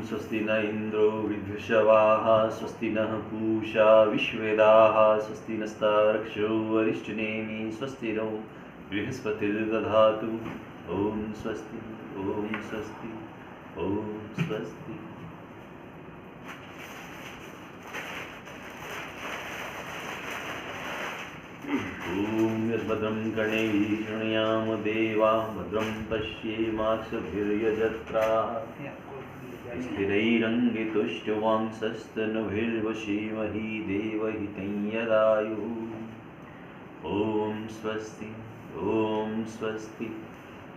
स्वस्ति न इंद्रो विद्विषवाः स्वस्ति नः पूषा विश्वेदाः स्वस्ति नस्तार्क्ष्यो अरिष्टनेमि स्वस्ति नो बृहस्पतिर्दधातु। ओम स्वस्ति ओम स्वस्ति ओम स्वस्ति। ओम यद्भद्रं कर्णैः शृणुयाम देवा भद्रं पश्येमाक्षभिर्यजत्राः स्थिरैरङ्गितुष्टुवांसस्तनूभिर्वशीमहि देवहितं यदायुः। ओम स्वस्ति ओम स्वस्ति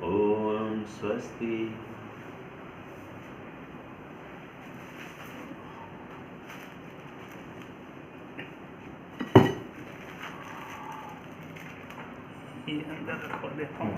ओम स्वस्ति। ये अंदर रख देता हूँ।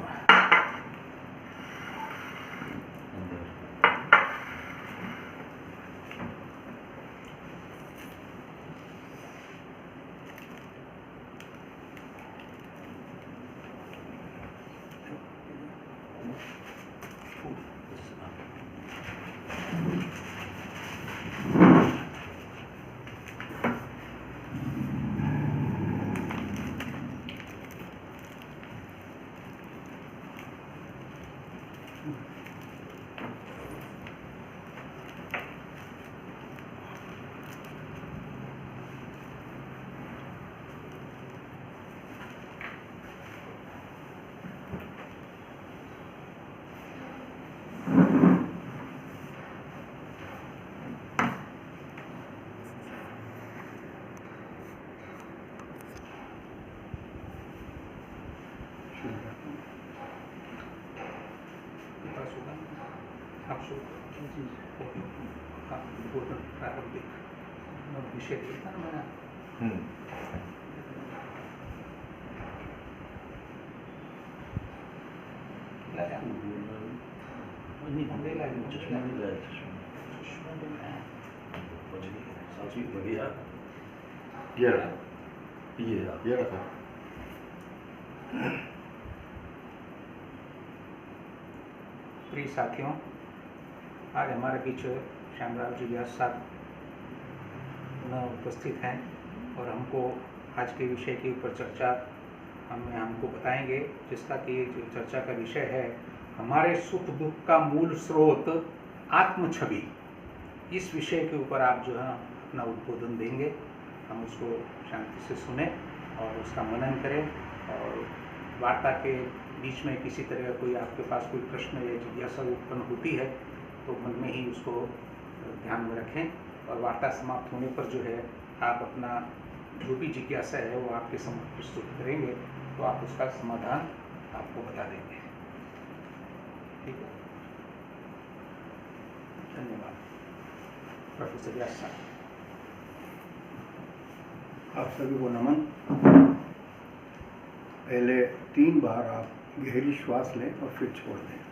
विषय देखा ना मैंने। लाया नहीं हमने लाया चश्मा नहीं लाया चश्मा नहीं लाया साची बढ़िया ये रखा। प्रिय साथियों, आज हमारे बीच श्यामलाल जी व्यास साहब उपस्थित हैं और हमको आज के विषय के ऊपर चर्चा हमको बताएंगे, जिसका कि जो चर्चा का विषय है हमारे सुख दुख का मूल स्रोत आत्म छवि। इस विषय के ऊपर आप जो है अपना उद्बोधन देंगे, हम उसको शांति से सुने और उसका मनन करें। और वार्ता के बीच में किसी तरह का कोई आपके पास कोई प्रश्न या जिज्ञासा उत्पन्न होती है तो मन में ही उसको ध्यान में रखें और वार्ता समाप्त होने पर जो है आप अपना जो भी जिज्ञासा है वो आपके समक्ष प्रस्तुत करेंगे, तो आप उसका समाधान आपको बता देंगे। ठीक है, धन्यवाद। प्रोफेसर व्यास साहब। आप सभी को नमन। पहले 3 बार आप गहरी श्वास लें और फिर छोड़ दें।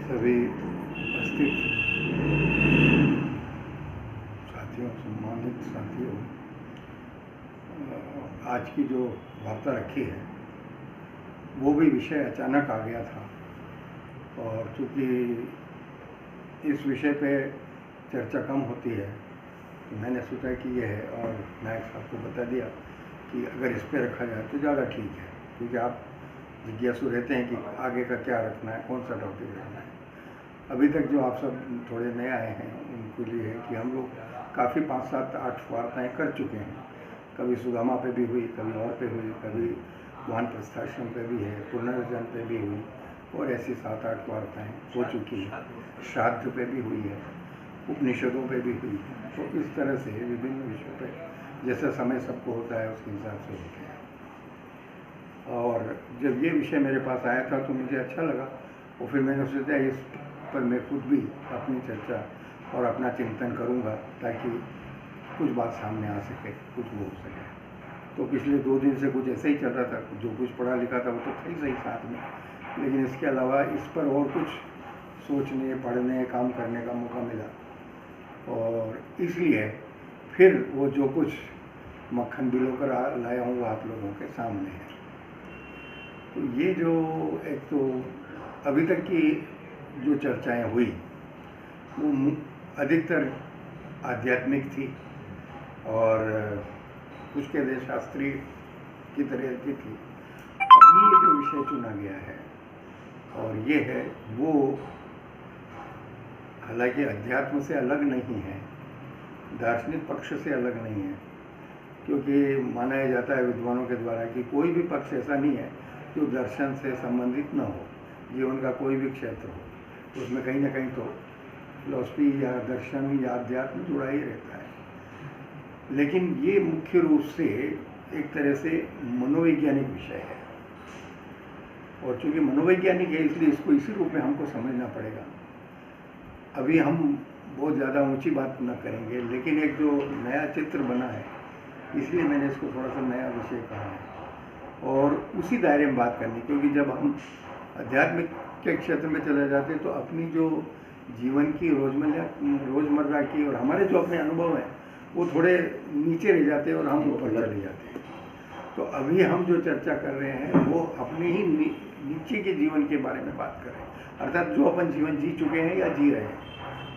सभी उपस्थित साथियों, सम्मानित साथियों, आज की जो वार्ता रखी है वो भी विषय अचानक आ गया था और चूँकि इस विषय पे चर्चा कम होती है तो मैंने सोचा कि ये है और मैं आपको बता दिया कि अगर इस पे रखा जाए तो ज़्यादा ठीक है, क्योंकि आप जिज्ञासु रहते हैं कि आगे का क्या रखना है, कौन सा टॉपिक रखना है। अभी तक जो आप सब थोड़े नए आए हैं उनके लिए है कि हम लोग काफ़ी 5, 7, 8 वार्ताएँ कर चुके हैं। कभी सुदामा पे भी हुई, कभी और पे हुई, कभी वानप्रस्थाश्रम पे भी है, पुनर्जन्म पे भी हुई और ऐसी 7, 8 वार्ताएँ हो चुकी हैं। श्राद्ध पे भी हुई है, उपनिषदों पे भी हुई है। तो इस तरह से विभिन्न विषयों पे जैसा समय सबको होता है उसके हिसाब से होते हैं। और जब ये विषय मेरे पास आया था तो मुझे अच्छा लगा और फिर मैंने सोचा इस पर मैं खुद भी अपनी चर्चा और अपना चिंतन करूँगा ताकि कुछ बात सामने आ सके, कुछ वो हो सके। तो पिछले 2 दिन से कुछ ऐसे ही चल रहा था, जो कुछ पढ़ा लिखा था वो तो था ही सही साथ में, लेकिन इसके अलावा इस पर और कुछ सोचने, पढ़ने, काम करने का मौका मिला और इसलिए फिर वो जो कुछ मक्खन भिगोकर लाया हूँ वो आप लोगों के सामने है। तो ये जो एक तो अभी तक की जो चर्चाएं हुई वो अधिकतर आध्यात्मिक थी और कुछ कहते शास्त्रीय की तरह की थी। अभी ये जो विषय चुना गया है और ये है वो हालांकि अध्यात्म से अलग नहीं है, दार्शनिक पक्ष से अलग नहीं है, क्योंकि माना जाता है विद्वानों के द्वारा कि कोई भी पक्ष ऐसा नहीं है जो दर्शन से संबंधित न हो। जीवन का कोई भी क्षेत्र हो उसमें कहीं ना कहीं तो फिलॉसफी या दर्शन या अध्यात्म जुड़ा ही रहता है। लेकिन ये मुख्य रूप से एक तरह से मनोवैज्ञानिक विषय है और चूँकि मनोवैज्ञानिक है इसलिए इसको इसी रूप में हमको समझना पड़ेगा। अभी हम बहुत ज़्यादा ऊंची बात न करेंगे, लेकिन एक जो नया चित्र बना है इसलिए मैंने इसको थोड़ा सा नया विषय कहा है और उसी दायरे में बात करनी, क्योंकि जब हम आध्यात्मिक के क्षेत्र में चले जाते हैं तो अपनी जो जीवन की रोज़मर्रा की और हमारे जो अपने अनुभव हैं वो थोड़े नीचे रह जाते हैं और हम ऊपर चले जाते हैं। तो अभी हम जो चर्चा कर रहे हैं वो अपने ही नीचे के जीवन के बारे में बात कर रहे हैं, अर्थात जो अपन जीवन जी चुके हैं या जी रहे हैं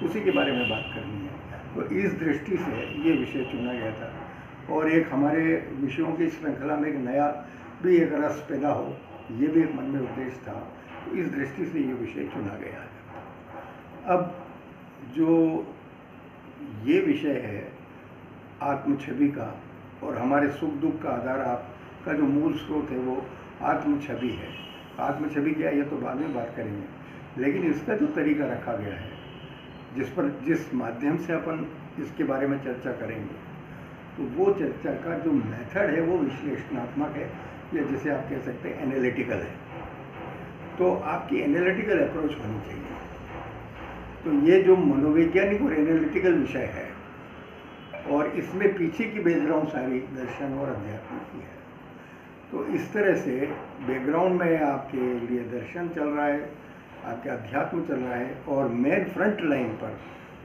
उसी के बारे में बात करनी है। तो इस दृष्टि से ये विषय चुना गया था और एक हमारे विषयों की श्रृंखला में एक नया भी एक रस पैदा हो, ये भी एक मन में उद्देश्य था। तो इस दृष्टि से ये विषय चुना गया है। अब जो ये विषय है आत्म छवि का और हमारे सुख दुख का आधार आपका जो मूल स्रोत है वो आत्म छवि है। आत्म छवि क्या है ये तो बाद में बात करेंगे, लेकिन इसका जो तरीका रखा गया है जिस माध्यम से अपन इसके बारे में चर्चा करेंगे तो वो चर्चा का जो मेथड है वो विश्लेषणात्मक है या जिसे आप कह सकते हैं एनालिटिकल है। तो आपकी एनालिटिकल अप्रोच होनी चाहिए। तो ये जो मनोवैज्ञानिक और एनालिटिकल विषय है और इसमें पीछे की बैकग्राउंड सारी दर्शन और अध्यात्म की है। तो इस तरह से बैकग्राउंड में आपके लिए दर्शन चल रहा है, आपके अध्यात्म चल रहा है और मेन फ्रंट लाइन पर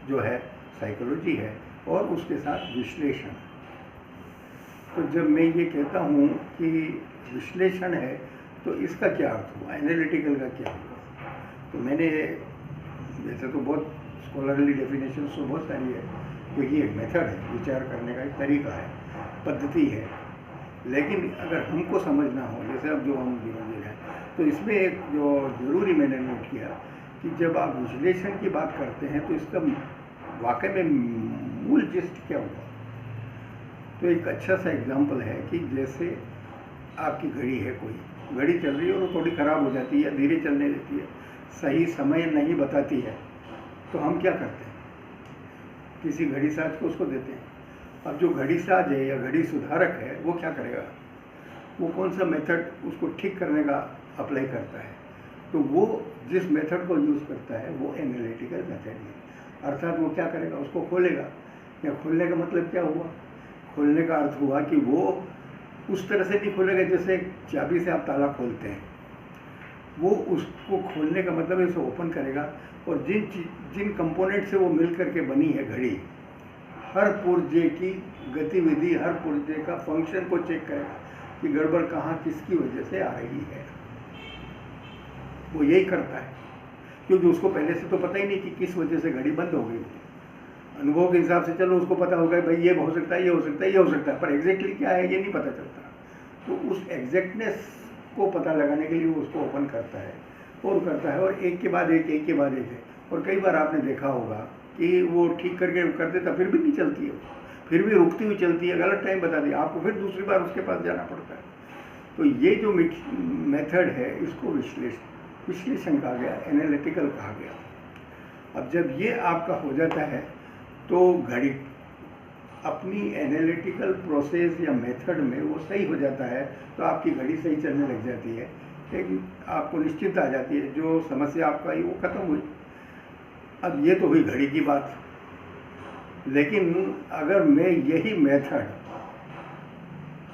जो है साइकोलॉजी है और उसके साथ विश्लेषण। तो जब मैं ये कहता हूँ कि विश्लेषण है तो इसका क्या अर्थ हुआ, एनालिटिकल का क्या हुआ। तो मैंने वैसे तो बहुत स्कॉलरली डेफिनेशन तो बहुत सारी है, क्योंकि एक मेथड है, विचार करने का एक तरीका है, पद्धति है। लेकिन अगर हमको समझना हो, जैसे अब जो हम जीवन जी रहे हैं, तो इसमें एक जो ज़रूरी मैंने नोट किया कि जब आप विश्लेषण की बात करते हैं तो इसका वाकई में मूल जिस्ट क्या हुआ। तो एक अच्छा सा एग्जाम्पल है कि जैसे आपकी घड़ी है, कोई घड़ी चल रही है और वो थोड़ी ख़राब हो जाती है या धीरे चलने देती है, सही समय नहीं बताती है, तो हम क्या करते हैं, किसी घड़ी साज को उसको देते हैं। अब जो घड़ी साज है या घड़ी सुधारक है वो क्या करेगा, वो कौन सा मेथड उसको ठीक करने का अप्लाई करता है। तो वो जिस मेथड को यूज़ करता है वो एनालिटिकल मेथड है। अर्थात वो क्या करेगा, उसको खोलेगा। या खोलने का मतलब क्या हुआ, खोलने का अर्थ हुआ कि वो उस तरह से नहीं खोलेगा जैसे चाबी से आप ताला खोलते हैं। वो उसको खोलने का मतलब है उसे ओपन करेगा और जिन कंपोनेंट से वो मिल करके बनी है घड़ी, हर पुर्जे की गतिविधि, हर पुर्जे का फंक्शन को चेक करेगा कि गड़बड़ कहाँ किसकी वजह से आ रही है। वो यही करता है, क्योंकि उसको पहले से तो पता ही नहीं कि किस वजह से घड़ी बंद हो गई। अनुभव के हिसाब से चलो उसको पता होगा भाई ये हो सकता है, ये हो सकता है, ये हो सकता है, पर एग्जैक्टली क्या है ये नहीं पता चलता। तो उस एग्जैक्टनेस को पता लगाने के लिए वो उसको ओपन करता है और एक के बाद एक के बाद एक है। और कई बार आपने देखा होगा कि वो ठीक करके कर देता, फिर भी नहीं चलती है, फिर भी रुकती हुई चलती है, गलत टाइम बता दिया आपको, फिर दूसरी बार उसके पास जाना पड़ता है। तो ये जो मेथड है इसको विश्लेषण कहा गया, एनालिटिकल कहा गया। अब जब ये आपका हो जाता है तो घड़ी अपनी एनालिटिकल प्रोसेस या मेथड में वो सही हो जाता है तो आपकी घड़ी सही चलने लग जाती है, लेकिन आपको निश्चिंत आ जाती है, जो समस्या आपका आई वो ख़त्म हुई। अब ये तो हुई घड़ी की बात, लेकिन अगर मैं यही मेथड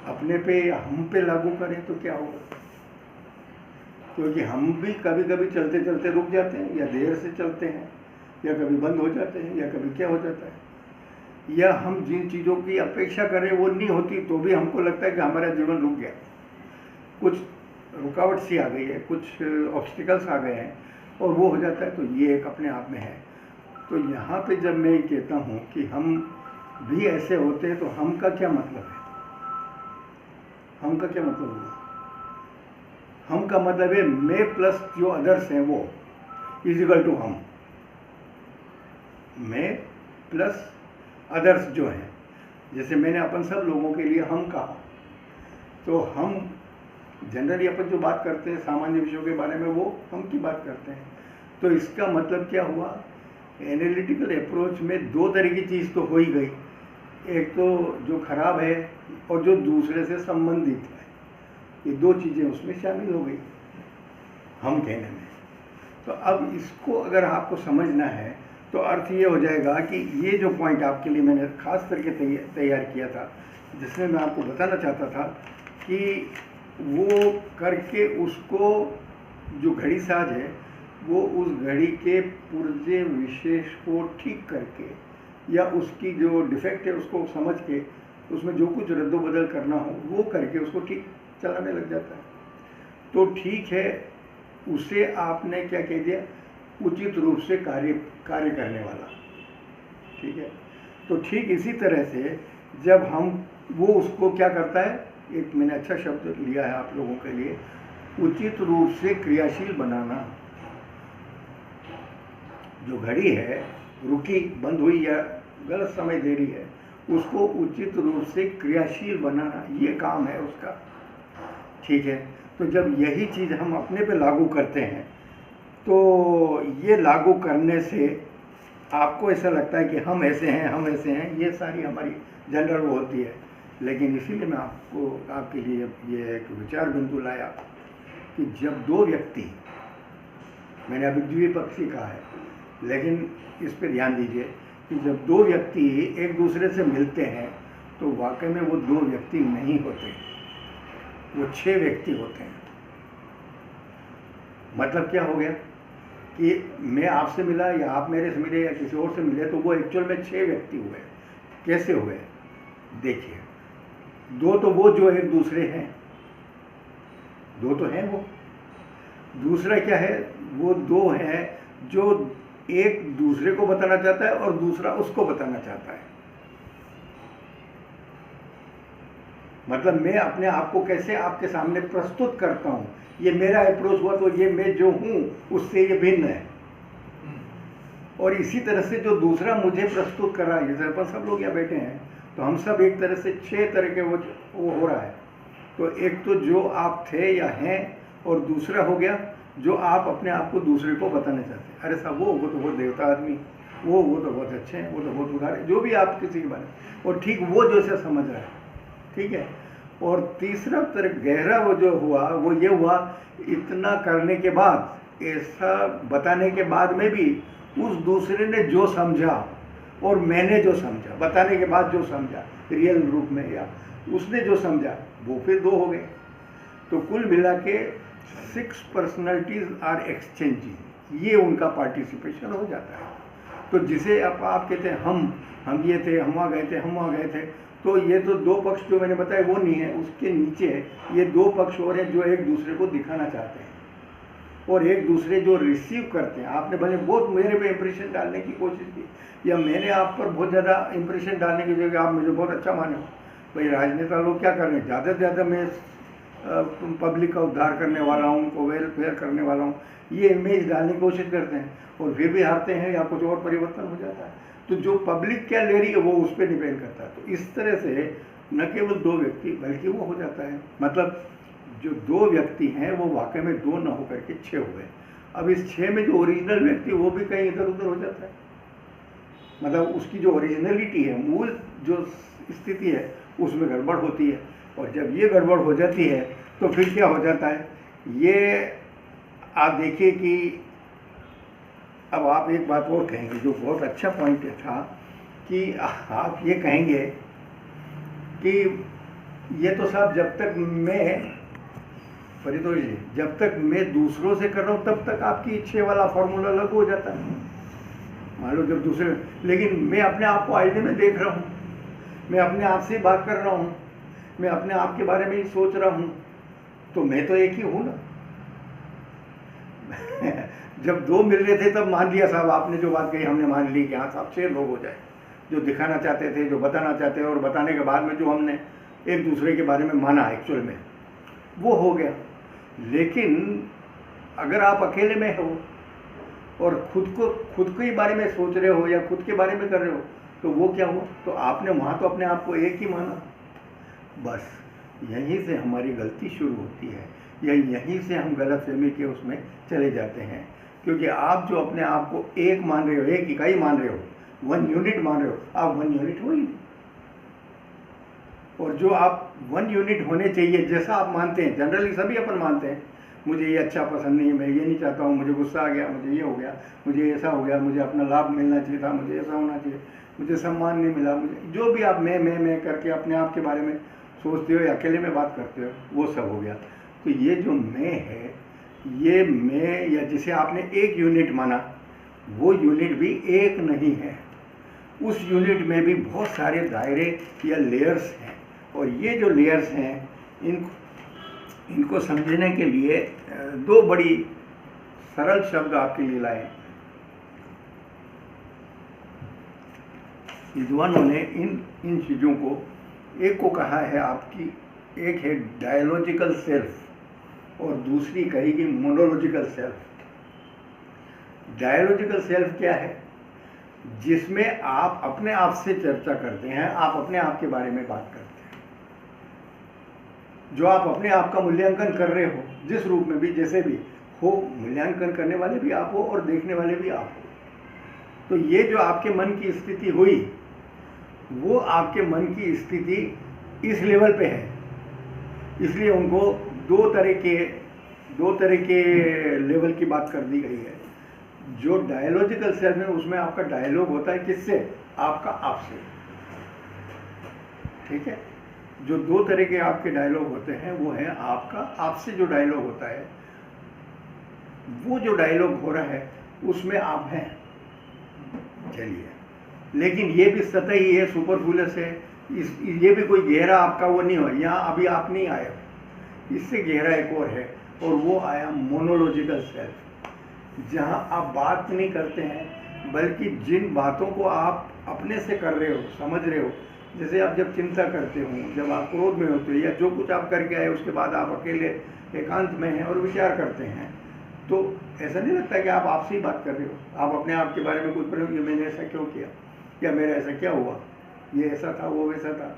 अपने पे या हम पे लागू करें तो क्या होगा? क्योंकि हम भी कभी कभी चलते चलते रुक जाते हैं, या देर से चलते हैं, या कभी बंद हो जाते हैं, या कभी क्या हो जाता है, या हम जिन चीज़ों की अपेक्षा करें वो नहीं होती तो भी हमको लगता है कि हमारा जीवन रुक गया, कुछ रुकावट सी आ गई है, कुछ ऑब्स्टिकल्स आ गए हैं और वो हो जाता है। तो ये एक अपने आप में है। तो यहाँ पे जब मैं कहता हूँ कि हम भी ऐसे होते हैं तो हम का क्या मतलब है? हम का क्या मतलब हुआ? हम का मतलब है मैं प्लस जो अदर्स हैं वो इजिकल टू हम। मैं प्लस अदर्स जो हैं, जैसे मैंने अपन सब लोगों के लिए हम कहा, तो हम जनरली अपन जो बात करते हैं सामान्य विषयों के बारे में वो हम की बात करते हैं। तो इसका मतलब क्या हुआ? एनालिटिकल अप्रोच में दो तरह की चीज़ तो हो ही गई, एक तो जो खराब है और जो दूसरे से संबंधित है, ये दो चीज़ें उसमें शामिल हो गई हम कहने में। तो अब इसको अगर आपको समझना है तो अर्थ ये हो जाएगा कि ये जो पॉइंट आपके लिए मैंने खास करके तैयार किया था, जिसमें मैं आपको बताना चाहता था कि वो करके उसको जो घड़ी साज है वो उस घड़ी के पुर्जे विशेष को ठीक करके या उसकी जो डिफेक्ट है उसको समझ के उसमें जो कुछ रद्दोबदल करना हो वो करके उसको ठीक चलाने लग जाता है। तो ठीक है, उसे आपने क्या कह दिया? उचित रूप से कार्य करने वाला। ठीक है, तो ठीक इसी तरह से जब हम वो उसको क्या करता है, एक मैंने अच्छा शब्द लिया है आप लोगों के लिए, उचित रूप से क्रियाशील बनाना। जो घड़ी है रुकी, बंद हुई या गलत समय दे रही है, उसको उचित रूप से क्रियाशील बनाना, ये काम है उसका। ठीक है, तो जब यही चीज़ हम अपने पे लागू करते हैं तो ये लागू करने से आपको ऐसा लगता है कि हम ऐसे हैं, हम ऐसे हैं, ये सारी हमारी जनरल वो होती है। लेकिन इसीलिए मैं आपके लिए ये एक विचार बिंदु लाया कि जब दो व्यक्ति, मैंने अभी द्विपक्षी कहा है, लेकिन इस पर ध्यान दीजिए कि जब दो व्यक्ति एक दूसरे से मिलते हैं तो वाकई में वो दो व्यक्ति नहीं होते, वो 6 व्यक्ति होते हैं। मतलब क्या हो गया कि मैं आपसे मिला या आप मेरे से मिले या किसी और से मिले तो वो एक्चुअल में 6 व्यक्ति हुए। कैसे हुए? देखिए, दो तो वो जो एक दूसरे हैं, दो तो हैं वो। दूसरा क्या है? वो दो हैं जो एक दूसरे को बताना चाहता है और दूसरा उसको बताना चाहता है। मतलब मैं अपने आप को कैसे आपके सामने प्रस्तुत करता हूँ, ये मेरा अप्रोच हुआ, तो ये मैं जो हूँ उससे ये भिन्न है। और इसी तरह से जो दूसरा मुझे प्रस्तुत कर रहा है, जैसे अपन सब लोग यहाँ बैठे हैं तो हम सब एक तरह से 6 तरह के वो हो रहा है। तो एक तो जो आप थे या हैं, और दूसरा हो गया जो आप अपने आप को दूसरे को बताना चाहते हैं। अरे साहब वो तो बहुत देवता आदमी, वो तो बहुत अच्छे हैं, वो तो बहुत उदार है, जो भी आप किसी के बारे में, और ठीक वो जो से समझ रहा है। ठीक है, और तीसरा तरह गहरा वो जो हुआ वो ये हुआ, इतना करने के बाद, ऐसा बताने के बाद में भी उस दूसरे ने जो समझा और मैंने जो समझा, बताने के बाद जो समझा रियल रूप में, या उसने जो समझा, वो फिर 2 हो गए। तो कुल मिला के 6 पर्सनैलिटीज आर एक्सचेंजिंग, ये उनका पार्टिसिपेशन हो जाता है। तो जिसे आप कहते हैं हम ये थे, हम वहाँ गए थे, हम वहाँ गए थे, तो ये तो 2 पक्ष जो मैंने बताया वो नहीं है, उसके नीचे ये 2 पक्ष और हैं जो एक दूसरे को दिखाना चाहते हैं और एक दूसरे जो रिसीव करते हैं। आपने भले बहुत मेरे पे इम्प्रेशन डालने की कोशिश की, या मैंने आप पर बहुत ज़्यादा इम्प्रेशन डालने की जगह आप मुझे बहुत अच्छा माने हो। भाई राजनेता लोग क्या कर रहे हैं, ज़्यादा से ज़्यादा मैं पब्लिक का उद्धार करने वाला हूँ, उनको वेलफेयर करने वाला हूँ, ये इमेज डालने की कोशिश करते हैं और फिर भी हारते हैं या कुछ और परिवर्तन हो जाता है। तो जो पब्लिक क्या ले रही है वो उस पर डिपेंड करता है। तो इस तरह से न केवल 2 व्यक्ति बल्कि वो हो जाता है, मतलब जो 2 व्यक्ति हैं वो वाकई में 2 न होकर के 6 हुए। अब इस 6 में जो ओरिजिनल व्यक्ति वो भी कहीं इधर उधर हो जाता है। मतलब उसकी जो ओरिजिनलिटी है, मूल जो स्थिति है, उसमें गड़बड़ होती है। और जब ये गड़बड़ हो जाती है तो फिर क्या हो जाता है, ये आप देखिए कि अब आप एक बात और कहेंगे जो बहुत अच्छा पॉइंट था कि आप ये कहेंगे कि ये तो साहब जब तक मैं परितोष जी, जब तक मैं दूसरों से कर रहा हूँ तब तक आपकी इच्छे वाला फॉर्मूला लागू हो जाता है। मान लो जब दूसरे, लेकिन मैं अपने आप को आईने में देख रहा हूँ, मैं अपने आप से बात कर रहा हूँ, मैं अपने आप के बारे में ही सोच रहा हूँ, तो मैं तो एक ही हूँ ना। जब दो मिल रहे थे तब मान लिया साहब, आपने जो बात कही हमने मान ली कि हाँ साहब 6 लोग हो जाए, जो दिखाना चाहते थे, जो बताना चाहते हैं, और बताने के बाद में जो हमने एक दूसरे के बारे में माना एक्चुअल में वो हो गया। लेकिन अगर आप अकेले में हो और खुद के बारे में सोच रहे हो या खुद के बारे में कर रहे हो, तो वो क्या हुआ, तो आपने वहाँ तो अपने आप को एक ही माना। बस यहीं से हमारी गलती शुरू होती है, या यहीं से हम गलतफहमी के उसमें चले जाते हैं। क्योंकि आप जो अपने आप को एक मान रहे हो, एक इकाई मान रहे हो, 1 यूनिट मान रहे हो, आप 1 यूनिट हो ही नहीं। और जो आप 1 यूनिट होने चाहिए जैसा आप मानते हैं, जनरली सभी अपन मानते हैं, मुझे ये अच्छा पसंद नहीं, मैं ये नहीं चाहता हूँ, मुझे गुस्सा आ गया, मुझे ये हो गया, मुझे ऐसा हो गया, मुझे अपना लाभ मिलना चाहिए था, मुझे ऐसा होना चाहिए, मुझे सम्मान नहीं मिला, मुझे जो भी आप मैं करके अपने आप के बारे में सोचते हो या अकेले में बात करते हो, वो सब हो गया। तो ये जो मैं है, ये मैं या जिसे आपने एक यूनिट माना, वो यूनिट भी एक नहीं है। उस यूनिट में भी बहुत सारे दायरे या लेयर्स हैं, और ये जो लेयर्स हैं इनको समझने के लिए 2 बड़ी सरल शब्द आपके लिए लाए। विद्वानों ने इन चीज़ों को, एक को कहा है आपकी, एक है डायलॉजिकल सेल्फ और दूसरी कहेगी मोनोलॉजिकल सेल्फ। डायलॉजिकल सेल्फ क्या है, जिसमें आप अपने आप से चर्चा करते हैं, आप अपने आप के बारे में बात करते हैं, जो आप अपने आप का मूल्यांकन कर रहे हो, जिस रूप में भी जैसे भी हो, मूल्यांकन करने वाले भी आप हो और देखने वाले भी आप हो। तो ये जो आपके मन की स्थिति हुई, वो आपके मन की स्थिति इस लेवल पे है, इसलिए उनको दो तरह के लेवल की बात कर दी गई है। जो डायलॉजिकल सेल्फ है उसमें आपका डायलॉग होता है किससे, आपका आपसे, ठीक है। जो 2 तरह के आपके डायलॉग होते हैं वो है आपका आपसे जो डायलॉग होता है, वो जो डायलॉग हो रहा है उसमें आप हैं, चलिए। लेकिन ये भी सतही है, सुपरफ्लूअस है, ये भी कोई गहरा आपका वो नहीं हो, यहाँ अभी आप नहीं आए हो। इससे गहरा एक और है, और वो आया मोनोलॉजिकल सेल्फ, जहाँ आप बात नहीं करते हैं, बल्कि जिन बातों को आप अपने से कर रहे हो, समझ रहे हो, जैसे आप जब चिंता करते हो, जब आप क्रोध में होते हो, या जो कुछ आप करके आए उसके बाद आप अकेले एकांत में हैं और विचार करते हैं, तो ऐसा नहीं लगता कि आप आपसे ही बात कर रहे हो, आप अपने आप के बारे में कुछ बोलो, ये मैंने ऐसा क्यों किया, या मेरा ऐसा क्या हुआ, ये ऐसा था, वो वैसा था।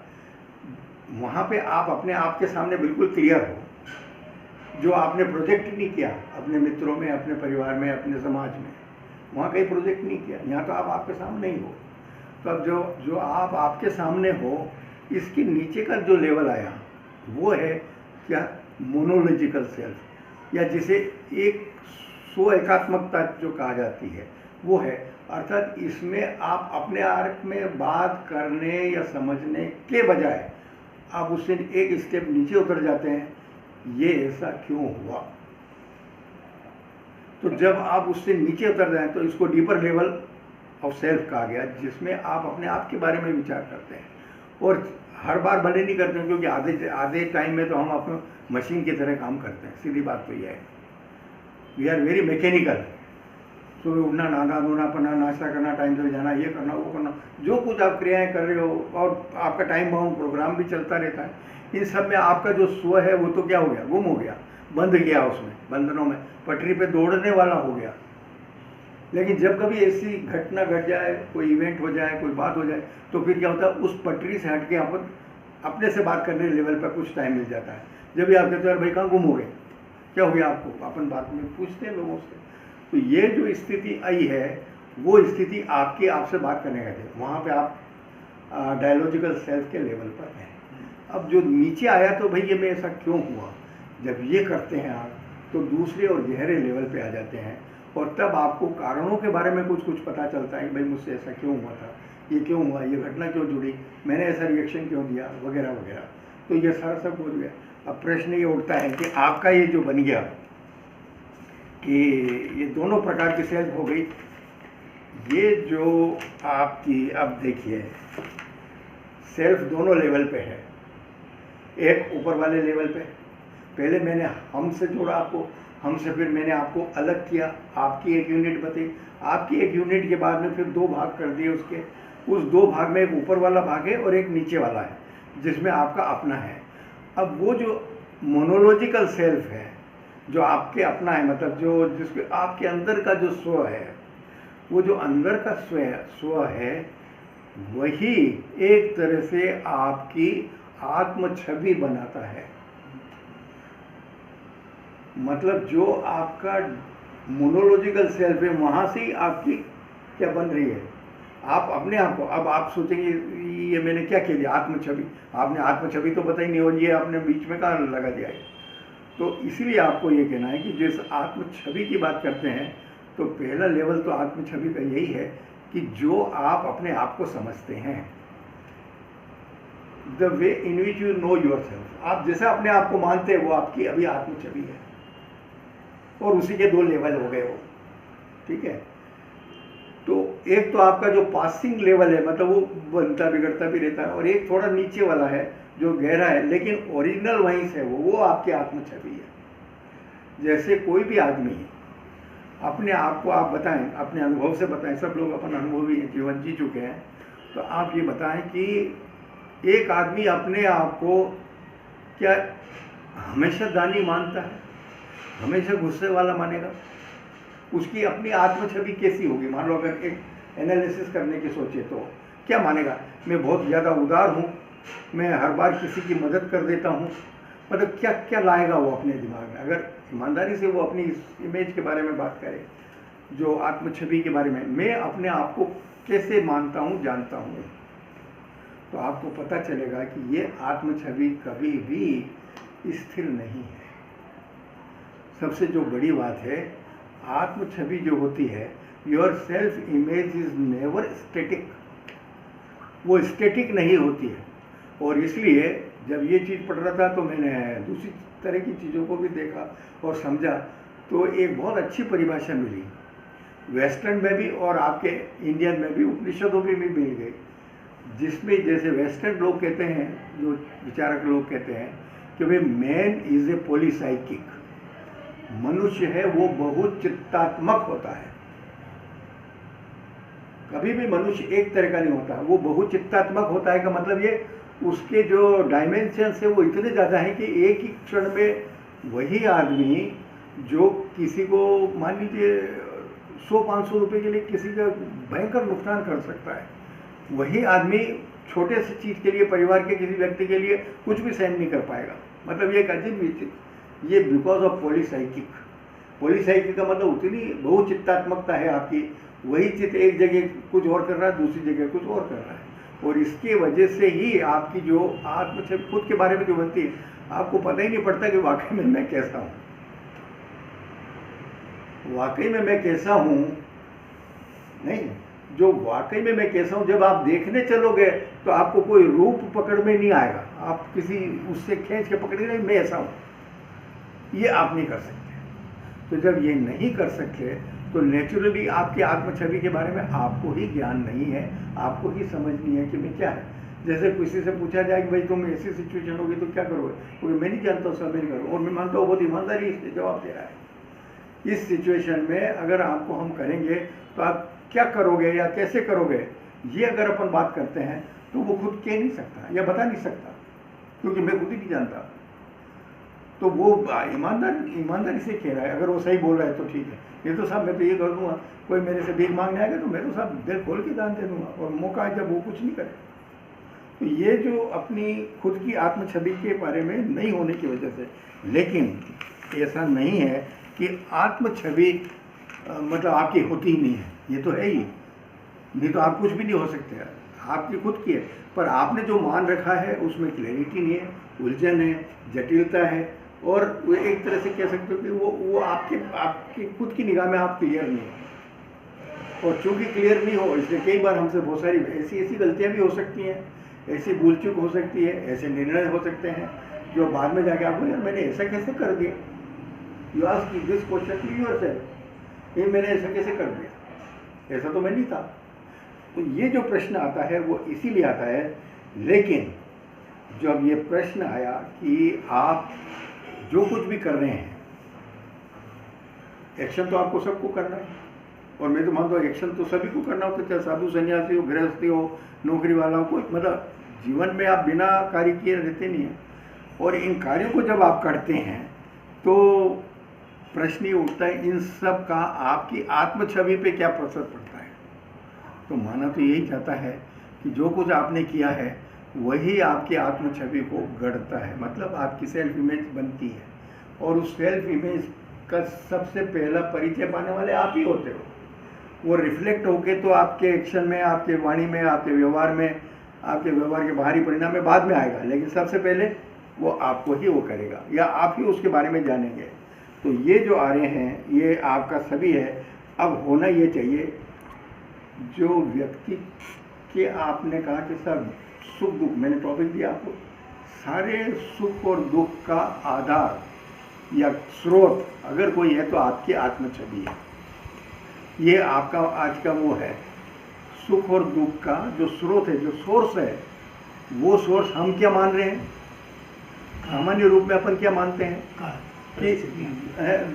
वहाँ पे आप अपने आप के सामने बिल्कुल क्लियर हो, जो आपने प्रोजेक्ट नहीं किया अपने मित्रों में, अपने परिवार में, अपने समाज में, वहाँ कहीं प्रोजेक्ट नहीं किया, यहाँ तो आप आपके सामने ही हो। तो अब जो आप आपके सामने हो, इसके नीचे का जो लेवल आया वो है क्या, मोनोलॉजिकल सेल्फ, या जिसे एक स्व एकात्मकता जो कहा जाती है वो है। अर्थात इसमें आप अपने आप में बात करने या समझने के बजाय आप उससे एक स्टेप नीचे उतर जाते हैं, ये ऐसा क्यों हुआ। तो जब आप उससे नीचे उतर जाएं तो इसको डीपर लेवल ऑफ सेल्फ कहा गया, जिसमें आप अपने आप के बारे में विचार करते हैं। और हर बार भले नहीं करते हैं, क्योंकि आधे टाइम में तो हम अपने मशीन की तरह काम करते हैं, सीधी बात तो यह है, वी आर वेरी मैकेनिकल। सुबह उठना, नहाना धोना, पढ़ना, नाश्ता करना, टाइम से जाना, ये करना, वो करना, जो कुछ आप क्रियाएं कर रहे हो, और आपका टाइम बाउंड प्रोग्राम भी चलता रहता है। इन सब में आपका जो स्व है वो तो क्या हो गया, गुम हो गया, बंध गया, उसमें बंधनों में पटरी पे दौड़ने वाला हो गया। लेकिन जब कभी ऐसी घटना घट जाए, कोई इवेंट हो जाए, कोई बात हो जाए, तो फिर क्या होता है, उस पटरी से हट के अपन अपने से बात करने लेवल पर कुछ टाइम मिल जाता है। जब भी आप कहते हैं भाई कहाँ गुम हो गए, क्या हो गया आपको, अपन बात में पूछते हैं लोगों से। तो ये जो स्थिति आई है, वो स्थिति आपकी आपसे बात करने का है, वहाँ पे आप डायलॉजिकल सेल्फ के लेवल पर हैं। अब जो नीचे आया तो भाई ये में ऐसा क्यों हुआ, जब ये करते हैं आप तो दूसरे और गहरे लेवल पे आ जाते हैं, और तब आपको कारणों के बारे में कुछ पता चलता है कि भाई मुझसे ऐसा क्यों हुआ था, ये क्यों हुआ, ये घटना क्यों जुड़ी, मैंने ऐसा रिएक्शन क्यों दिया, वगैरह वगैरह। तो ये सारा सब हो गया। अब प्रश्न ये उठता है कि आपका ये जो बन गया कि ये दोनों प्रकार की सेल्फ हो गई, ये जो आपकी, अब देखिए सेल्फ दोनों लेवल पे है। एक ऊपर वाले लेवल पे, पहले मैंने हम से जोड़ा आपको, हमसे फिर मैंने आपको अलग किया, आपकी एक यूनिट बताई, आपकी एक यूनिट के बाद में फिर दो भाग कर दिए उसके। उस दो भाग में एक ऊपर वाला भाग है और एक नीचे वाला है जिसमें आपका अपना है। अब वो जो मोनोलॉजिकल सेल्फ है जो आपके अपना है, मतलब जो जिसके आपके अंदर का जो स्व है, वो जो अंदर का स्व है वही एक तरह से आपकी आत्म छवि बनाता है। मतलब जो आपका मोनोलॉजिकल सेल्फ है वहाँ से ही आपकी क्या बन रही है, आप अपने आप को, अब आप सोचेंगे ये मैंने क्या कह दिया, आत्म छवि, आपने आत्म छवि तो बताई नहीं, और ये आपने बीच में कहाँ लगा दिया है। तो इसीलिए आपको ये कहना है कि जिस आत्म छवि की बात करते हैं तो पहला लेवल तो आत्म छवि का यही है कि जो आप अपने आप को समझते हैं, the way in which you know your self, आप जैसे अपने आप को मानते हैं वो आपकी अभी आत्म छवि है, और उसी के दो लेवल हो गए वो, ठीक है। तो एक तो आपका जो पासिंग लेवल है, मतलब वो बनता बिगड़ता भी रहता है, और एक थोड़ा नीचे वाला है जो गहरा है लेकिन ओरिजिनल वहीं से वो आपकी आत्म छवि है। जैसे कोई भी आदमी अपने आप को आप बताएं, अपने अनुभव से बताएं, सब लोग अपन अनुभवी जीवन जी चुके हैं, तो आप ये बताएं कि एक आदमी अपने आप को क्या हमेशा दानी मानता है, हमेशा गुस्से वाला मानेगा, उसकी अपनी आत्म छवि कैसी होगी। मान लो अगर एक एनालिसिस करने की सोचे तो क्या मानेगा, मैं बहुत ज़्यादा उदार हूँ, मैं हर बार किसी की मदद कर देता हूँ, मतलब क्या क्या लाएगा वो अपने दिमाग में। अगर ईमानदारी से वो अपनी इस इमेज के बारे में बात करे, जो आत्म छवि के बारे में, मैं अपने आप को कैसे मानता हूँ, जानता हूँ, तो आपको पता चलेगा कि ये आत्म छवि कभी भी स्थिर नहीं है। सबसे जो बड़ी बात है, आत्म छवि जो होती है, your self image is never static, वो स्टैटिक नहीं होती है। और इसलिए जब ये चीज़ पढ़ रहा था तो मैंने दूसरी तरह की चीज़ों को भी देखा और समझा, तो एक बहुत अच्छी परिभाषा मिली वेस्टर्न में भी और आपके इंडियन में भी, उपनिषदों में भी मिल गई, जिसमें जैसे वेस्टर्न लोग कहते हैं, जो विचारक लोग कहते हैं कि भाई मैन इज ए पॉलीसाइकिक, मनुष्य है वो बहुत चित्तात्मक होता है। कभी भी मनुष्य एक तरह का नहीं होता, वो बहुत चित्तात्मक होता है। का मतलब ये उसके जो डायमेंशंस है वो इतने ज़्यादा हैं कि एक ही क्षण में वही आदमी जो किसी को मान लीजिए 100-500 रुपये के लिए किसी का भयंकर नुकसान कर सकता है, वही आदमी छोटे से चीज़ के लिए, परिवार के किसी व्यक्ति के लिए कुछ भी सहन नहीं कर पाएगा। मतलब ये एक अजीब चीज, ये बिकॉज ऑफ पॉलीसाइकिक। पॉलीसाइकिक का मतलब उतनी बहुत चित्तात्मकता है आपकी, वही चित्त एक जगह कुछ और कर रहा है, दूसरी जगह कुछ और कर रहा है, और इसके वजह से ही आपकी जो आत्म छवि खुद के बारे में जो बनती है, आपको पता ही नहीं पड़ता कि वाकई में मैं कैसा हूँ, वाकई में मैं कैसा हूँ। नहीं, जो वाकई में मैं कैसा हूँ, जब आप देखने चलोगे तो आपको कोई रूप पकड़ में नहीं आएगा, आप किसी उससे खींच के पकड़ेंगे नहीं मैं ऐसा हूँ, ये आप नहीं कर सकते। तो जब ये नहीं कर सकते तो नेचुरली आपकी आत्म छवि के बारे में आपको ही ज्ञान नहीं है, आपको ही समझ नहीं है कि मैं क्या है। जैसे किसी से पूछा जाए कि भाई तुम ऐसी सिचुएशन होगी तो क्या करोगे, क्योंकि मैं नहीं जानता हूँ, सब नहीं करो, और मैं मानता हूँ बहुत ईमानदारी से जवाब दे रहा है। इस सिचुएशन में अगर आपको हम करेंगे तो आप क्या करोगे या कैसे करोगे, ये अगर अपन बात करते हैं तो वो खुद कह नहीं सकता या बता नहीं सकता, क्योंकि मैं खुद ही नहीं जानता। तो वो ईमानदारी से कह रहा है, अगर वो सही बोल रहा है तो ठीक है, ये तो साहब मैं तो ये कर दूंगा, कोई मेरे से भीख मांगने आएगा तो मैं तो साहब दिल खोल के दान दे दूंगा, और मौका है जब वो कुछ नहीं करे। तो ये जो अपनी खुद की आत्म छवि के बारे में नहीं होने की वजह से, लेकिन ऐसा नहीं है कि आत्म छवि मतलब आपकी होती ही नहीं है। ये तो है ही, नहीं तो आप कुछ भी नहीं हो सकते, आपकी खुद की है, पर आपने जो मान रखा है उसमें क्लैरिटी नहीं है, उलझन है, जटिलता है, और वो एक तरह से कह सकते हो कि वो आपकी खुद की निगाह में आप क्लियर नहीं हो, और चूंकि क्लियर नहीं हो इसलिए कई बार हमसे बहुत सारी ऐसी गलतियां भी हो सकती हैं, ऐसी भूल चूक हो सकती है, ऐसे निर्णय हो सकते हैं जो बाद में जाके आपको यार मैंने ऐसा कैसे कर दिया, you ask this question to yourself, ये मैंने ऐसा कैसे कर दिया, ऐसा तो मैं नहीं था। तो ये जो प्रश्न आता है वो इसीलिए आता है, लेकिन जब ये प्रश्न आया कि आप जो कुछ भी कर रहे हैं, एक्शन तो आपको सबको करना है, और मैं तो मानता हूँ एक्शन तो सभी को करना होता है, चाहे साधु सन्यासी हो, गृहस्थी हो, नौकरी वाला हो, कोई मतलब जीवन में आप बिना कार्य किए रहते नहीं हैं। और इन कार्यों को जब आप करते हैं तो प्रश्न ये उठता है इन सब का आपकी आत्म छवि पे क्या प्रभाव पड़ता है। तो माना तो यही चाहता है कि जो कुछ आपने किया है वही आपकी आत्म छवि को गढ़ता है, मतलब आपकी सेल्फ इमेज बनती है, और उस सेल्फ इमेज का सबसे पहला परिचय पाने वाले आप ही होते हो। वो रिफ्लेक्ट होके तो आपके एक्शन में, आपके वाणी में, आपके व्यवहार में, आपके व्यवहार के बाहरी परिणाम में बाद में आएगा, लेकिन सबसे पहले वो आपको ही वो करेगा, या आप ही उसके बारे में जानेंगे। तो ये जो आ रहे हैं ये आपका सभी है। अब होना ये चाहिए जो व्यक्ति के आपने कहा कि सब सुख दुख, मैंने टॉपिक दिया आपको, सारे सुख और दुख का आधार या स्रोत अगर कोई है तो आपकी आत्म छवि है। ये आपका आज का वो है, सुख और दुख का जो स्रोत है, जो सोर्स है, वो सोर्स हम क्या मान रहे हैं, सामान्य रूप में अपन क्या मानते हैं कि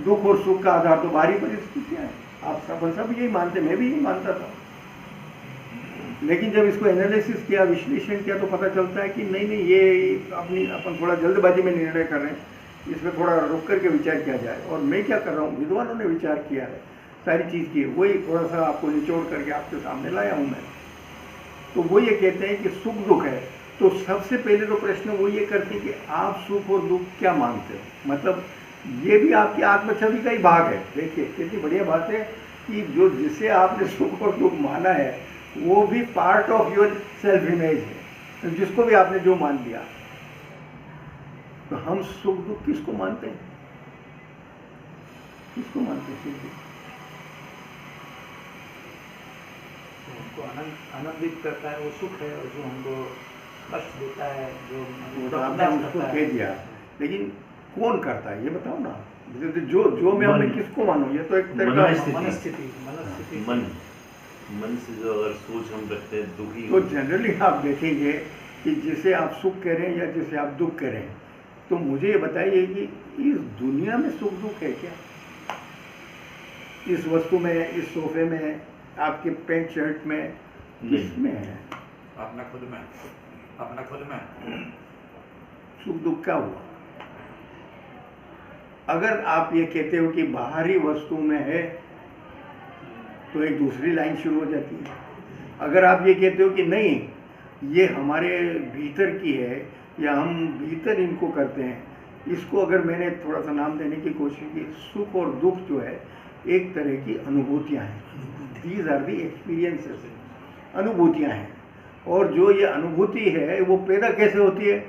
दुख और सुख का आधार तो बाहरी परिस्थितियां हैं, आप सब यही मानते, मैं भी यही मानता था। लेकिन जब इसको एनालिसिस किया, विश्लेषण किया, तो पता चलता है कि नहीं ये अपन थोड़ा जल्दबाजी में निर्णय कर रहे हैं, इसमें थोड़ा रुक करके विचार किया जाए। और मैं क्या कर रहा हूँ, विद्वानों ने विचार किया है, सारी चीज़ की, वही थोड़ा सा आपको निचोड़ करके आपके सामने लाया हूँ मैं। तो वो ये कहते हैं कि सुख दुख है, तो सबसे पहले तो प्रश्न वो ये करते हैं कि आप सुख और दुख क्या मानते हो, मतलब ये भी आपकी आत्म छवि का ही भाग है। देखिए कितनी बढ़िया बात है कि जो जिसे आपने सुख और दुख माना है वो भी part of your self image है, जिसको भी आपने जो मान लिया। तो हम सुख दुख किसको मानते हैं, किसको मानते हैं सुख दुख? हमको आनंदित करता है वो सुख है, और जो हमको कष्ट देता है, जो आपने उसको कह दिया, लेकिन कौन करता है ये बताओ ना। जो मैं किसको मानूं, ये तो एक तरह का मनस्थिति मन से जो अगर सोच हम रखते हैं दुखी, तो जनरली आप देखेंगे कि जिसे आप सुख कह रहे हैं या जिसे आप दुख कह रहे हैं, तो मुझे ये बताइए कि इस दुनिया में सुख दुख है क्या? इस वस्तु में, इस सोफे में, आपके पैंट शर्ट में, किसमें है? अपना खुद में सुख दुख क्या हुआ? अगर आप ये कहते हो कि बाहरी वस्तु में है तो एक दूसरी लाइन शुरू हो जाती है। अगर आप ये कहते हो कि नहीं ये हमारे भीतर की है या हम भीतर इनको करते हैं, इसको अगर मैंने थोड़ा सा नाम देने की कोशिश की, सुख और दुख जो है एक तरह की अनुभूतियाँ हैं, दीज आर दी एक्सपीरियंसेस, अनुभूतियाँ हैं। और जो ये अनुभूति है वो पैदा कैसे होती है,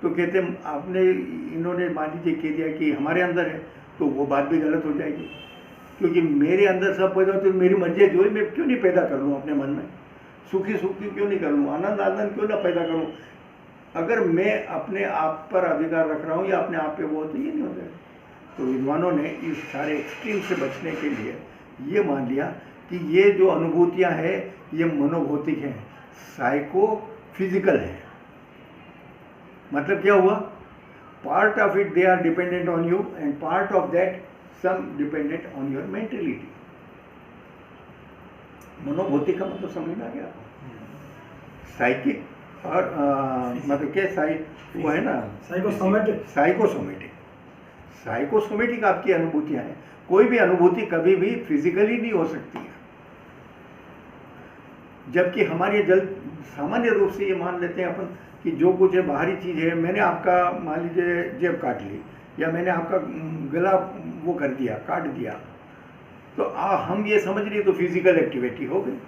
तो कहते हैं आपने इन्होंने मान लीजिए कह दिया कि हमारे अंदर है, तो वो बात भी गलत हो जाएगी, क्योंकि मेरे अंदर सब पैदा होती है, मेरी मर्जी जो है मैं क्यों नहीं पैदा कर लूँ अपने मन में, सुखी सुखी क्यों नहीं कर लूँ, आनंद आनंद क्यों ना पैदा करूँ। अगर मैं अपने आप पर अधिकार रख रहा हूँ या अपने आप पे वो, तो ये नहीं हो जाएगा। तो विद्वानों ने इस सारे एक्सट्रीम से बचने के लिए ये मान लिया कि ये जो अनुभूतियाँ हैं ये मनोभौतिक हैं, साइको फिजिकल है। मतलब क्या हुआ, part of it they are dependent on you and part of that some dependent on your mentality. मनोभौतिक का मतलब समझ में आ गया आपको? साइकिक और मतलब क्या वो है ना साइकोसोमेटिक आपकी अनुभूतियां हैं। कोई भी अनुभूति कभी भी फिजिकली नहीं हो सकती है, जबकि हमारे सामान्य रूप से ये मान लेते हैं अपन कि जो कुछ है बाहरी चीज़ है। मैंने आपका मान लीजिए जेब काट ली, या मैंने आपका गला वो कर दिया, काट दिया, तो हम ये समझ लिए तो फिजिकल एक्टिविटी हो गई,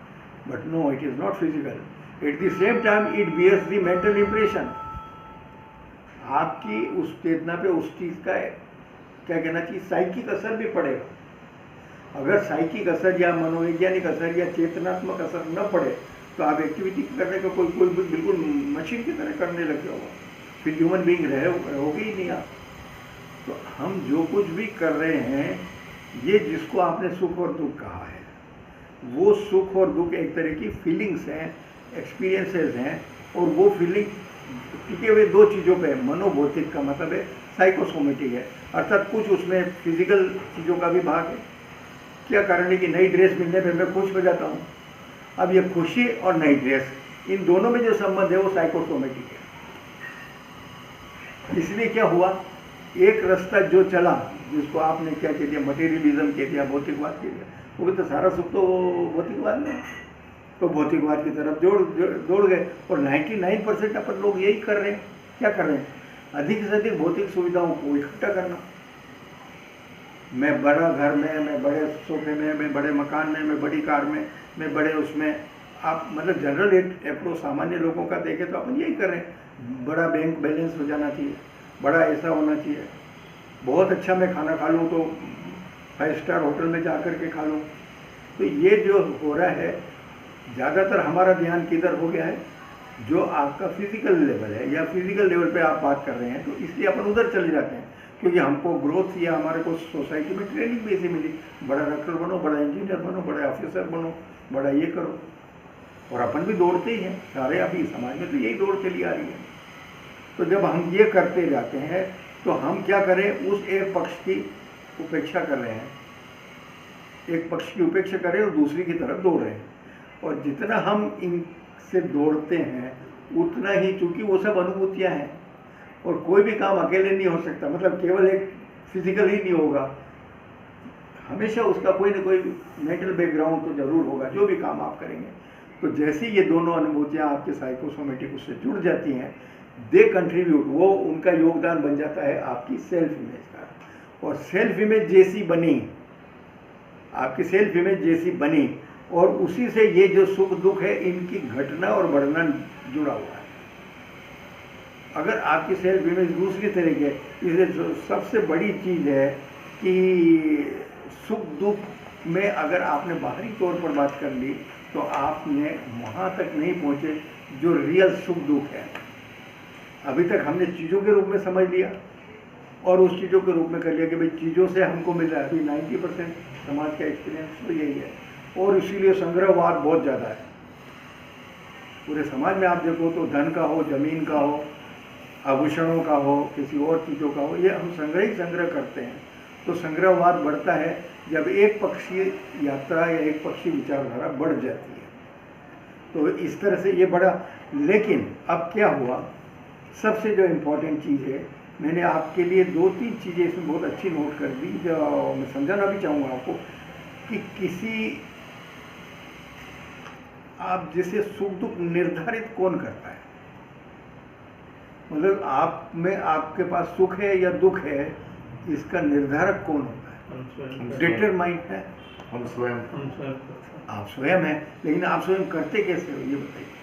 but no, it is not physical. At the same time it bears the mental impression. आपकी उस चेतना पे उस चीज़ का क्या कहना चाहिए, साइकिक असर भी पड़ेगा. अगर साइकिक असर या मनोवैज्ञानिक असर या चेतनात्मक असर न पड़े तो आप एक्टिविटी करने का कोई बिल्कुल मशीन की तरह करने लगे होगा, फिर ह्यूमन बीइंग होगी ही नहीं आप. तो हम जो कुछ भी कर रहे हैं, ये जिसको आपने सुख और दुख कहा है, वो सुख और दुख एक तरह की फीलिंग्स हैं, एक्सपीरियंसेस हैं. और वो फीलिंग टिके हुए दो चीज़ों पे, मनोभौतिक का मतलब है साइकोसोमेटिक है, अर्थात कुछ उसमें फिजिकल चीज़ों का भी भाग है. क्या कारण है कि नई ड्रेस मिलने पे मैं खुश हो जाता हूँ. अब ये खुशी और नई ड्रेस, इन दोनों में जो संबंध है वो साइकोसोमेटिक है. इसलिए क्या हुआ, एक रास्ता जो चला, जिसको आपने क्या कह दिया, मटेरियलिज्म कह दिया, भौतिकवाद कह दिया, वो भी तो सारा सुख तो भौतिकवाद में, तो भौतिकवाद की तरफ दौड़ गए. और 99% अपन लोग यही कर रहे हैं. क्या कर रहे हैं, अधिक से अधिक भौतिक सुविधाओं को इकट्ठा करना. मैं बड़ा घर में, मैं बड़े सोफे में, मैं बड़े मकान में, मैं बड़ी कार में, मैं बड़े उसमें. आप मतलब जनरल अप्रोच सामान्य लोगों का देखें तो अपन यही कर रहे हैं. बड़ा बैंक बैलेंस हो जाना चाहिए, बड़ा ऐसा होना चाहिए, बहुत अच्छा मैं खाना खा लूँ तो 5 स्टार होटल में जा कर के खा लूँ. तो ये जो हो रहा है, ज़्यादातर हमारा ध्यान किधर हो गया है, जो आपका फिजिकल लेवल है या फिजिकल लेवल पे आप बात कर रहे हैं, तो इसलिए अपन उधर चले जाते हैं. क्योंकि हमको ग्रोथ या हमारे को सोसाइटी में ट्रेनिंग भी ऐसी मिली, बड़ा डॉक्टर बनो, बड़ा इंजीनियर बनो, बड़ा ऑफिसर बनो, बड़ा ये करो. और अपन भी दौड़ते ही हैं, सारे अभी समाज में तो यही दौड़ चली आ रही है. तो जब हम ये करते जाते हैं तो हम क्या करें, उस एक पक्ष की उपेक्षा कर रहे हैं, एक पक्ष की उपेक्षा करें और दूसरी की तरफ दौड़ रहे हैं. और जितना हम इनसे दौड़ते हैं उतना ही, चूँकि वो सब अनुभूतियाँ हैं और कोई भी काम अकेले नहीं हो सकता, मतलब केवल एक फिजिकल ही नहीं होगा, हमेशा उसका कोई ना कोई मेंटल बैकग्राउंड तो जरूर होगा जो भी काम आप करेंगे. तो जैसे ये दोनों अनुभूतियाँ आपके साइकोसोमेटिक उससे जुड़ जाती हैं, दे कंट्रीब्यूट, वो उनका योगदान बन जाता है आपकी सेल्फ इमेज का. और सेल्फ इमेज जैसी बनी, आपकी सेल्फ इमेज जैसी बनी, और उसी से ये जो सुख दुख है इनकी घटना और बढ़ना जुड़ा हुआ है. अगर आपकी सेल्फ इमेज दूसरी तरह की है, इसलिए सबसे बड़ी चीज़ है कि सुख दुख में अगर आपने बाहरी तौर पर बात कर ली तो आपने वहाँ तक नहीं पहुँचे जो रियल सुख दुख है. अभी तक हमने चीज़ों के रूप में समझ लिया और उस चीज़ों के रूप में कर लिया कि भाई चीज़ों से हमको मिल रहा है. अभी 90% समाज का एक्सपीरियंस तो यही है. और इसीलिए संग्रहवाद बहुत ज़्यादा है पूरे समाज में. आप देखो तो धन का हो, ज़मीन का हो, आभूषणों का हो, किसी और चीज़ों का हो, ये हम संग्रह करते हैं. तो संग्रहवाद बढ़ता है जब एक पक्षीय यात्रा या एक पक्षीय विचारधारा बढ़ जाती है. तो इस तरह से ये बढ़ा. लेकिन अब क्या हुआ, सबसे जो इम्पोर्टेंट चीज़ है, मैंने आपके लिए 2-3 चीज़ें इसमें बहुत अच्छी नोट कर दी, जो मैं समझाना भी चाहूँगा आपको. कि किसी, आप जैसे सुख दुख निर्धारित कौन करता है, मतलब आप में, आपके पास सुख है या दुख है, इसका निर्धारक कौन होता है, डिटरमाइंड है हम स्वयं. आप स्वयं हैं. लेकिन आप स्वयं करते कैसे हो, ये बताइए.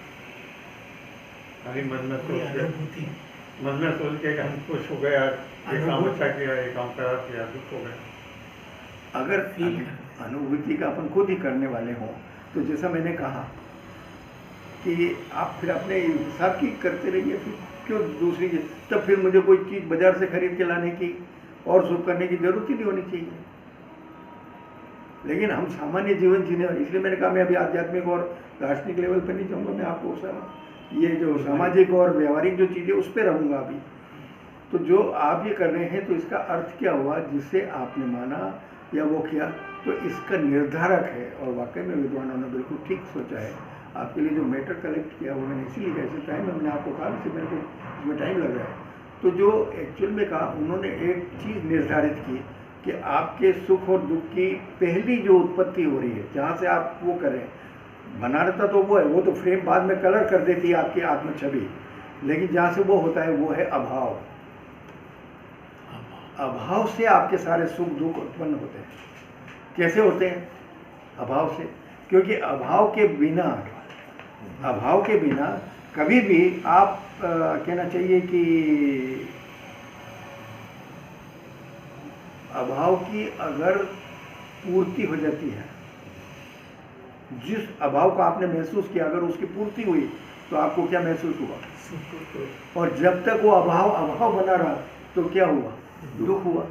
मन में सोच के हम खुश हो गया, ये काम अच्छा किया, ये काम खराब किया, दुख हो गया. अगर अनुभूति का अपन खुद ही करने वाले हों तो जैसा मैंने कहा कि आप फिर अपने हिसाब की करते रहिए, फिर क्यों दूसरी चीज़. तब फिर मुझे कोई चीज़ बाजार से खरीद के लाने की और सुख करने की जरूरत ही नहीं होनी चाहिए. लेकिन हम सामान्य जीवन जीने वाले, इसलिए मैंने कहा मैं अभी आध्यात्मिक और दार्शनिक लेवल पर नहीं जाऊँगा, मैं आपको ये जो सामाजिक और व्यवहारिक जो चीज़ें उस पर रहूँगा अभी. तो जो आप ये कर रहे हैं, तो इसका अर्थ क्या हुआ, जिससे आपने माना या वो किया, तो इसका निर्धारक है. और वाकई में विद्वानों ने बिल्कुल ठीक सोचा है. आपके लिए जो मैटर कलेक्ट किया वो मैंने इसीलिए, जैसे टाइम मैंने आपको कहा, इससे मेरे को इसमें टाइम लग रहा है. तो जो एक्चुअल में कहा, उन्होंने एक चीज़ निर्धारित की कि आपके सुख और दुख की पहली जो उत्पत्ति हो रही है, जहाँ से आप वो करें, बना रहता तो वो है, वो तो फ्रेम बाद में कलर कर देती है आपकी आत्म छवि. लेकिन जहाँ से वो होता है वो है अभाव. अभाव से आपके सारे सुख दुख उत्पन्न होते हैं. कैसे होते हैं? अभाव से। क्योंकि अभाव के बिना कभी भी आप कहना चाहिए कि अभाव की अगर पूर्ति हो जाती है, जिस अभाव को आपने महसूस किया अगर उसकी पूर्ति हुई तो आपको क्या महसूस हुआ? और जब तक वो अभाव बना रहा तो क्या हुआ? दुख हुआ।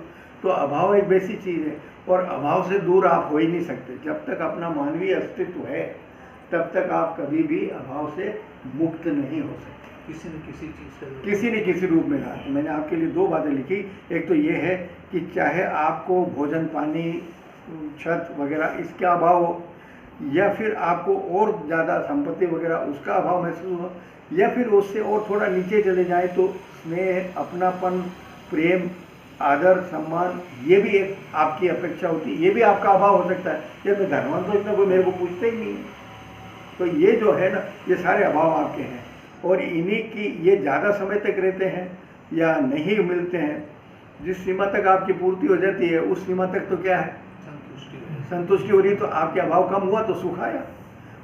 तो अभाव एक वैसी चीज़ है और अभाव से दूर आप हो ही नहीं सकते। जब तक अपना मानवीय अस्तित्व है तब तक आप कभी भी अभाव से मुक्त नहीं हो सकते, किसी न किसी चीज़ से, किसी न किसी रूप में रहा। मैंने आपके लिए दो बातें लिखी। एक तो ये है कि चाहे आपको भोजन, पानी, छत वगैरह इसका अभाव हो, या फिर आपको और ज़्यादा संपत्ति वगैरह उसका अभाव महसूस हो, या फिर उससे और थोड़ा नीचे चले जाए तो स्नेह, अपनापन, प्रेम, आदर, सम्मान, ये भी एक आपकी अपेक्षा होती है, ये भी आपका अभाव हो सकता है। जब मैं धनवान तो इतना कोई मेरे को पूछते ही नहीं है। तो ये जो है ना, ये सारे अभाव आपके हैं और इन्हीं की ये ज़्यादा समय तक रहते हैं या नहीं मिलते हैं। जिस सीमा तक आपकी पूर्ति हो जाती है उस सीमा तक तो क्या है? संतुष्टि हो रही। तो आपके अभाव कम हुआ तो सुख आया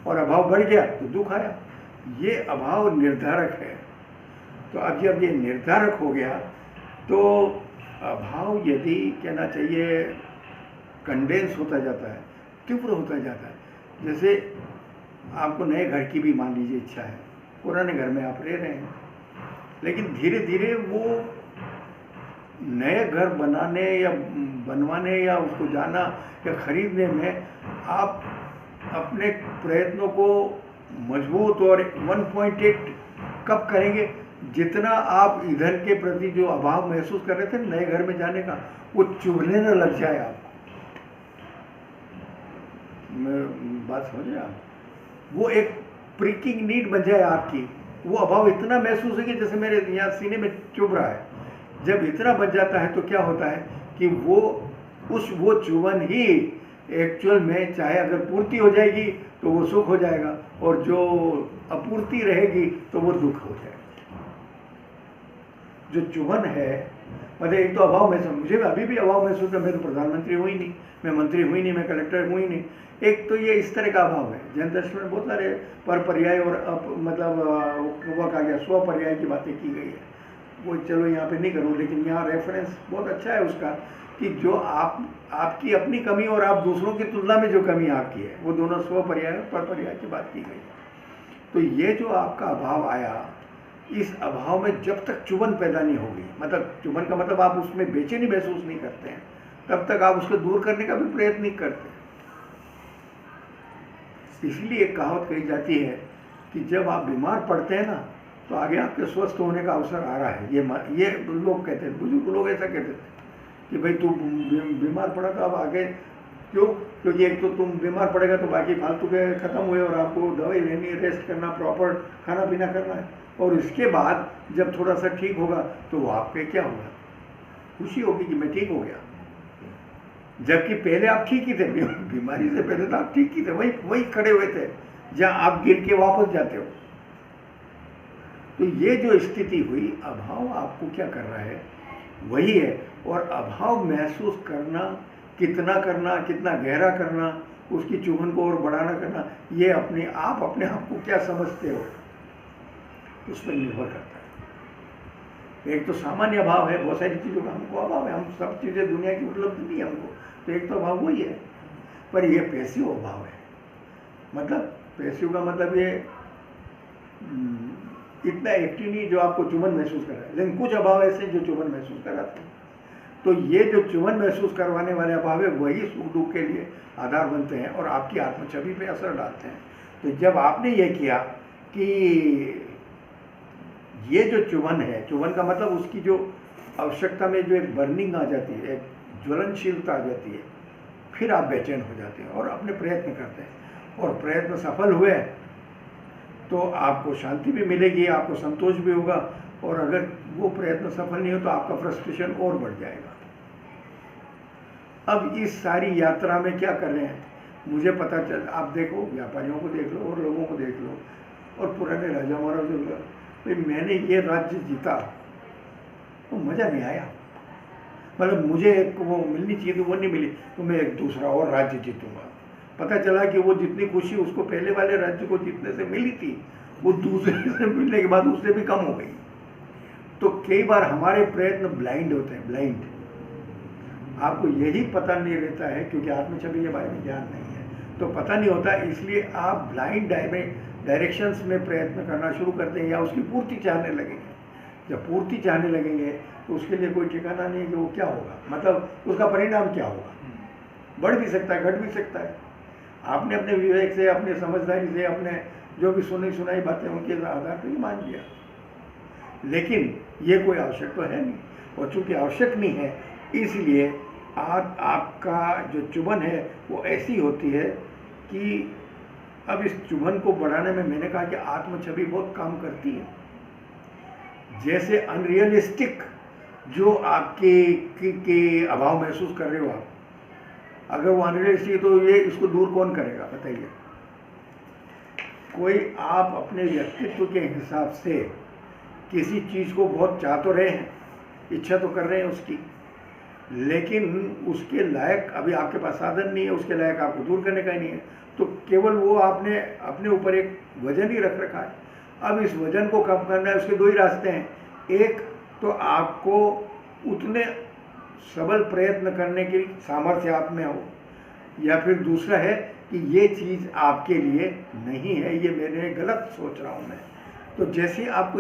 और अभाव बढ़ गया तो दुख आया। ये अभाव निर्धारक है। तो अब जब ये निर्धारक हो गया तो अभाव यदि कहना चाहिए कंडेंस होता जाता है, तीव्र होता जाता है। जैसे आपको नए घर की भी मान लीजिए इच्छा है, पुराने घर में आप रह रहे हैं, लेकिन धीरे धीरे वो नए घर बनाने या बनवाने या उसको जाना या खरीदने में आप अपने प्रयत्नों को मजबूत और 1.8 कब करेंगे? जितना आप इधर के प्रति जो अभाव महसूस कर रहे थे नए घर में जाने का, वो चुभने न लग जाए आपको। मैं बात समझ रहे आप? वो एक प्रिकिंग नीड बन जाए आपकी। वो अभाव इतना महसूस है कि जैसे मेरे यहाँ सीने में चुभ रहा है। जब इतना बच जाता है तो क्या होता है कि वो चुभन ही एक्चुअल में चाहे अगर पूर्ति हो जाएगी तो वो सुख हो जाएगा और जो अपूर्ति रहेगी तो वो दुख हो जाएगा। जो चुभन है मतलब एक तो अभाव महसूस, मुझे अभी भी अभाव महसूस है। मैं तो प्रधानमंत्री हुई नहीं, मैं मंत्री हुई नहीं, मैं कलेक्टर हुई नहीं। एक तो ये इस तरह का अभाव है। जैन दर्शन में बहुत सारे पर पर्याय और मतलब वह कहा गया स्व पर्याय की बातें की गई है। वो चलो यहाँ पे नहीं करूँ, लेकिन यहाँ रेफरेंस बहुत अच्छा है उसका कि जो आपकी अपनी कमी और आप दूसरों की तुलना में जो कमी आपकी है वो दोनों स्व पर्याय और पर पर्याय की बात की गई है। तो ये जो आपका अभाव आया, इस अभाव में जब तक चुभन पैदा नहीं होगी, मतलब चुभन का मतलब आप उसमें बेचैनी महसूस नहीं करते हैं, तब तक आप उसको दूर करने का भी प्रयत्न नहीं करते। इसलिए एक कहावत कही जाती है कि जब आप बीमार पड़ते हैं ना तो आगे आपके स्वस्थ होने का अवसर आ रहा है। ये लोग कहते हैं, बुजुर्ग लोग ऐसा कहते थे कि भाई तू बीमार पड़ा तो अब आगे क्यों? क्योंकि एक तो तुम बीमार पड़ेगा तो बाकी फालतू के खत्म हुए और आपको दवाई लेनी, रेस्ट करना, प्रॉपर खाना पीना करना है। और इसके बाद जब थोड़ा सा ठीक होगा तो वो आपके क्या होगा? खुशी होगी कि मैं ठीक हो गया। जबकि पहले आप ठीक ही थे, बीमारी से पहले तो आप ठीक ही थे, वही खड़े हुए थे जहाँ आप गिर के वापस जाते हो। तो ये जो स्थिति हुई, अभाव आपको क्या कर रहा है? वही है। और अभाव महसूस करना, कितना गहरा करना, उसकी चुभन को और बढ़ाना करना, ये अपने आप को क्या समझते हो उस पर निर्भर करता है। एक तो सामान्य अभाव है, बहुत सारी चीज़ों का हमको अभाव है, हम सब चीज़ें दुनिया की उपलब्ध नहीं है हमको, तो एक तो अभाव वही है। पर ये पैसिव अभाव है। मतलब पैसिव का मतलब ये इतना एक्टिव नहीं जो आपको चुभन महसूस कर रहा है, लेकिन कुछ अभाव ऐसे जो चुभन महसूस कराते हैं। तो ये जो चुभन महसूस करवाने वाले अभाव है वही सुख दुख के लिए आधार बनते हैं और आपकी आत्मछवि पे असर डालते हैं। तो जब आपने ये किया कि ये जो चुभन है, चुभन का मतलब उसकी जो आवश्यकता में जो एक बर्निंग आ जाती है, एक ज्वलनशीलता आ जाती है, फिर आप बेचैन हो जाते हैं और अपने प्रयत्न करते हैं और प्रयत्न सफल हुए तो आपको शांति भी मिलेगी, आपको संतोष भी होगा। और अगर वो प्रयत्न सफल नहीं हो तो आपका फ्रस्ट्रेशन और बढ़ जाएगा। अब इस सारी यात्रा में क्या कर रहे हैं मुझे पता चल, आप देखो व्यापारियों को देख लो और लोगों को देख लो और पुराने राजा महाराजों को, मैंने ये राज्य जीता तो मज़ा नहीं आया। मतलब मुझे एक वो मिलनी चाहिए थी, वो नहीं मिली, तो मैं एक दूसरा और राज्य जीतूंगा। पता चला कि वो जितनी खुशी उसको पहले वाले राज्य को जीतने से मिली थी, वो दूसरे से मिलने के बाद उससे भी कम हो गई। तो कई बार हमारे प्रयत्न ब्लाइंड होते हैं, ब्लाइंड। आपको यही पता नहीं रहता है क्योंकि आत्मछवि के बारे में ज्ञान नहीं है, तो पता नहीं होता, इसलिए आप ब्लाइंड डायरेक्शंस में प्रयत्न करना शुरू करते हैं या उसकी पूर्ति चाहने लगेंगे। जब पूर्ति चाहने लगेंगे तो उसके लिए कोई ठिकाना नहीं है कि वो क्या होगा, मतलब उसका परिणाम क्या होगा। बढ़ भी सकता है, घट भी सकता है। आपने अपने विवेक से, अपने समझदारी से, अपने जो भी सुनी सुनाई बातें उनके आधार पर ही मान लिया, लेकिन ये कोई आवश्यक तो है नहीं। और चूंकि आवश्यक नहीं है, इसलिए आपका जो चुभन है वो ऐसी होती है कि अब इस चुभन को बढ़ाने में मैंने कहा कि आत्मछवि बहुत काम करती है। जैसे अनरियलिस्टिक जो के अभाव महसूस कर रहे हो आप, अगर वो अनरियलिस्टिक है तो ये इसको दूर कौन करेगा बताइए। कोई आप अपने व्यक्तित्व के हिसाब से किसी चीज़ को बहुत चाह तो रहे हैं, इच्छा तो कर रहे हैं उसकी, लेकिन उसके लायक अभी आपके पास साधन नहीं है, उसके लायक आपको दूर करने का ही नहीं है, तो केवल वो आपने अपने ऊपर एक वजन ही रख रखा है। अब इस वजन को कम करना है, उसके दो ही रास्ते हैं। एक तो आपको उतने सबल प्रयत्न करने की सामर्थ्य आप में हो, या फिर दूसरा है कि ये चीज़ आपके लिए नहीं है, ये मेरे गलत सोच रहा हूँ मैं। तो जैसे आपको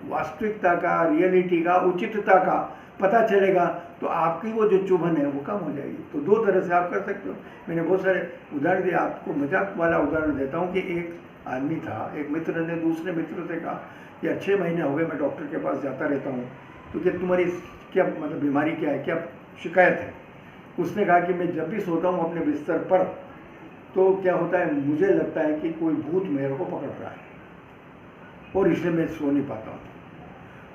वास्तविकता का, रियलिटी का, उचितता का पता चलेगा तो आपकी वो जो चुभन है वो कम हो जाएगी। तो दो तरह से आप कर सकते हो। मैंने बहुत सारे उदाहरण दिए, आपको मजाक वाला उदाहरण देता हूँ कि एक आदमी था, एक मित्र ने दूसरे मित्र से कहा कि 6 महीने हो गए मैं डॉक्टर के पास जाता रहता हूँ, तो क्या तुम्हारी क्या मतलब बीमारी क्या है, क्या शिकायत है। उसने कहा कि मैं जब भी सोता हूँ अपने बिस्तर पर तो क्या होता है, मुझे लगता है कि कोई भूत मेरे को पकड़ रहा है और इसलिए मैं सो नहीं पाता हूँ।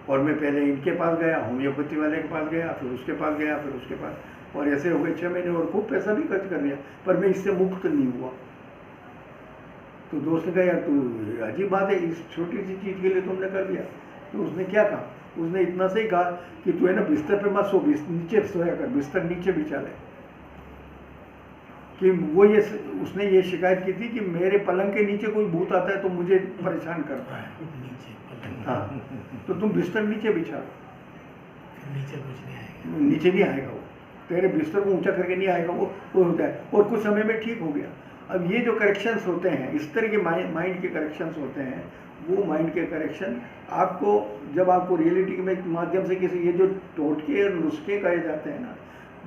और मैं पहले इनके पास गया, होम्योपैथी वाले के पास गया, फिर उसके पास गया, फिर उसके पास, और ऐसे हो गए 6 महीने और खूब पैसा भी खर्च कर लिया, पर मैं इससे मुक्त नहीं हुआ। तो दोस्त ने कहा यार तू, अजीब बात है, इस छोटी सी चीज़ के लिए तुमने कर दिया। तो उसने क्या कहा, उसने इतना सही कहा कि तू है ना बिस्तर पे मत सो, नीचे सोया कर, बिस्तर नीचे बिछा ले। कि वो ये उसने ये शिकायत की थी कि मेरे पलंग के नीचे कोई भूत आता है तो मुझे परेशान करता है। हाँ, तो तुम बिस्तर नीचे बिछा लो, नीचे नहीं आएगा वो, तेरे बिस्तर को ऊंचा करके नहीं आएगा वो होता है। और कुछ समय में ठीक हो गया। अब ये जो करेक्शंस होते हैं, इस तरह के माइंड के करेक्शंस होते हैं, वो माइंड के करेक्शन आपको, जब आपको रियलिटी के माध्यम से किसी, ये जो टोटके और नुस्खे कहे जाते हैं ना,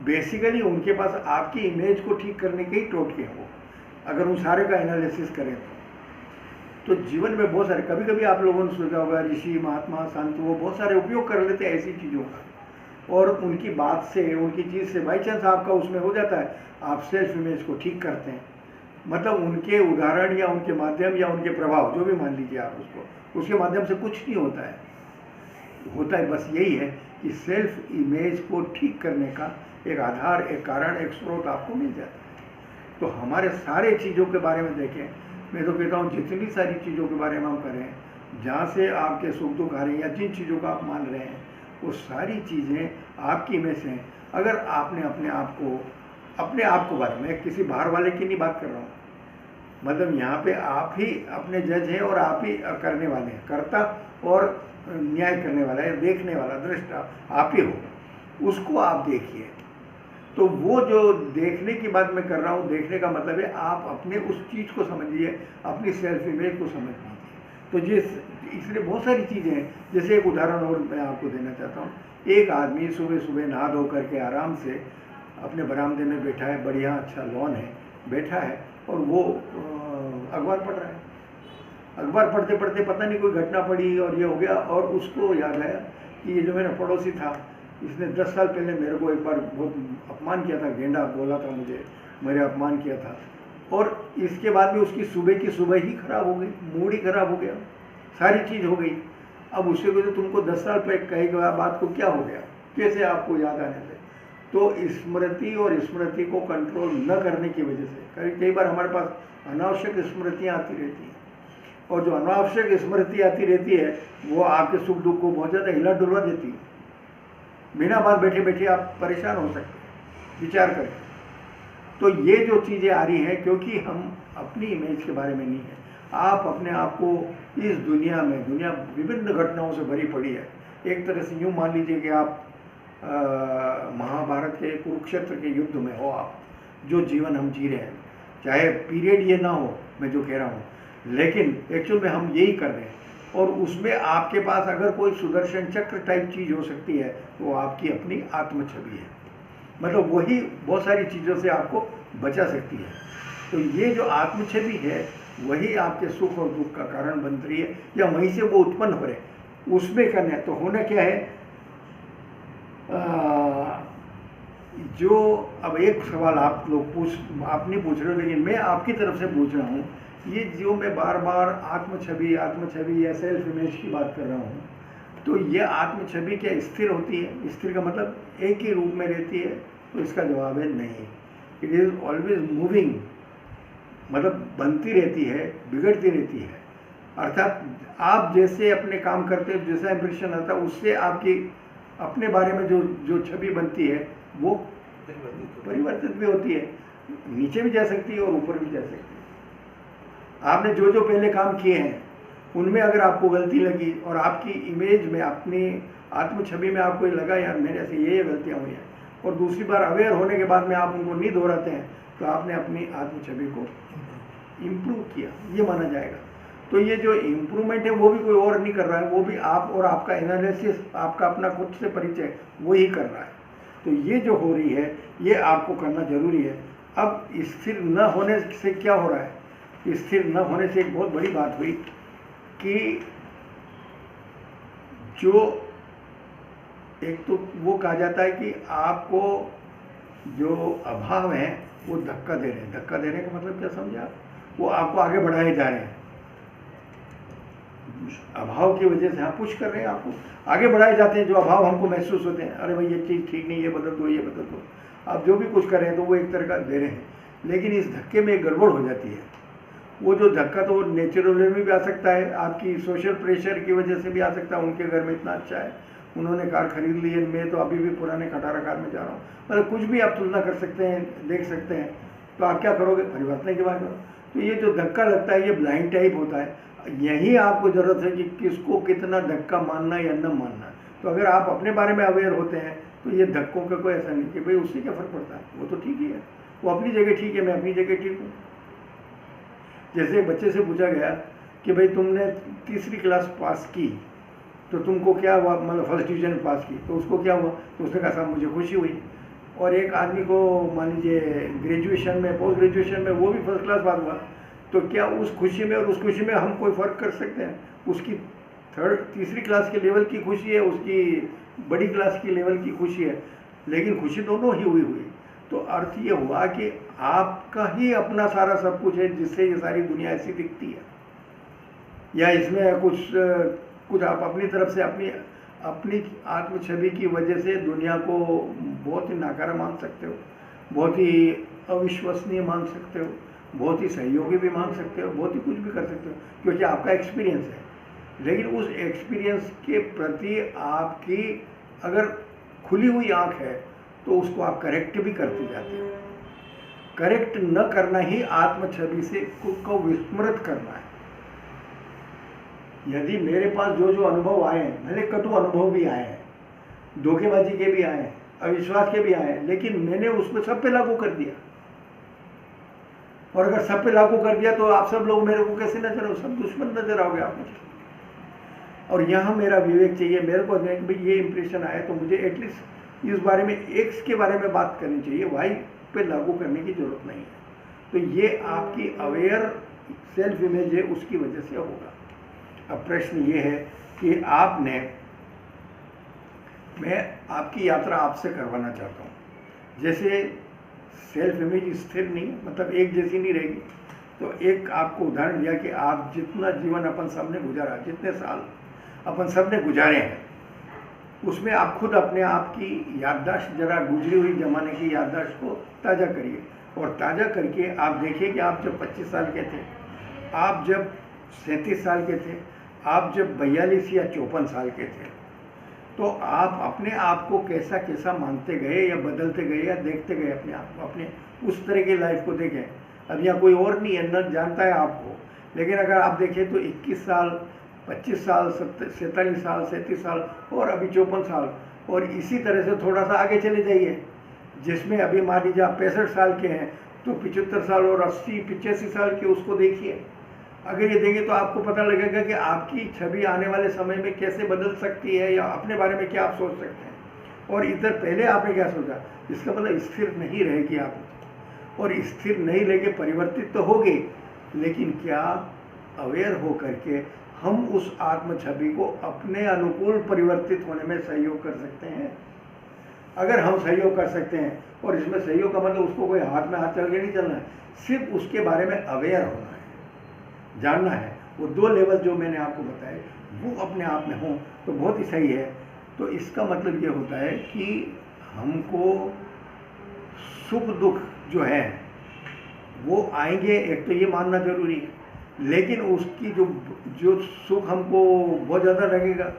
बेसिकली उनके पास आपकी इमेज को ठीक करने के ही टोटके हैं वो, अगर उन सारे का एनालिसिस करें तो जीवन में बहुत सारे, कभी कभी आप लोगों ने सोचा होगा ऋषि, महात्मा, संत, वो बहुत सारे उपयोग कर लेते हैं ऐसी चीज़ों का, और उनकी बात से, उनकी चीज़ से बाई चांस आपका उसमें हो जाता है, आप सेल्फ इमेज को ठीक करते हैं। मतलब उनके उदाहरण या उनके माध्यम या उनके प्रभाव, जो भी मान लीजिए आप उसको, उसके माध्यम से कुछ नहीं होता है। होता है बस यही है कि सेल्फ इमेज को ठीक करने का एक आधार, एक कारण, एक स्रोत आपको मिल जाता है। तो हमारे सारे चीज़ों के बारे में देखें, मैं तो कहता हूँ जितनी सारी चीज़ों के बारे में हम करें, जहाँ से आपके सुख दुख आ रहे हैं या जिन चीज़ों को आप मान रहे हैं, वो सारी चीज़ें आपकी में से हैं। अगर आपने अपने आप को बारे में, किसी बाहर वाले की नहीं बात कर रहा हूँ, मतलब यहाँ पे आप ही अपने जज हैं और आप ही करने वाले हैं, कर्ता और न्याय करने वाला है, देखने वाला, दृष्टा आप ही हो। उसको आप देखिए। तो वो जो देखने की बात मैं कर रहा हूँ, देखने का मतलब है आप अपने उस चीज़ को समझिए, अपनी सेल्फ इमेज को समझ लीजिए। तो इसलिए बहुत सारी चीज़ें हैं। जैसे एक उदाहरण और मैं आपको देना चाहता हूँ। एक आदमी सुबह सुबह नहा धो करके आराम से अपने बरामदे में बैठा है, बढ़िया अच्छा लॉन है, बैठा है और वो अखबार पढ़ रहा है। अखबार पढ़ते पढ़ते पता नहीं कोई घटना पड़ी और ये हो गया, और उसको याद आया कि ये जो मेरा पड़ोसी था, इसने 10 साल पहले मेरे को एक बार बहुत अपमान किया था, गेंडा बोला था मुझे, मेरे अपमान किया था, और इसके बाद में उसकी सुबह की सुबह ही खराब हो गई, मूड ही खराब हो गया, सारी चीज़ हो गई। अब उसके वजह तुमको 10 साल पहले कही गई बात को क्या हो गया, कैसे आपको याद आने लगे। तो स्मृति और स्मृति को कंट्रोल न करने की वजह से कई बार हमारे पास अनावश्यक स्मृतियाँ आती रहती हैं, और जो अनावश्यक स्मृति आती रहती है वो आपके सुख दुख को बहुत ज़्यादा हिला डुलवा देती है। बिना बात बैठे बैठे आप परेशान हो सकते हैं, विचार करें। तो ये जो चीज़ें आ रही हैं क्योंकि हम अपनी इमेज के बारे में नहीं है। आप अपने आप को इस दुनिया में, दुनिया विभिन्न घटनाओं से भरी पड़ी है। एक तरह से यूँ मान लीजिए कि आप महाभारत के कुरुक्षेत्र के युद्ध में हो, आप जो जीवन हम जी रहे हैं, चाहे पीरियड ये ना हो मैं जो कह रहा हूँ, लेकिन एक्चुअल में हम यही कर रहे हैं। और उसमें आपके पास अगर कोई सुदर्शन चक्र टाइप चीज़ हो सकती है तो वो आपकी अपनी आत्म छवि है, मतलब वही बहुत सारी चीज़ों से आपको बचा सकती है। तो ये जो आत्म छवि है वही आपके सुख और दुख का कारण बन रही है, या वहीं से वो उत्पन्न हो रहे, उसमें करना है। तो होना क्या है, जो अब एक सवाल आप लोग आप नहीं पूछ रहे हो, लेकिन मैं आपकी तरफ से पूछ रहा हूँ, ये जो मैं बार बार आत्म छवि या सेल्फ इमेज की बात कर रहा हूँ, तो ये आत्म छवि क्या स्थिर होती है? स्थिर का मतलब एक ही रूप में रहती है? तो इसका जवाब है नहीं। इट इज़ ऑलवेज मूविंग, मतलब बनती रहती है, बिगड़ती रहती है। अर्थात आप जैसे अपने काम करते हो, जैसा इम्प्रेशन आता है, उससे आपकी अपने बारे में जो छवि बनती है वो परिवर्तित भी होती है, नीचे भी जा सकती है और ऊपर भी जा सकती है। आपने जो पहले काम किए हैं उनमें अगर आपको गलती लगी और आपकी इमेज में, अपनी आत्म छवि में आपको लगा यार मेरे से ये गलतियाँ हुई हैं, और दूसरी बार अवेयर होने के बाद में आप उनको नहीं दोहराते हैं, तो आपने अपनी आत्म छवि को इम्प्रूव किया, ये माना जाएगा। तो ये जो इम्प्रूवमेंट है वो भी कोई और नहीं कर रहा है, वो भी आप और आपका एनालिसिस, आपका अपना खुद से परिचय वो ही कर रहा है। तो ये जो हो रही है ये आपको करना जरूरी है। अब स्थिर न होने से क्या हो रहा है, स्थिर न होने से एक बहुत बड़ी बात हुई कि जो एक तो वो कहा जाता है कि आपको जो अभाव है वो धक्का दे रहे हैं। धक्का देने का मतलब क्या समझे आप? वो आपको आगे बढ़ाए जा रहे हैं, अभाव की वजह से हम पुश कर रहे हैं, आपको आगे बढ़ाए जाते हैं। जो अभाव हमको महसूस होते हैं, अरे भाई ये चीज़ ठीक नहीं, ये बदल दो, ये बदल दो, आप जो भी कुछ कर रहे हैं तो वो एक तरह का दे रहे हैं। लेकिन इस धक्के में एक गड़बड़ हो जाती है। वो जो धक्का तो नेचुरल में भी आ सकता है, आपकी सोशल प्रेशर की वजह से भी आ सकता है। उनके घर में इतना अच्छा है, उन्होंने कार खरीद ली है, मैं तो अभी भी पुराने खटारा कार में जा रहा हूँ, मतलब कुछ भी आप तुलना कर सकते हैं, देख सकते हैं। तो आप क्या करोगे? परिवर्तन की बात करो। तो ये जो धक्का लगता है ये ब्लाइंड टाइप होता है। यही आपको ज़रूरत है कि किसको कितना धक्का मानना या न मानना। तो अगर आप अपने बारे में अवेयर होते हैं तो ये धक्कों का कोई ऐसा नहीं कि भाई उससे क्या फ़र्क पड़ता है, वो तो ठीक ही है, वो अपनी जगह ठीक है, मैं अपनी जगह ठीक हूँ। जैसे बच्चे से पूछा गया कि भाई तुमने तीसरी क्लास पास की तो तुमको क्या हुआ, मतलब फर्स्ट डिवीजन पास की, तो उसको क्या हुआ? तो उसने कहा साहब मुझे खुशी हुई। और एक आदमी को मान लीजिए ग्रेजुएशन में, पोस्ट ग्रेजुएशन में वो भी फर्स्ट क्लास पास हुआ, तो क्या उस खुशी में और उस खुशी में हम कोई फ़र्क कर सकते हैं? उसकी तीसरी क्लास के लेवल की खुशी है, उसकी बड़ी क्लास की लेवल की खुशी है, लेकिन खुशी दोनों ही हुई। तो अर्थ ये हुआ कि आपका ही अपना सारा सब कुछ है जिससे ये सारी दुनिया ऐसी दिखती है, या इसमें कुछ आप अपनी तरफ से अपनी आत्म छवि की वजह से दुनिया को बहुत ही नाकारा मान सकते हो, बहुत ही अविश्वसनीय मान सकते हो, बहुत ही सहयोगी भी मान सकते हो, बहुत ही कुछ भी कर सकते हो, क्योंकि आपका एक्सपीरियंस है। लेकिन उस एक्सपीरियंस के प्रति आपकी अगर खुली हुई आँख है तो उसको आप करेक्ट भी करते जाते हो। करेक्ट न करना ही आत्म छवि से को विस्मृत करना है। यदि मेरे पास जो अनुभव आए हैं, भले कटु अनुभव भी आए हैं, धोखेबाजी के भी आए हैं, अविश्वास के भी आए हैं, लेकिन मैंने उसमें सब पे लागू कर दिया। और अगर सब पे लागू कर दिया तो आप सब लोग मेरे को कैसे नजर आओ? सब दुश्मन नजर आओगे आप मुझे। और यहाँ मेरा विवेक चाहिए, मेरे को कि भाई ये इंप्रेशन आया तो मुझे एटलीस्ट इस बारे में एक्स के बारे में बात करनी चाहिए, वाई पे लागू करने की जरूरत नहीं है। तो ये आपकी अवेयर सेल्फ इमेज है, उसकी वजह से होगा। अब प्रश्न ये है कि मैं आपकी यात्रा आपसे करवाना चाहता हूँ। जैसे सेल्फ इमेज स्थिर नहीं, मतलब एक जैसी नहीं रहेगी, तो एक आपको उदाहरण दिया कि आप जितना जीवन अपन सबने गुजारा, जितने साल अपन सबने गुजारे हैं, उसमें आप खुद अपने आप की याददाश्त, जरा गुजरी हुई ज़माने की याददाश्त को ताज़ा करिए। और ताज़ा करके आप देखिए कि आप जब 25 साल के थे, आप जब 37 साल के थे, आप जब 42 या 54 साल के थे, तो आप अपने आप को कैसा कैसा मानते गए या बदलते गए या देखते गए अपने आप को, अपने उस तरह की लाइफ को देखें। अब यहाँ कोई और नहीं है, न जानता है आपको, लेकिन अगर आप देखें तो 21 साल, 25 साल, 47 साल, 37 साल और अभी 54 साल, और इसी तरह से थोड़ा सा आगे चले जाइए, जिसमें अभी मान लीजिए आप 65 साल के हैं तो 75 साल और 80-85 साल के उसको देखिए। अगर ये देंगे तो आपको पता लगेगा कि आपकी छवि आने वाले समय में कैसे बदल सकती है, या अपने बारे में क्या आप सोच सकते हैं। और इधर पहले आपने क्या सोचा, इसका मतलब स्थिर नहीं रहेगी आप, और स्थिर नहीं लेके परिवर्तित तो होगी, लेकिन क्या अवेयर हो करके हम उस आत्म छवि को अपने अनुकूल परिवर्तित होने में सहयोग कर सकते हैं। अगर हम सहयोग कर सकते हैं, और इसमें सहयोग का मतलब उसको कोई हाथ में हाथ चल के नहीं चलना है, सिर्फ उसके बारे में अवेयर होना है, जानना है। वो 2 लेवल जो मैंने आपको बताए वो अपने आप में हों तो बहुत ही सही है। तो इसका मतलब ये होता है कि हमको सुख दुख जो है वो आएंगे, एक तो ये मानना जरूरी है, लेकिन उसकी जो सुख हमको बहुत ज़्यादा लगेगा,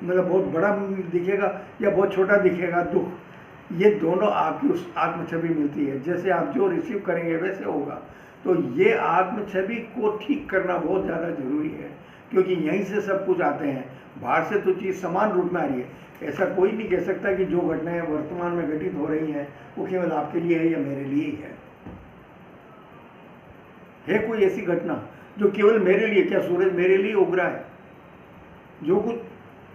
मतलब बहुत बड़ा दिखेगा या बहुत छोटा दिखेगा दुख, ये दोनों आपकी उस आत्म छवि मिलती है। जैसे आप जो रिसीव करेंगे वैसे होगा। तो ये आत्म छवि को ठीक करना बहुत ज़्यादा जरूरी है, क्योंकि यहीं से सब कुछ आते हैं। बाहर से तो चीज़ समान रूप में आ रही है। ऐसा कोई नहीं कह सकता कि जो घटनाएं वर्तमान में घटित हो रही हैं वो केवल आपके लिए है या मेरे लिए ही है कोई ऐसी घटना जो केवल मेरे लिए? क्या सूरज मेरे लिए उग रहा है? जो कुछ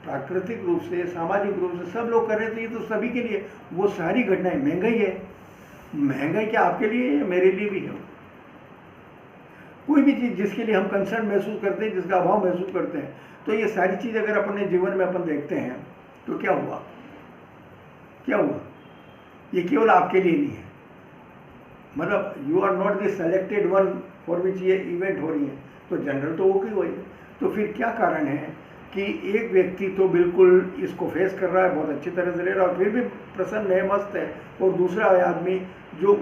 प्राकृतिक रूप से, सामाजिक रूप से सब लोग कर रहे थे, ये तो सभी के लिए। वो सारी घटनाएं, महंगाई है, महंगाई क्या आपके लिए है या मेरे लिए भी है? कोई भी चीज़ जिसके लिए हम कंसर्न महसूस करते हैं, जिसका अभाव महसूस करते हैं, तो ये सारी चीज़ अगर अपने जीवन में अपन देखते हैं तो क्या हुआ? क्या हुआ? ये केवल आपके लिए नहीं है। मतलब you are not the selected one for which ये इवेंट हो रही है, तो जनरल तो वो की हुई है। तो फिर क्या कारण है कि एक व्यक्ति तो बिल्कुल इसको फेस कर रहा है, बहुत अच्छी तरह से ले रहा है और फिर भी प्रसन्न है, मस्त है, और दूसरा आदमी जो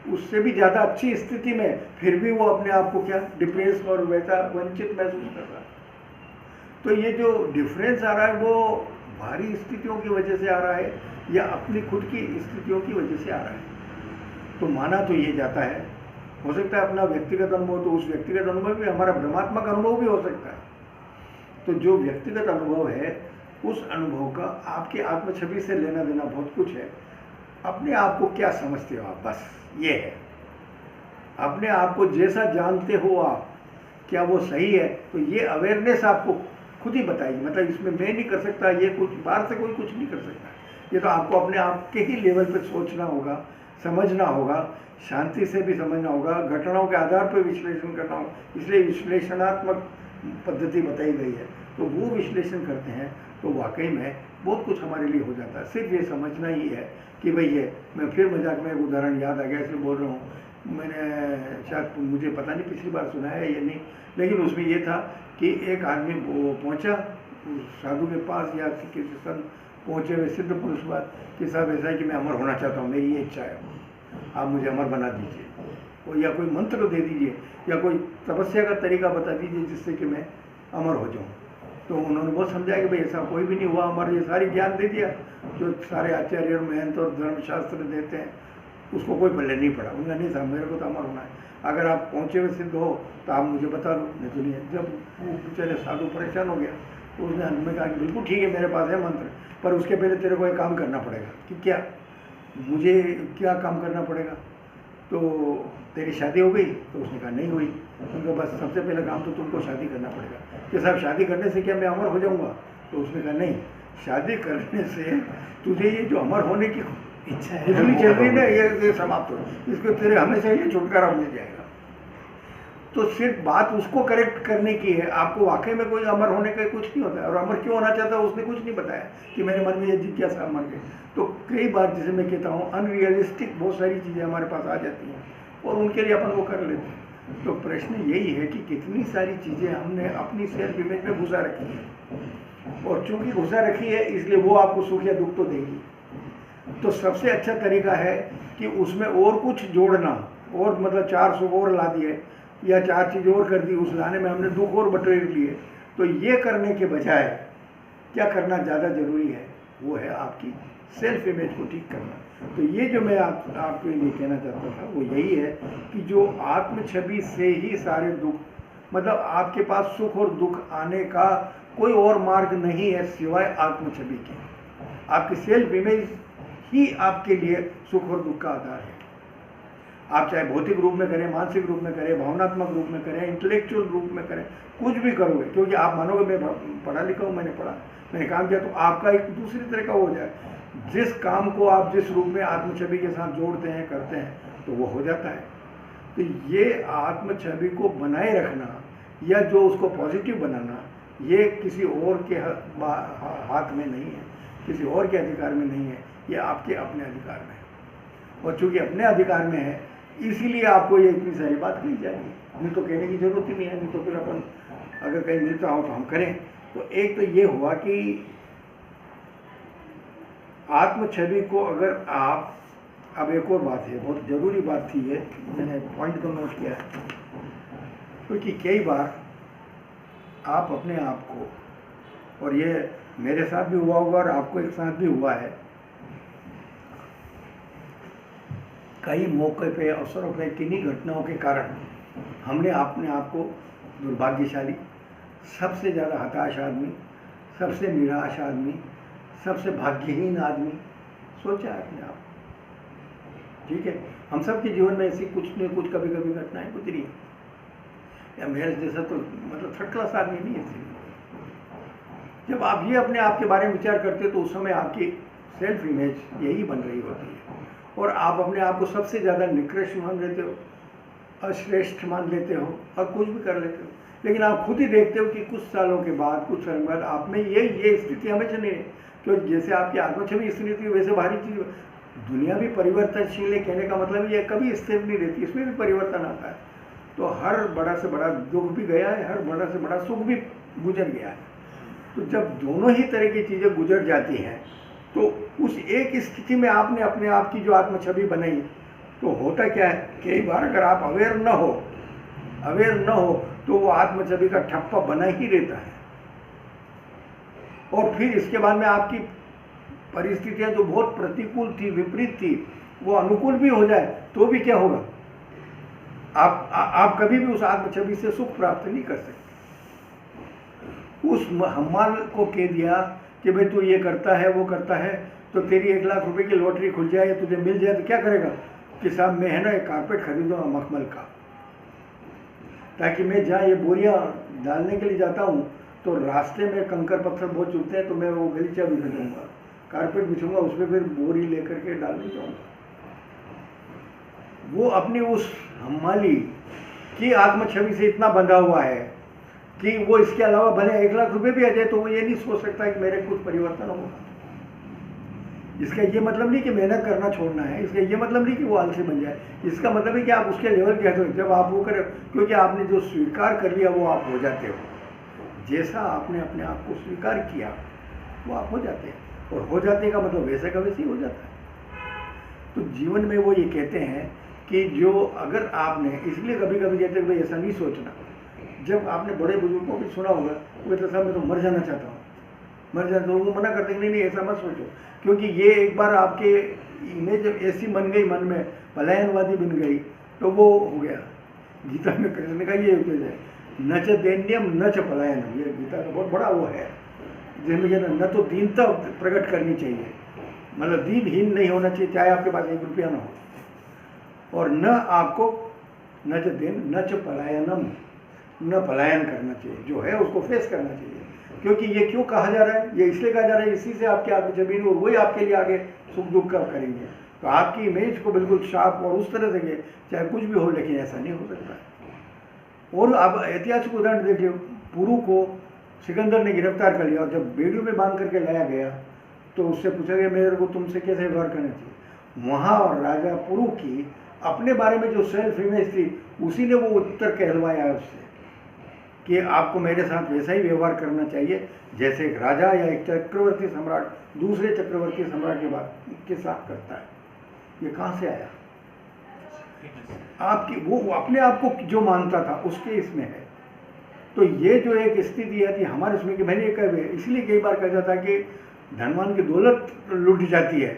उससे भी ज़्यादा अच्छी स्थिति में, फिर भी वो अपने आप को क्या डिप्रेस और वैसा वंचित महसूस कर रहा है। तो ये जो डिफरेंस आ रहा है वो बाहरी स्थितियों की वजह से आ रहा है या अपनी खुद की स्थितियों की वजह से आ रहा है? तो माना तो ये जाता है, हो सकता है अपना व्यक्तिगत अनुभव, तो उस व्यक्तिगत अनुभव भी हमारा भ्रमात्मक अनुभव भी हो सकता है। तो जो व्यक्तिगत अनुभव है उस अनुभव का आपके आत्म छवि से लेना देना बहुत कुछ है। अपने आप को क्या समझते हो आप, बस ये है। अपने आप को जैसा जानते हो आप, क्या वो सही है? तो ये अवेयरनेस आपको खुद ही बताएगी। मतलब इसमें मैं नहीं कर सकता, ये कुछ बाहर से कोई कुछ नहीं कर सकता। ये तो आपको अपने आप के ही लेवल पर सोचना होगा, समझना होगा, शांति से भी समझना होगा, घटनाओं के आधार पर विश्लेषण करना होगा। इसलिए विश्लेषणात्मक पद्धति बताई गई है। तो वो विश्लेषण करते हैं तो वाकई में बहुत कुछ हमारे लिए हो जाता है। सिर्फ ये समझना ही है कि भाई ये, मैं फिर मजाक में एक उदाहरण याद आ गया इसलिए बोल रहा हूँ, मैंने शायद मुझे पता नहीं पिछली बार सुना है या नहीं, लेकिन उसमें ये था कि एक आदमी वो पहुँचा साधु के पास या किसी संत पहुँचे हुए सिद्ध पुरुष बात कि साहब ऐसा है कि मैं अमर होना चाहता हूँ, मेरी ये इच्छा है, आप मुझे अमर बना दीजिए, और या कोई मंत्र दे दीजिए या कोई तपस्या का तरीका बता दीजिए जिससे कि मैं अमर हो जाऊँ। तो उन्होंने बहुत समझाया कि भाई ऐसा कोई भी नहीं हुआ अमर, ये सारी ज्ञान दे दिया जो सारे आचार्य और महंत और धर्मशास्त्र देते हैं, उसको कोई पल्ले नहीं पड़ा। उन्होंने नहीं साहब मेरे को तो अमर होना है, अगर आप पहुँचे हुए सिद्ध हो तो आप मुझे बता दो, नहीं तो नहीं। जब वो बेचारे साधु परेशान हो गया तो उसने अंत में कहा कि बिल्कुल ठीक है, मेरे पास है मंत्र, पर उसके पहले तेरे को एक काम करना पड़ेगा। कि क्या? मुझे क्या काम करना पड़ेगा? तो तेरी शादी हो गई? तो उसने कहा नहीं हुई। उनका बस सबसे पहले काम तो तुमको शादी करना पड़ेगा। कि साहब शादी करने से क्या मैं अमर हो जाऊंगा? तो उसने कहा नहीं, शादी करने से तुझे ये जो अमर होने की इच्छा है चल रही ना, ये समाप्त हो, इसको तेरे हमेशा ये छुटकारा मिल जाएगा। तो सिर्फ बात उसको करेक्ट करने की है, आपको वाकई में कोई अमर होने का कुछ नहीं होता है। और अमर क्यों होना चाहता है उसने कुछ नहीं बताया कि मेरे मन में ये जिज्ञासा अमर के। तो कई बार जैसे मैं कहता हूँ अनरियलिस्टिक बहुत सारी चीज़ें हमारे पास आ जाती हैं और उनके लिए अपन वो कर लेते हैं। तो प्रश्न यही है कि कितनी सारी चीज़ें हमने अपनी सेल्फ इमेज में घुसा रखी है, और चूंकि घुसा रखी है इसलिए वो आपको सुख या दुख तो देगी। तो सबसे अच्छा तरीका है कि उसमें और कुछ जोड़ना, और मतलब 4 सुख और ला दिए या 4 चीज़ और कर दी, उस लाने में हमने दुख और बटोर लिए। तो ये करने के बजाय क्या करना ज़्यादा ज़रूरी है, वो है आपकी सेल्फ इमेज को ठीक करना। तो ये जो मैं आपके लिए कहना चाहता था वो यही है कि जो आत्म छवि से ही सारे दुख, मतलब आपके पास सुख और दुख आने का कोई और मार्ग नहीं है सिवाय आत्म छवि के। आपकी सेल्फ इमेज ही आपके लिए सुख और दुख का आधार है। आप चाहे भौतिक रूप में करें, मानसिक रूप में करें, भावनात्मक रूप में करें, इंटेलेक्चुअल रूप में करें, कुछ भी करोगे, क्योंकि आप मानोगे मैं पढ़ा लिखा हूँ, मैंने काम किया, तो आपका एक दूसरी तरह का हो जाए। जिस काम को आप जिस रूप में आत्म छवि के साथ जोड़ते हैं, करते हैं, तो वो हो जाता है। तो ये आत्म छवि को बनाए रखना या जो उसको पॉजिटिव बनाना, ये किसी और के हाथ में नहीं है, किसी और के अधिकार में नहीं है, ये आपके अपने अधिकार में है। और चूंकि अपने अधिकार में है, इसीलिए आपको ये इतनी सारी बात कही जाएगी। नहीं तो कहने की जरूरत ही नहीं है, नहीं तो फिर अपन अगर कहीं मिलता हो तो हम करें। तो एक तो ये हुआ कि आत्म छवि को अगर आप, अब एक और बात है, बहुत ज़रूरी बात थी ये, मैंने पॉइंट को नोट किया है, क्योंकि कई बार आप अपने आप को, और ये मेरे साथ भी हुआ होगा और आपको एक साथ भी हुआ है, कई मौके पे, अवसरों पे, किन्हीं घटनाओं के कारण हमने अपने आप को दुर्भाग्यशाली, सबसे ज़्यादा हताश आदमी, सबसे निराश आदमी, सबसे भाग्यहीन आदमी सोचा है अपने आप। ठीक है, हम सब के जीवन में ऐसी कुछ न कुछ कभी कभी घटनाएं गुजरी है, या मेरे जैसा तो मतलब थर्ड क्लास आदमी नहीं है। जब आप ये अपने आप के बारे में विचार करते तो उस समय आपकी सेल्फ इमेज यही बन रही होती है, और आप अपने आप को सबसे ज़्यादा निकृष्ट मान लेते हो, अश्रेष्ठ मान लेते हो, और कुछ भी कर लेते हो। लेकिन आप खुद ही देखते हो कि कुछ सालों के बाद, कुछ समय बाद आप में ये स्थिति हमेशा नहीं है। क्योंकि जैसे आपकी आत्मछवि स्थिर थी, वैसे बाहरी चीज, दुनिया भी परिवर्तनशील है। कहने का मतलब ये कभी स्थिर नहीं रहती, इसमें भी परिवर्तन आता है। तो हर बड़ा से बड़ा दुख भी गया है, हर बड़ा से बड़ा सुख भी गुजर गया है। तो जब दोनों ही तरह की चीज़ें गुजर जाती हैं, तो उस एक स्थिति में आपने अपने आप की जो आत्मछवि बनाई, तो होता क्या है, कई बार अगर आप अवेयर न हो तो वो आत्मछवि का ठप्पा बना ही रहता है। और फिर इसके बाद में आपकी परिस्थितियां जो बहुत प्रतिकूल थी, विपरीत थी, वो अनुकूल भी हो जाए तो भी क्या होगा, आप कभी भी उस आत्मछवि से सुख प्राप्त नहीं कर सकते। उस हमाल को कह दिया कि भाई तू ये करता है, वो करता है, तो तेरी 1 लाख रुपए की लॉटरी खुल जाए या तुझे मिल जाए तो क्या करेगा कि साहब मैं है ना एक कारपेट खरीदूंगा मखमल का, ताकि मैं जहाँ ये बोरियां डालने के लिए जाता हूँ तो रास्ते में कंकर पत्थर बहुत चुभते हैं, तो मैं वो गलीचा बिछाऊंगा, कारपेट बिछूंगा, उसमें फिर बोरी लेकर के डालने जाऊँगा। वो अपनी उस हमाली की आत्मछवि से इतना बंधा हुआ है कि वो इसके अलावा भले 1 लाख रुपए भी आ जाए तो वो ये नहीं सोच सकता कि मेरे कुछ परिवर्तन होगा। इसका ये मतलब नहीं कि मेहनत करना छोड़ना है, इसका ये मतलब नहीं कि वो आलसी बन जाए, इसका मतलब है कि आप उसके लेवल के हो। जब आप वो करें, क्योंकि आपने जो स्वीकार कर लिया वो आप हो जाते हो। जैसा आपने अपने आप को स्वीकार किया वो आप हो जाते हैं, और हो जाते का मतलब वैसे का वैसे ही हो जाता है। तो जीवन में वो ये कहते हैं कि जो अगर आपने, इसलिए कभी कभी कहते हैं भाई ऐसा नहीं सोचना। जब आपने बड़े बुजुर्गों को सुना होगा वो कहते साहब मैं तो मर जाना चाहता हूँ, मर जाना, तो वो मना करते हैं नहीं ऐसा मत सोचो, क्योंकि ये एक बार आपके इमेज ऐसी बन गई, मन में पलायनवादी बन गई, तो वो हो गया। गीता में कृष्ण का ये उपदेश है, न च दैन्यम न च पलायनम, ये गीता का बहुत बड़ा वो है, जिसमें कहना न तो दीनता प्रकट करनी चाहिए, मतलब दीनहीन नहीं होना चाहिए, चाहे आपके पास 1 रुपया ना हो, और न आपको न च दिन न च पलायनम, न पलायन करना चाहिए, जो है उसको फेस करना चाहिए। क्योंकि ये क्यों कहा जा रहा है, ये इसलिए कहा जा रहा है, इसी से आपकी आत्मछवि और वही आपके लिए आगे सुख दुख का करेंगे। तो आपकी इमेज को बिल्कुल शार्प और उस तरह से, चाहे कुछ भी हो, लेकिन ऐसा नहीं हो सकता है। और अब ऐतिहासिक उदाहरण देख लो, पुरु को सिकंदर ने गिरफ्तार कर लिया, और जब बेड़ियों में बांध करके लाया गया तो उससे पूछा गया मेरे को तुमसे कैसे व्यवहार करना चाहिए। वहाँ राजा पुरु की अपने बारे में जो सेल्फ इमेज थी, उसी ने वो उत्तर कहलवाया उससे कि आपको मेरे साथ वैसा ही व्यवहार करना चाहिए जैसे एक राजा या एक चक्रवर्ती सम्राट दूसरे चक्रवर्ती सम्राट के साथ करता है। ये कहाँ से आया? आपकी वो अपने आप को जो मानता था उसके इसमें है। तो ये जो एक स्थिति आती है हमारे उसमें कि मैंने इसलिए कई बार कहा जाता है कि धनवान की दौलत लुट जाती है,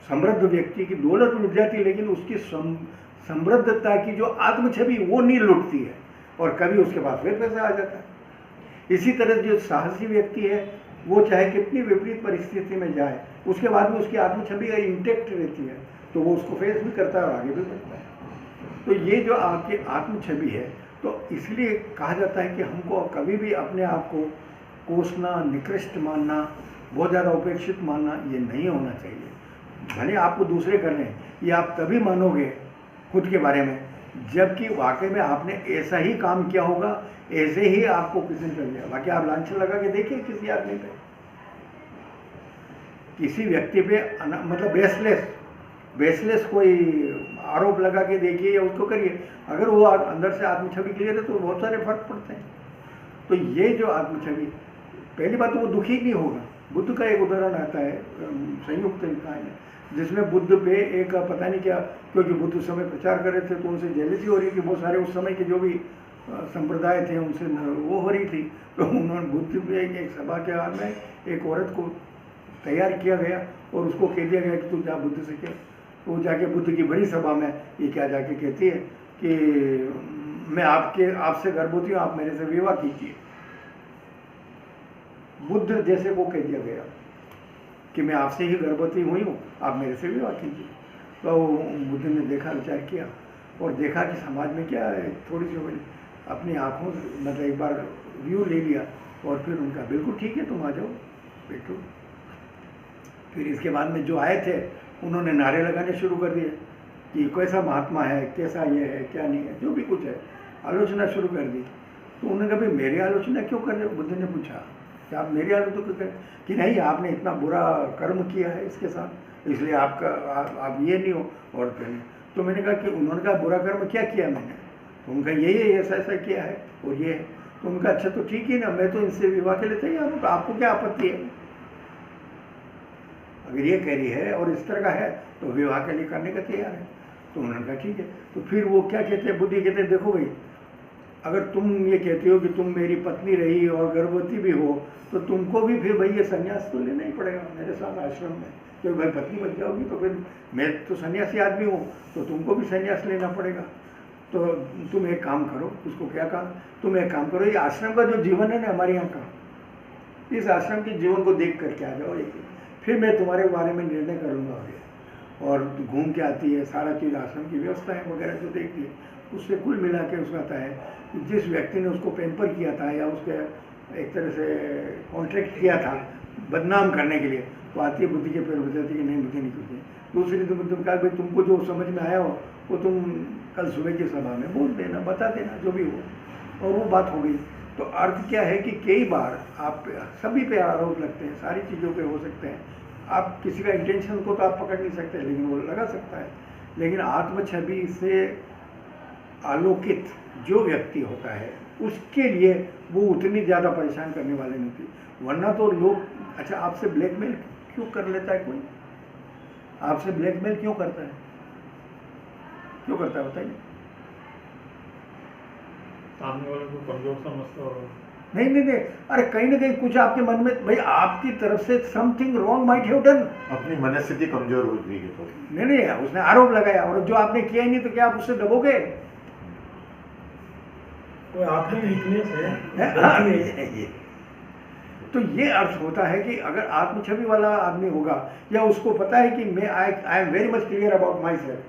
समृद्ध व्यक्ति की दौलत लुट जाती है, लेकिन उसकी समृद्धता की जो आत्म छवि वो नहीं लुटती है, और कभी उसके पास फिर पैसा आ जाता है। इसी तरह जो साहसी व्यक्ति है वो चाहे कितनी विपरीत परिस्थिति में जाए, उसके बाद में उसकी आत्म छवि इंटेक्ट रहती है, तो वो उसको फेस भी करता है और आगे भी बढ़ता है। तो ये जो आपकी आत्म छवि है, तो इसलिए कहा जाता है कि हमको कभी भी अपने आप को कोसना, निकृष्ट मानना, बहुत ज़्यादा उपेक्षित मानना, ये नहीं होना चाहिए। भले आपको दूसरे कर रहे हैं, ये आप तभी मानोगे खुद के बारे में जबकि वाकई में आपने ऐसा ही काम किया होगा, ऐसे ही आपको किसी ने कर दिया। बाकी आप लांछन लगा के देखिए किसी आदमी पे, किसी व्यक्ति पे मतलब बेसलेस कोई आरोप लगा के देखिए या उसको करिए, अगर वो अंदर से आत्म छवि क्लियर है तो बहुत सारे फर्क पड़ते हैं। तो ये जो आत्म छवि, पहली बात तो वो दुखी नहीं होगा। बुद्ध का एक उदाहरण आता है संयुक्त निकाय में, जिसमें बुद्ध पे एक पता नहीं क्या, क्योंकि बुद्ध उस समय प्रचार कर रहे थे तो उनसे जेलसी हो रही थी, बहुत सारे उस समय के जो भी संप्रदाय थे उनसे वो हो रही थी। तो उन्होंने बुद्ध पे एक सभा के बाद में एक औरत को तैयार किया गया और उसको कह दिया गया कि तू जा बुद्ध से कह। तो वो जाके बुद्ध की बड़ी सभा में ये क्या जाके कहती है कि मैं आपसे गर्भवती हूँ, आप मेरे से विवाह कीजिए। बुद्ध जैसे को कह दिया गया कि मैं आपसे ही गर्भवती हुई हूँ, आप मेरे से विवाह कीजिए। तो बुद्ध ने देखा, विचार किया और देखा कि समाज में क्या है, थोड़ी सी अपनी आँखों से मतलब एक बार व्यू ले लिया और फिर उनका बिल्कुल ठीक है, तुम आ जाओ बैठो। फिर इसके बाद में जो आए थे उन्होंने नारे लगाने शुरू कर दिए कि कैसा महात्मा है, कैसा ये है, क्या नहीं है, जो भी कुछ है, आलोचना शुरू कर दी। तो उन्होंने कहा भाई मेरी आलोचना क्यों कर रहे हो? बुद्ध ने पूछा कि आप मेरी आलोचना क्यों करें? कि नहीं, आपने इतना बुरा कर्म किया है इसके साथ, इसलिए आप ये नहीं हो और फिर नहीं। तो मैंने कहा कि उन्होंने कहा बुरा कर्म क्या किया मैंने? तो उनका यही ऐसा ऐसा किया है और ये है। तो उनका अच्छा तो ठीक ही ना, मैं तो इनसे विवाह के लिए तैयार हूँ, तो आपको क्या आपत्ति है? अगर ये कह रही है और इस तरह का है तो विवाह के लिए करने का तैयार है। तो उन्होंने कहा ठीक है। तो फिर वो क्या कहते हैं, बुद्धि कहते हैं देखो भाई, अगर तुम ये कहते हो कि तुम मेरी पत्नी रही और गर्भवती भी हो तो तुमको भी फिर भाई ये संन्यास तो लेना ही पड़ेगा मेरे साथ आश्रम में, क्योंकि भाई पत्नी बन जाओगी तो फिर मैं तो सन्यासी आदमी हूँ तो तुमको भी संन्यास लेना पड़ेगा। तो तुम एक काम करो, उसको क्या कहा, तुम एक काम करो, ये आश्रम का जो जीवन है ना हमारे यहाँ का, इस आश्रम के जीवन को देख करके आ जाओ, फिर मैं तुम्हारे बारे में निर्णय करूँगा। और घूम के आती है, सारा चीज़ आश्रम की व्यवस्थाएं वगैरह जो देखती है, उससे कुल मिला के उसका आता है कि जिस व्यक्ति ने उसको पैम्पर किया था या उसके एक तरह से कॉन्ट्रैक्ट किया था बदनाम करने के लिए, तो आती है बुद्धि के पैर बताती है कि नहीं मुझे नहीं कुछ। दूसरी तुम कहा भाई तुमको जो समझ में आया हो वो तुम कल सुबह की सभा में बोल देना, बता देना जो भी हो, और वो बात हो गई। तो अर्थ क्या है कि कई बार आप सभी पे आरोप लगते हैं, सारी चीज़ों पे हो सकते हैं, आप किसी का इंटेंशन को तो आप पकड़ नहीं सकते लेकिन वो लगा सकता है। लेकिन आत्म छवि से आलोकित जो व्यक्ति होता है उसके लिए वो उतनी ज़्यादा परेशान करने वाले नहीं थे। वरना तो लोग, अच्छा आपसे ब्लैकमेल क्यों कर लेता है कोई? आपसे ब्लैकमेल क्यों करता है? क्यों करता है बताइए? सामने वाले को कमजोर समझता हो। नहीं, अरे कहीं ना कहीं कुछ आपके मन में, भाई आपकी तरफ से something wrong might have done, अपनी मनस्थिति कमजोर हो गई है तो नहीं उसने आरोप लगाया और जो आपने किया ही नहीं तो क्या आप उससे दबोगे? कोई आपकी वीकनेस है। तो ये अर्थ होता है कि अगर आत्म छवि वाला आदमी होगा या उसको पता है कि मैं I am very much clear about my self,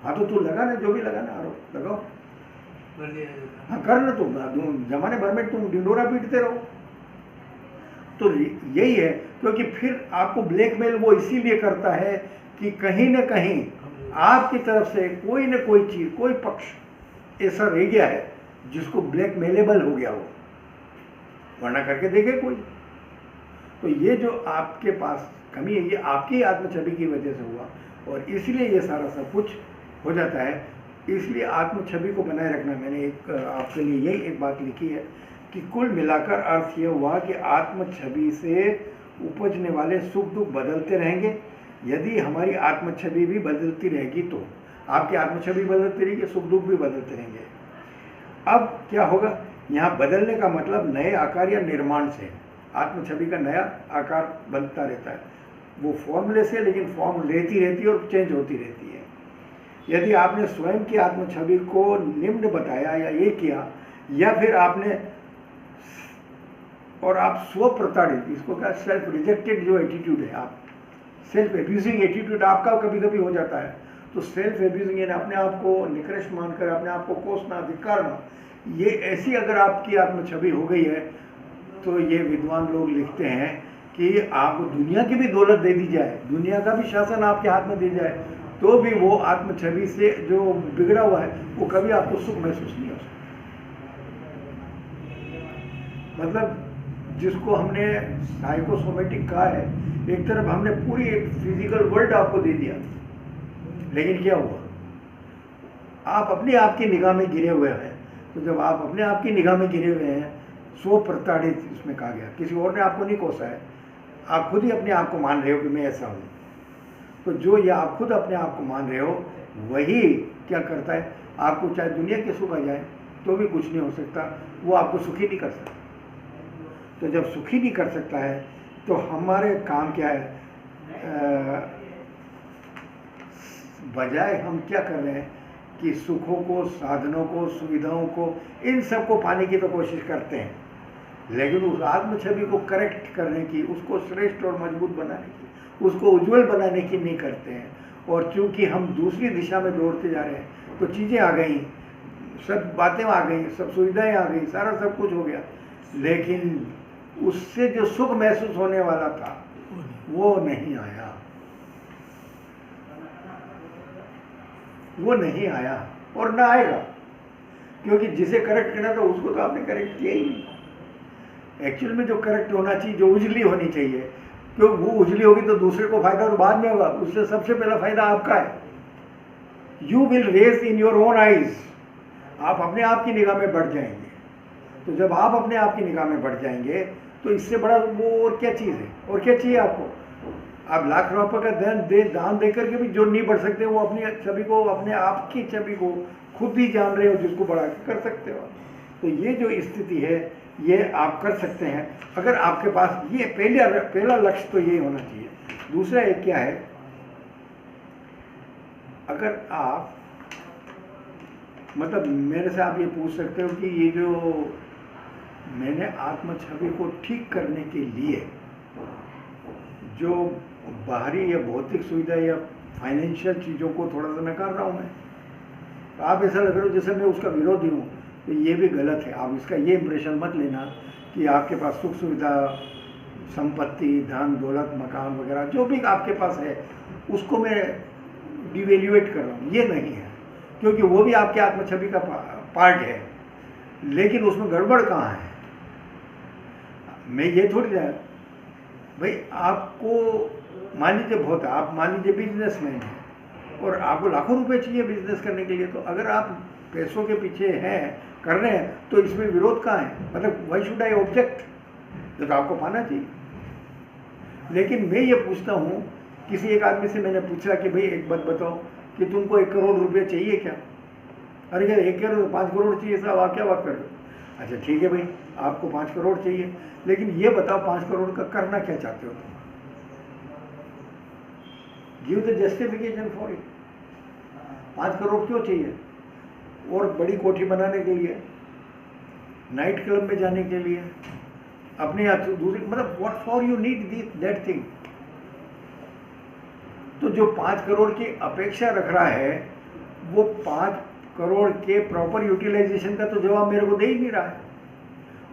हाँ तो तू लगा ना, जो भी लगाना आरोप लगाओ, हाँ कर ना, तुम जमाने भर में तुम डिंडोरा पीटते रहो। तो यही है, क्योंकि फिर आपको ब्लैकमेल वो इसीलिए करता है कि कहीं ना कहीं आपकी तरफ से कोई ना कोई चीज़, कोई पक्ष ऐसा रह गया है जिसको ब्लैकमेलेबल हो गया हो, वरना करके देखे कोई। तो ये जो आपके पास कमी है ये आपकी आत्म छवि की वजह से हुआ और इसलिए ये सारा सब कुछ हो जाता है। इसलिए आत्म छवि को बनाए रखना, मैंने एक आपके लिए यही एक बात लिखी है कि कुल मिलाकर अर्थ ये हुआ कि आत्म छवि से उपजने वाले सुख दुख बदलते रहेंगे। यदि हमारी आत्म छवि भी बदलती रहेगी तो आपकी आत्म छवि बदलती रहेगी, सुख दुख भी बदलते रहेंगे। अब क्या होगा यहाँ बदलने का मतलब नए आकार या निर्माण से है। आत्म छवि का नया आकार बनता रहता है, वो फॉर्मलेस है लेकिन फॉर्म लेती रहती है और चेंज होती रहती है। यदि आपने स्वयं की आत्म छवि को निम्न बताया या ये किया, या फिर आपने और आप स्व प्रताड़ित, इसको क्या सेल्फ रिजेक्टेड जो एटीट्यूड है, आप सेल्फ एब्यूजिंग एटीट्यूड आपका कभी कभी हो जाता है, तो सेल्फ एब्यूजिंग यानी अपने आप को निकृष्ट मानकर अपने आप को कोसना, धिक्कारना, ये ऐसी अगर आपकी आत्म छवि हो गई है तो ये विद्वान लोग लिखते हैं कि आपको दुनिया की भी दौलत दे दी जाए, दुनिया का भी शासन आपके हाथ में दे जाए, तो भी वो आत्म छवि से जो बिगड़ा हुआ है वो कभी आपको सुख महसूस नहीं हो सकता। मतलब जिसको हमने साइकोसोमेटिक कहा है, एक तरफ हमने पूरी एक फिजिकल वर्ल्ड आपको दे दिया, लेकिन क्या हुआ, आप अपने आप की निगाह में गिरे हुए हैं। तो जब आप अपने आप की निगाह में गिरे हुए हैं, स्व प्रताड़ित इसमें कहा गया, किसी और ने आपको नहीं कोसा है, आप खुद ही अपने आप को मान रहे हो कि मैं ऐसा हूँ। तो जो ये आप खुद अपने आप को मान रहे हो, वही क्या करता है, आपको चाहे दुनिया के सुख आ जाए तो भी कुछ नहीं हो सकता, वो आपको सुखी नहीं कर सकता। तो जब सुखी नहीं कर सकता है तो हमारे काम क्या है, बजाय हम क्या कर रहे हैं कि सुखों को, साधनों को, सुविधाओं को, इन सब को पाने की तो कोशिश करते हैं, लेकिन उस आत्म छवि को करेक्ट करने की, उसको श्रेष्ठ और मजबूत बनाने की, उसको उज्जवल बनाने की नहीं करते हैं। और चूंकि हम दूसरी दिशा में दौड़ते जा रहे हैं तो चीज़ें आ गई, सब बातें आ गई, सब सुविधाएं आ गई, सारा सब कुछ हो गया, लेकिन उससे जो सुख महसूस होने वाला था वो नहीं आया, वो नहीं आया और ना आएगा, क्योंकि जिसे करेक्ट करना था उसको तो आपने करेक्ट किया ही नहीं। एक्चुअल में जो करेक्ट होना चाहिए, जो उजली होनी चाहिए, क्यों वो उजली होगी तो दूसरे को फायदा तो बाद में होगा, उससे सबसे पहला फायदा आपका है। You will raise in your own eyes, आप अपने आप की निगाह में बढ़ जाएंगे। तो जब आप अपने आप की निगाह में बढ़ जाएंगे तो इससे बड़ा वो और क्या चीज़ है, और क्या चाहिए आपको। आप लाख रुपये का दान दे करके भी जो नहीं बढ़ सकते, वो अपनी छवि को, अपने आप की छवि को खुद ही जान रहे हो, जिसको बढ़ा के कर सकते हो। तो ये जो स्थिति है ये आप कर सकते हैं अगर आपके पास ये पहला लक्ष्य तो ये होना चाहिए। दूसरा एक क्या है, अगर आप मतलब मेरे से आप ये पूछ सकते हो कि ये जो मैंने आत्म छवि को ठीक करने के लिए जो बाहरी या भौतिक सुविधा या फाइनेंशियल चीज़ों को थोड़ा सा मैं कर रहा हूँ, मैं तो आप ऐसा लग रहा हो जैसे मैं उसका विरोधी हूँ, तो ये भी गलत है। आप इसका ये इम्प्रेशन मत लेना कि आपके पास सुख सुविधा, संपत्ति, धन दौलत, मकान वगैरह जो भी आपके पास है उसको मैं डिवेल्यूएट कर रहा हूँ, ये नहीं है, क्योंकि वो भी आपके आत्म छवि का पार्ट है। लेकिन उसमें गड़बड़ कहाँ है, मैं ये थोड़ी जाए भाई, आपको मान लीजिए बहुत, आप मान लीजिए बिजनेसमैन हैं और आपको लाखों रुपए चाहिए बिजनेस करने के लिए, तो अगर आप पैसों के पीछे हैं, कर रहे हैं, तो इसमें विरोध कहाँ है, मतलब व्हाई शुड आई ऑब्जेक्ट, तो आपको पाना चाहिए। लेकिन मैं ये पूछता हूँ, किसी एक आदमी से मैंने पूछा कि भाई एक बात बताओ कि तुमको 1 करोड़ रुपये चाहिए क्या? अरे क्या 1 करोड़ 5 करोड़ चाहिए साहब, आप क्या बात कर रहे हो? अच्छा ठीक है भाई, आपको 5 करोड़ चाहिए, लेकिन ये बताओ 5 करोड़ का करना क्या चाहते हो तुम? Give the justification for it. 5 crore क्यों चाहिए? और बड़ी कोठी बनाने के लिए, नाइट क्लब में जाने के लिए, अपने आप दूसरे, मतलब what for you need that thing. तो जो 5 करोड़ की अपेक्षा रख रहा है वो 5 करोड़ के प्रॉपर यूटिलाइजेशन का तो जवाब मेरे को दे ही नहीं रहा है।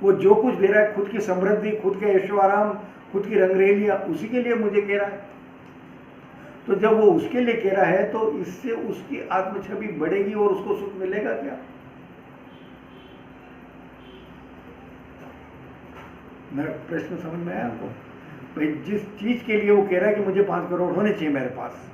वो जो कुछ दे रहा है, खुद की समृद्धि, खुद के ऐशो आराम, खुद की रंगरेलियाँ, उसी के लिए मुझे कह रहा है। तो जब वो उसके लिए कह रहा है तो इससे उसकी आत्म छवि बढ़ेगी और उसको सुख मिलेगा क्या? मेरा प्रश्न समझ में आया आपको? भाई जिस चीज़ के लिए वो कह रहा है कि मुझे 5 करोड़ होने चाहिए मेरे पास,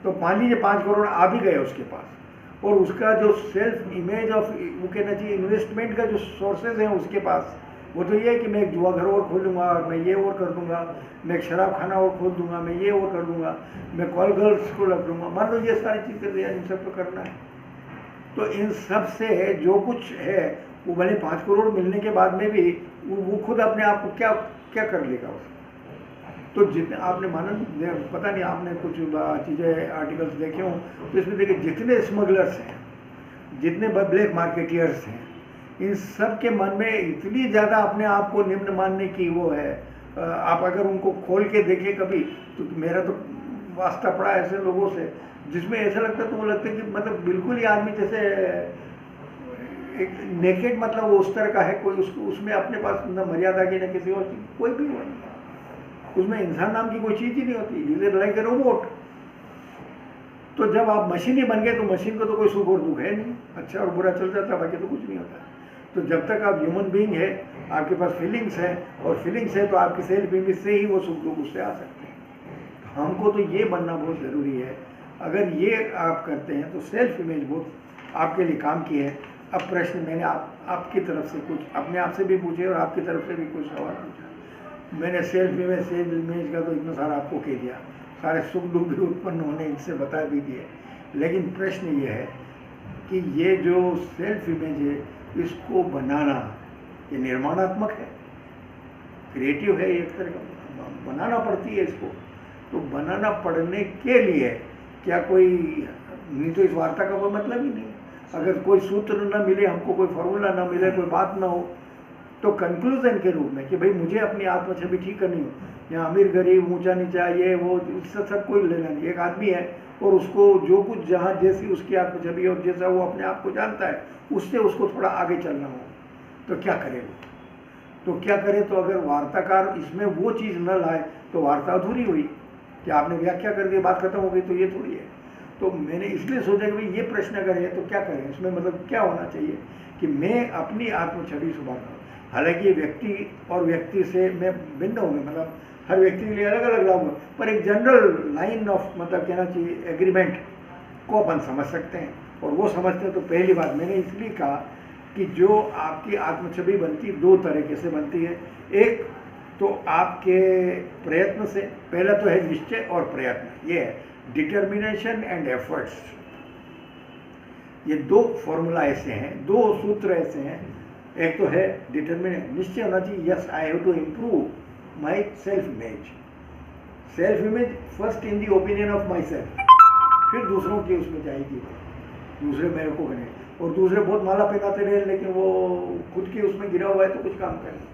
तो मान लीजिए 5 करोड़ आ भी गए उसके पास, और उसका जो सेल्फ इमेज ऑफ, वो कहना चाहिए इन्वेस्टमेंट का जो सोर्सेज हैं उसके पास, वो तो ये है कि मैं एक जुआ घर और खोल दूंगा, मैं ये और कर दूंगा, मैं एक शराब खाना और खोल दूंगा, मैं ये और कर दूंगा, मैं कॉल गर्ल्स को रख लूँगा। मान लो ये सारी चीज़ कर दिया, इन सब को करना है, तो इन सब से जो कुछ है वो भले 5 करोड़ मिलने के बाद में भी वो खुद अपने आप को क्या क्या कर लेगा उसको। तो जितने आपने पता नहीं आपने कुछ चीज़ें आर्टिकल्स देखे हों, तो इसमें देखिए जितने स्मगलर्स हैं, जितने ब्लैक मार्केटियर्स हैं, इन सब के मन में इतनी ज़्यादा अपने आप को निम्न मानने की वो है। आप अगर उनको खोल के देखिए कभी, तो मेरा तो वास्ता पड़ा ऐसे लोगों से जिसमें ऐसा लगता है, तो वो लगता है कि मतलब बिल्कुल ही आदमी जैसे एक नेकेड, मतलब वो उस तरह का है, कोई उसमें अपने पास न मर्यादा की न किसी और चीज़, कोई भी वो नहीं, उसमें इंसान नाम की कोई चीज़ ही नहीं होती, इज लाइक ए रोबोट। तो जब आप मशीन ही बन गए तो मशीन को तो कोई सुख और दुख है नहीं, अच्छा और बुरा चल जाता है, बाकी तो कुछ नहीं होता। तो जब तक आप ह्यूमन बीइंग है, आपके पास फीलिंग्स है, और फीलिंग्स है तो आपकी सेल्फ इमेज से ही वो सुख दुख उससे आ सकते हैं। तो हमको तो ये बनना बहुत ज़रूरी है। अगर ये आप करते हैं तो सेल्फ इमेज बहुत आपके लिए काम की है। अब प्रश्न मैंने आपकी तरफ से कुछ अपने आप से भी पूछे और आपकी तरफ से भी कुछ सवाल पूछा। मैंने सेल्फ इमेज का तो इतना सारा आपको कह दिया, सारे सुख दुख भी उत्पन्न होने इनसे बता भी दिए। लेकिन प्रश्न ये है कि ये जो सेल्फ इमेज है, इसको बनाना ये निर्माणात्मक है, क्रिएटिव है, एक तरह का बनाना पड़ती है इसको। तो बनाना पड़ने के लिए क्या कोई नहीं, तो इस वार्ता का कोई मतलब ही नहीं। अगर कोई सूत्र ना मिले हमको, कोई फॉर्मूला ना मिले, कोई बात ना हो, तो कंक्लूजन के रूप में कि भाई मुझे अपनी आत्म छवि ठीक करनी हो, या अमीर गरीब ऊंचा नीचा ये वो, इससे सब कोई लेना नहीं। एक आदमी है और उसको जो कुछ जहाँ जैसी उसकी आत्म छवि और जैसा वो अपने आप को जानता है, उससे उसको थोड़ा आगे चलना हो, तो क्या करे वो? तो क्या करे? तो अगर वार्ताकार इसमें वो चीज़ न लाए तो वार्ता अधूरी हुई कि आपने व्याख्या कर दी, बात खत्म हो गई, तो ये थोड़ी है। तो मैंने इसलिए सोचा कि भाई ये प्रश्न अगर है तो क्या करें, इसमें मतलब क्या होना चाहिए कि मैं अपनी आत्म छवि सुधार करूँ। हालांकि व्यक्ति और व्यक्ति से मैं भिन्न होंगे, मतलब हर व्यक्ति के लिए अलग अलग लागू, पर एक जनरल लाइन ऑफ मतलब कहना चाहिए एग्रीमेंट को अपन समझ सकते हैं। और वो समझते हैं तो पहली बात मैंने इसलिए कहा कि जो आपकी आत्म छवि बनती दो तरीके से बनती है। एक तो आपके प्रयत्न से, पहला तो है निश्चय और प्रयत्न, ये है डिटर्मिनेशन एंड एफर्ट्स। ये दो फॉर्मूला ऐसे हैं, दो सूत्र ऐसे हैं। एक तो है डिटर्मिनेशन, निश्चय होना चाहिए, yes I have to improve my self image. Self image first in the opinion of my self, फिर दूसरों की उसमें जाएगी, दूसरे मेरे को बने। और दूसरे बहुत माला पहनाते रहे लेकिन वो खुद की उसमें गिरा हुआ है तो कुछ काम करें।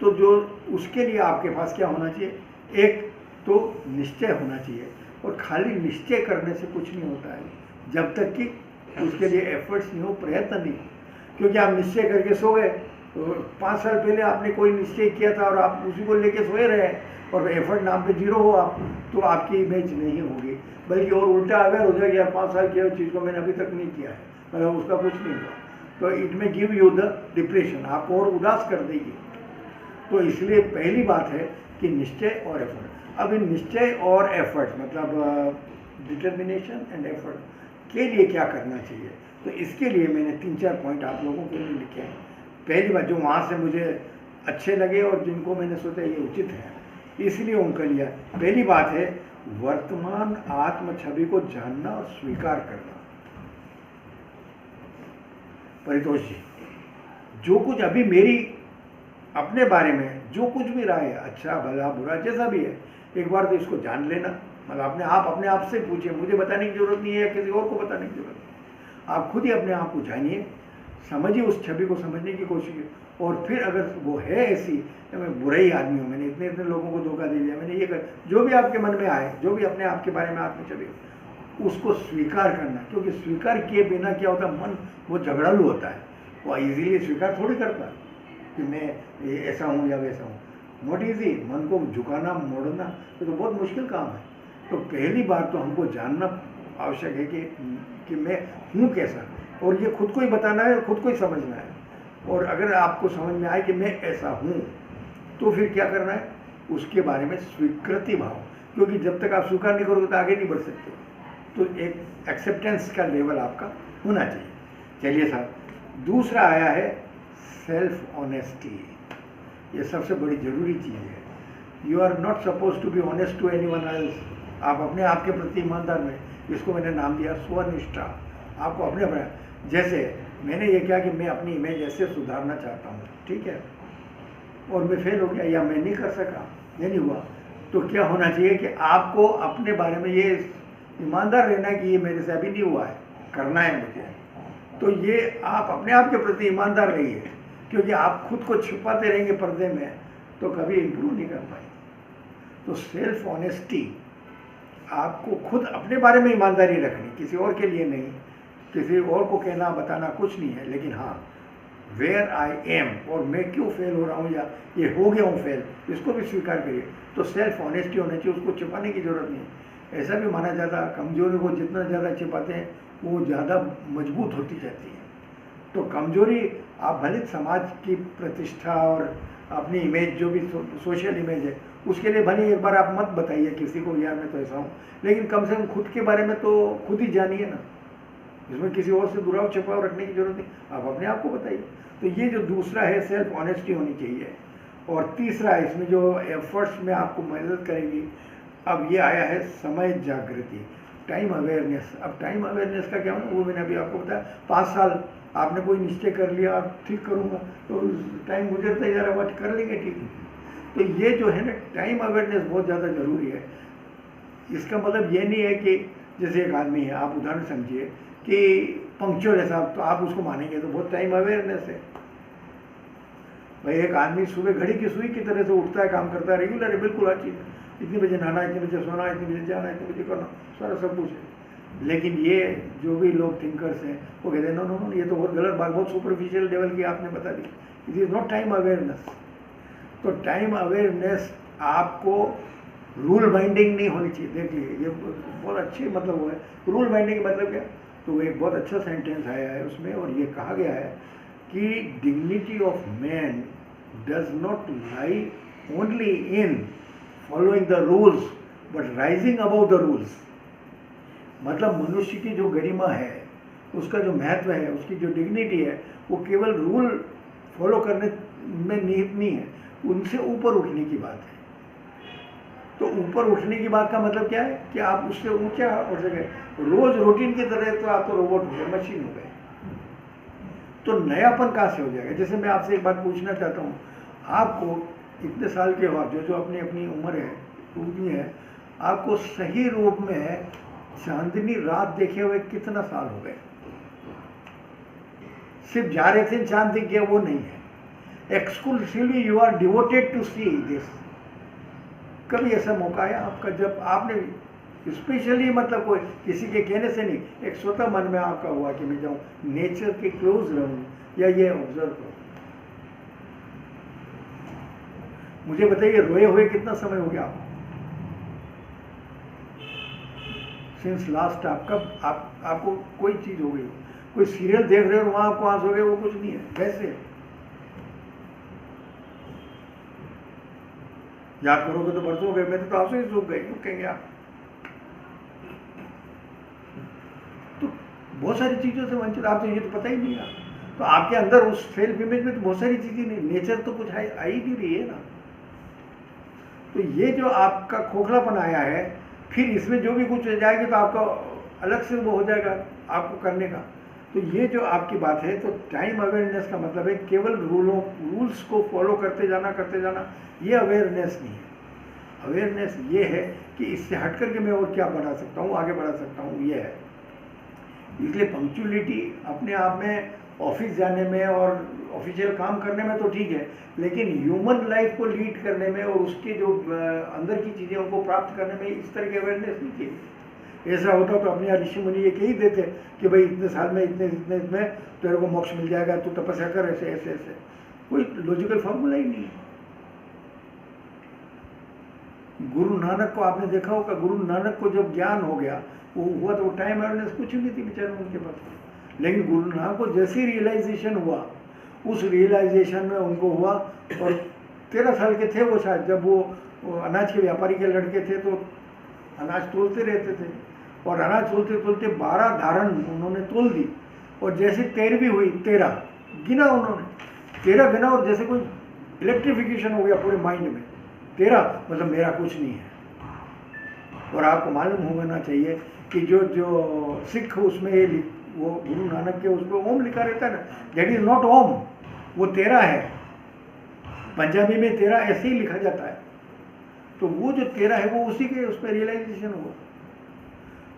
तो जो उसके लिए आपके पास क्या होना चाहिए, एक तो निश्चय होना चाहिए। और खाली निश्चय करने से कुछ नहीं होता है जब तक कि उसके लिए एफर्ट्स नहीं हो, प्रयत्न नहीं हो। क्योंकि आप निश्चय करके सो गए, तो 5 साल पहले आपने कोई निश्चय किया था और आप उसी को लेके सोए रहे और एफर्ट नाम पे 0 हो आप, तो आपकी इमेज नहीं होगी, बल्कि और उल्टा अवेयर हो जाएगा, 5 साल की चीज़ को मैंने अभी तक नहीं किया है, मतलब उसका कुछ नहीं हुआ, तो इट में गिव यू द डिप्रेशन, आपको और उदास कर देगी। तो इसलिए पहली बात है कि निश्चय और एफर्ट। अब इन निश्चय और एफर्ट मतलब डिटर्मिनेशन एंड एफर्ट के लिए क्या करना चाहिए, तो इसके लिए मैंने 3-4 पॉइंट आप लोगों के लिए लिखे हैं। पहली बात जो वहाँ से मुझे अच्छे लगे और जिनको मैंने सोचा ये उचित है इसलिए उनका लिया। पहली बात है वर्तमान आत्म छवि को जानना और स्वीकार करना। परितोष जी, जो कुछ अभी मेरी अपने बारे में जो कुछ भी रहा है, अच्छा भला बुरा जैसा भी है, एक बार तो इसको जान लेना। मतलब अपने आप से पूछिए, मुझे बताने की जरूरत नहीं है या किसी और को बताने की जरूरत नहीं है। आप खुद ही अपने आप को जानिए, समझिए, उस छवि को समझने की कोशिश कीजिए। और फिर अगर वो है ऐसी तो मैं बुरा ही आदमी हूँ, मैंने इतने लोगों को धोखा दे दिया, मैंने ये कर, जो भी आपके मन में आए, जो भी अपने आप के बारे में आत्म छवि, उसको स्वीकार करना। क्योंकि स्वीकार किए बिना क्या होता है, मन वो झगड़ालू होता है, वो इजीली स्वीकार थोड़ी करता है कि मैं ऐसा हूँ या वैसा हूँ। नॉट ईजी, मन को झुकाना मोड़ना तो बहुत मुश्किल काम है। तो पहली बात तो हमको जानना आवश्यक है कि मैं हूँ कैसा, और ये खुद को ही बताना है, खुद को ही समझना है। और अगर आपको समझ में आए कि मैं ऐसा हूँ, तो फिर क्या करना है, उसके बारे में स्वीकृति भाव, क्योंकि जब तक आप स्वीकार नहीं करोगे तो आगे नहीं बढ़ सकते। तो एक एक्सेप्टेंस का लेवल आपका होना चाहिए। चलिए साहब, दूसरा आया है सेल्फ ऑनेस्टी। ये सबसे बड़ी ज़रूरी चीज़ है। You are not suppose to be honest to anyone else. आप अपने आप के प्रति ईमानदार में, इसको मैंने नाम दिया स्वनिष्ठा। आपको अपने जैसे मैंने ये किया कि मैं अपनी इमेज ऐसे सुधारना चाहता हूँ, ठीक है, और मैं फेल हो गया या मैं नहीं कर सका, ये नहीं हुआ, तो क्या होना चाहिए कि आपको अपने बारे में ये ईमानदार रहना है कि ये मेरे से अभी नहीं हुआ है, करना है मुझे। तो ये आप अपने आप के प्रति ईमानदार रहिए, क्योंकि आप खुद को छुपाते रहेंगे पर्दे में तो कभी इम्प्रूव नहीं कर पाएंगे। तो सेल्फ ऑनेस्टी, आपको खुद अपने बारे में ईमानदारी रखनी, किसी और के लिए नहीं, किसी और को कहना बताना कुछ नहीं है, लेकिन हाँ वेयर आई एम, और मैं क्यों फेल हो रहा हूँ या ये हो गया हूँ फेल, इसको भी स्वीकार करिए। तो सेल्फ ऑनेस्टी होनी चाहिए, उसको छिपाने की ज़रूरत नहीं। ऐसा भी माना जाता है कमजोरी को जितना ज़्यादा छिपाते हैं वो ज़्यादा मजबूत होती जाती है। तो कमजोरी आप भले समाज की प्रतिष्ठा और अपनी इमेज जो भी सोशल इमेज है उसके लिए भले एक बार आप मत बताइए किसी को यार मैं तो ऐसा हूँ, लेकिन कम से कम खुद के बारे में तो खुद ही जानिए ना, इसमें किसी और से दुराव छिपाव रखने की जरूरत नहीं, आप अपने आप को बताइए। तो ये जो दूसरा है सेल्फ ऑनेस्टी होनी चाहिए। और तीसरा इसमें जो एफर्ट्स में आपको मदद करेगी, अब ये आया है समय जागृति, टाइम अवेयरनेस। अब टाइम अवेयरनेस का क्या होना, वो मैंने अभी आपको बताया, 5 साल आपने कोई निश्चय कर लिया आप ठीक करूँगा, तो टाइम गुजरता ही जा रहा है, कर लेंगे ठीक। तो ये जो है ना टाइम अवेयरनेस बहुत ज़्यादा ज़रूरी है। इसका मतलब ये नहीं है कि जैसे एक आदमी है, आप उदाहरण समझिए कि पंक्चुअल है साहब, तो आप उसको मानेंगे तो बहुत टाइम अवेयरनेस है। भाई एक आदमी सुबह घड़ी की सुई की तरह से उठता है, काम करता है, रेगुलर है, बिल्कुल हर चीज़, इतनी बजे नहाना, इतनी बजे सोना, इतनी बजे जाना, इतनी बजे करना, सारा सब कुछ है। लेकिन ये जो भी लोग थिंकर्स हैं वो कहते हैं नो नो नो, ये तो बहुत गलत बात, बहुत सुपरफिशियल लेवल की आपने बता दी, it is not time awareness. तो टाइम अवेयरनेस आपको रूल बाइंडिंग नहीं होनी चाहिए। देखिए ये बहुत अच्छी मतलब वो है, रूल बाइंडिंग मतलब क्या, तो एक बहुत अच्छा सेंटेंस आया है उसमें, और ये कहा गया है कि dignity of man does not lie only in following the rules but rising about the rules. मतलब मनुष्य की जो गरिमा है, उसका जो महत्व है, उसकी जो डिग्निटी है, वो केवल रूल फॉलो करने में निहित नहीं है, उनसे ऊपर उठने की बात है। तो ऊपर उठने की बात का मतलब क्या है कि आप उससे ऊंचा उठ सके। रोज रूटीन की तरह तो आप तो रोबोट हो गए, मशीन हो गए, तो नयापन कहाँ से हो जाएगा। जैसे मैं आपसे एक बात पूछना चाहता हूँ, आपको इतने साल के हो आप, जो अपनी अपनी उम्र है उतनी है, आपको सही रूप में चांदनी रात देखे हुए कितना साल हो गए। सिर्फ जा रहे थे चांद दिख गया वो नहीं है, exclusively you are devoted to see this. कभी ऐसा मौका आया आपका जब आपने स्पेशली, मतलब कोई किसी के कहने से नहीं, एक स्वतः मन में आपका हुआ कि मैं जाऊं नेचर के क्लोज रहूं या ये ऑब्जर्व करूं। मुझे बताइए रोए हुए कितना समय हो गया आपको, सिंस लास्ट आपको कोई चीज हो गई, कोई सीरियल देख रहे हो वहां आपको आंसू हो गए, वो कुछ नहीं है। वैसे याद करोगे तो बरसों हो गए, मैं तो आंसू ही सूख गए, क्यों कहेंगे आप। तो बहुत सारी चीजों से वंचित, आप तो ये तो पता ही नहीं है। तो आपके अंदर उस सेल्फ इमेज में तो बहुत सारी चीजें नहीं, नेचर तो कुछ आ ही नहीं रही है ना। तो ये जो आपका खोखलापन आया है, फिर इसमें जो भी कुछ हो जाएगी तो आपका अलग से वो हो जाएगा आपको करने का। तो ये जो आपकी बात है, तो टाइम अवेयरनेस का मतलब है केवल रूल्स को फॉलो करते जाना, ये अवेयरनेस नहीं है। अवेयरनेस ये है कि इससे हट करके मैं और क्या बढ़ा सकता हूँ, आगे बढ़ा सकता हूँ, ये है। इसलिए पंक्चुअलिटी अपने आप में ऑफिस जाने में और ऑफिशियल काम करने में तो ठीक है, लेकिन ह्यूमन लाइफ को लीड करने में और उसके जो अंदर की चीज़ें उनको प्राप्त करने में इस तरह की अवेयरनेस नहीं चाहिए। ऐसा होता तो अपने यहाँ ऋषि मुनि ये कह ही देते कि भाई इतने साल में इतने तेरे को मोक्ष मिल जाएगा, तू तपस्या कर, ऐसे ऐसे ऐसे। कोई लॉजिकल फॉर्मूला ही नहीं है। गुरु नानक को आपने देखा होगा, गुरु नानक को जब ज्ञान हो गया वो हुआ तो टाइम अवेयरनेस कुछ नहीं थी बेचारे उनके पास। लेकिन गुरु नानक को जैसे रियलाइजेशन हुआ, उस रियलाइजेशन में उनको हुआ, और 13 साल के थे वो शायद, जब वो अनाज के व्यापारी के लड़के थे तो अनाज तोलते रहते थे, और अनाज तोलते तोलते 12 धारण उन्होंने तोल दी, और जैसे 13वीं हुई 13 गिना उन्होंने, 13 गिना, और जैसे कोई इलेक्ट्रिफिकेशन हो गया पूरे माइंड में। 13 मतलब मेरा कुछ नहीं है। और आपको मालूम होना चाहिए कि जो सिख उसमें वो गुरु नानक के उस पर ओम लिखा रहता है ना, दैट इज नॉट ओम, वो तेरा है। पंजाबी में तेरा ऐसे ही लिखा जाता है। तो वो जो तेरा है वो उसी के उस पर रियलाइजेशन हुआ।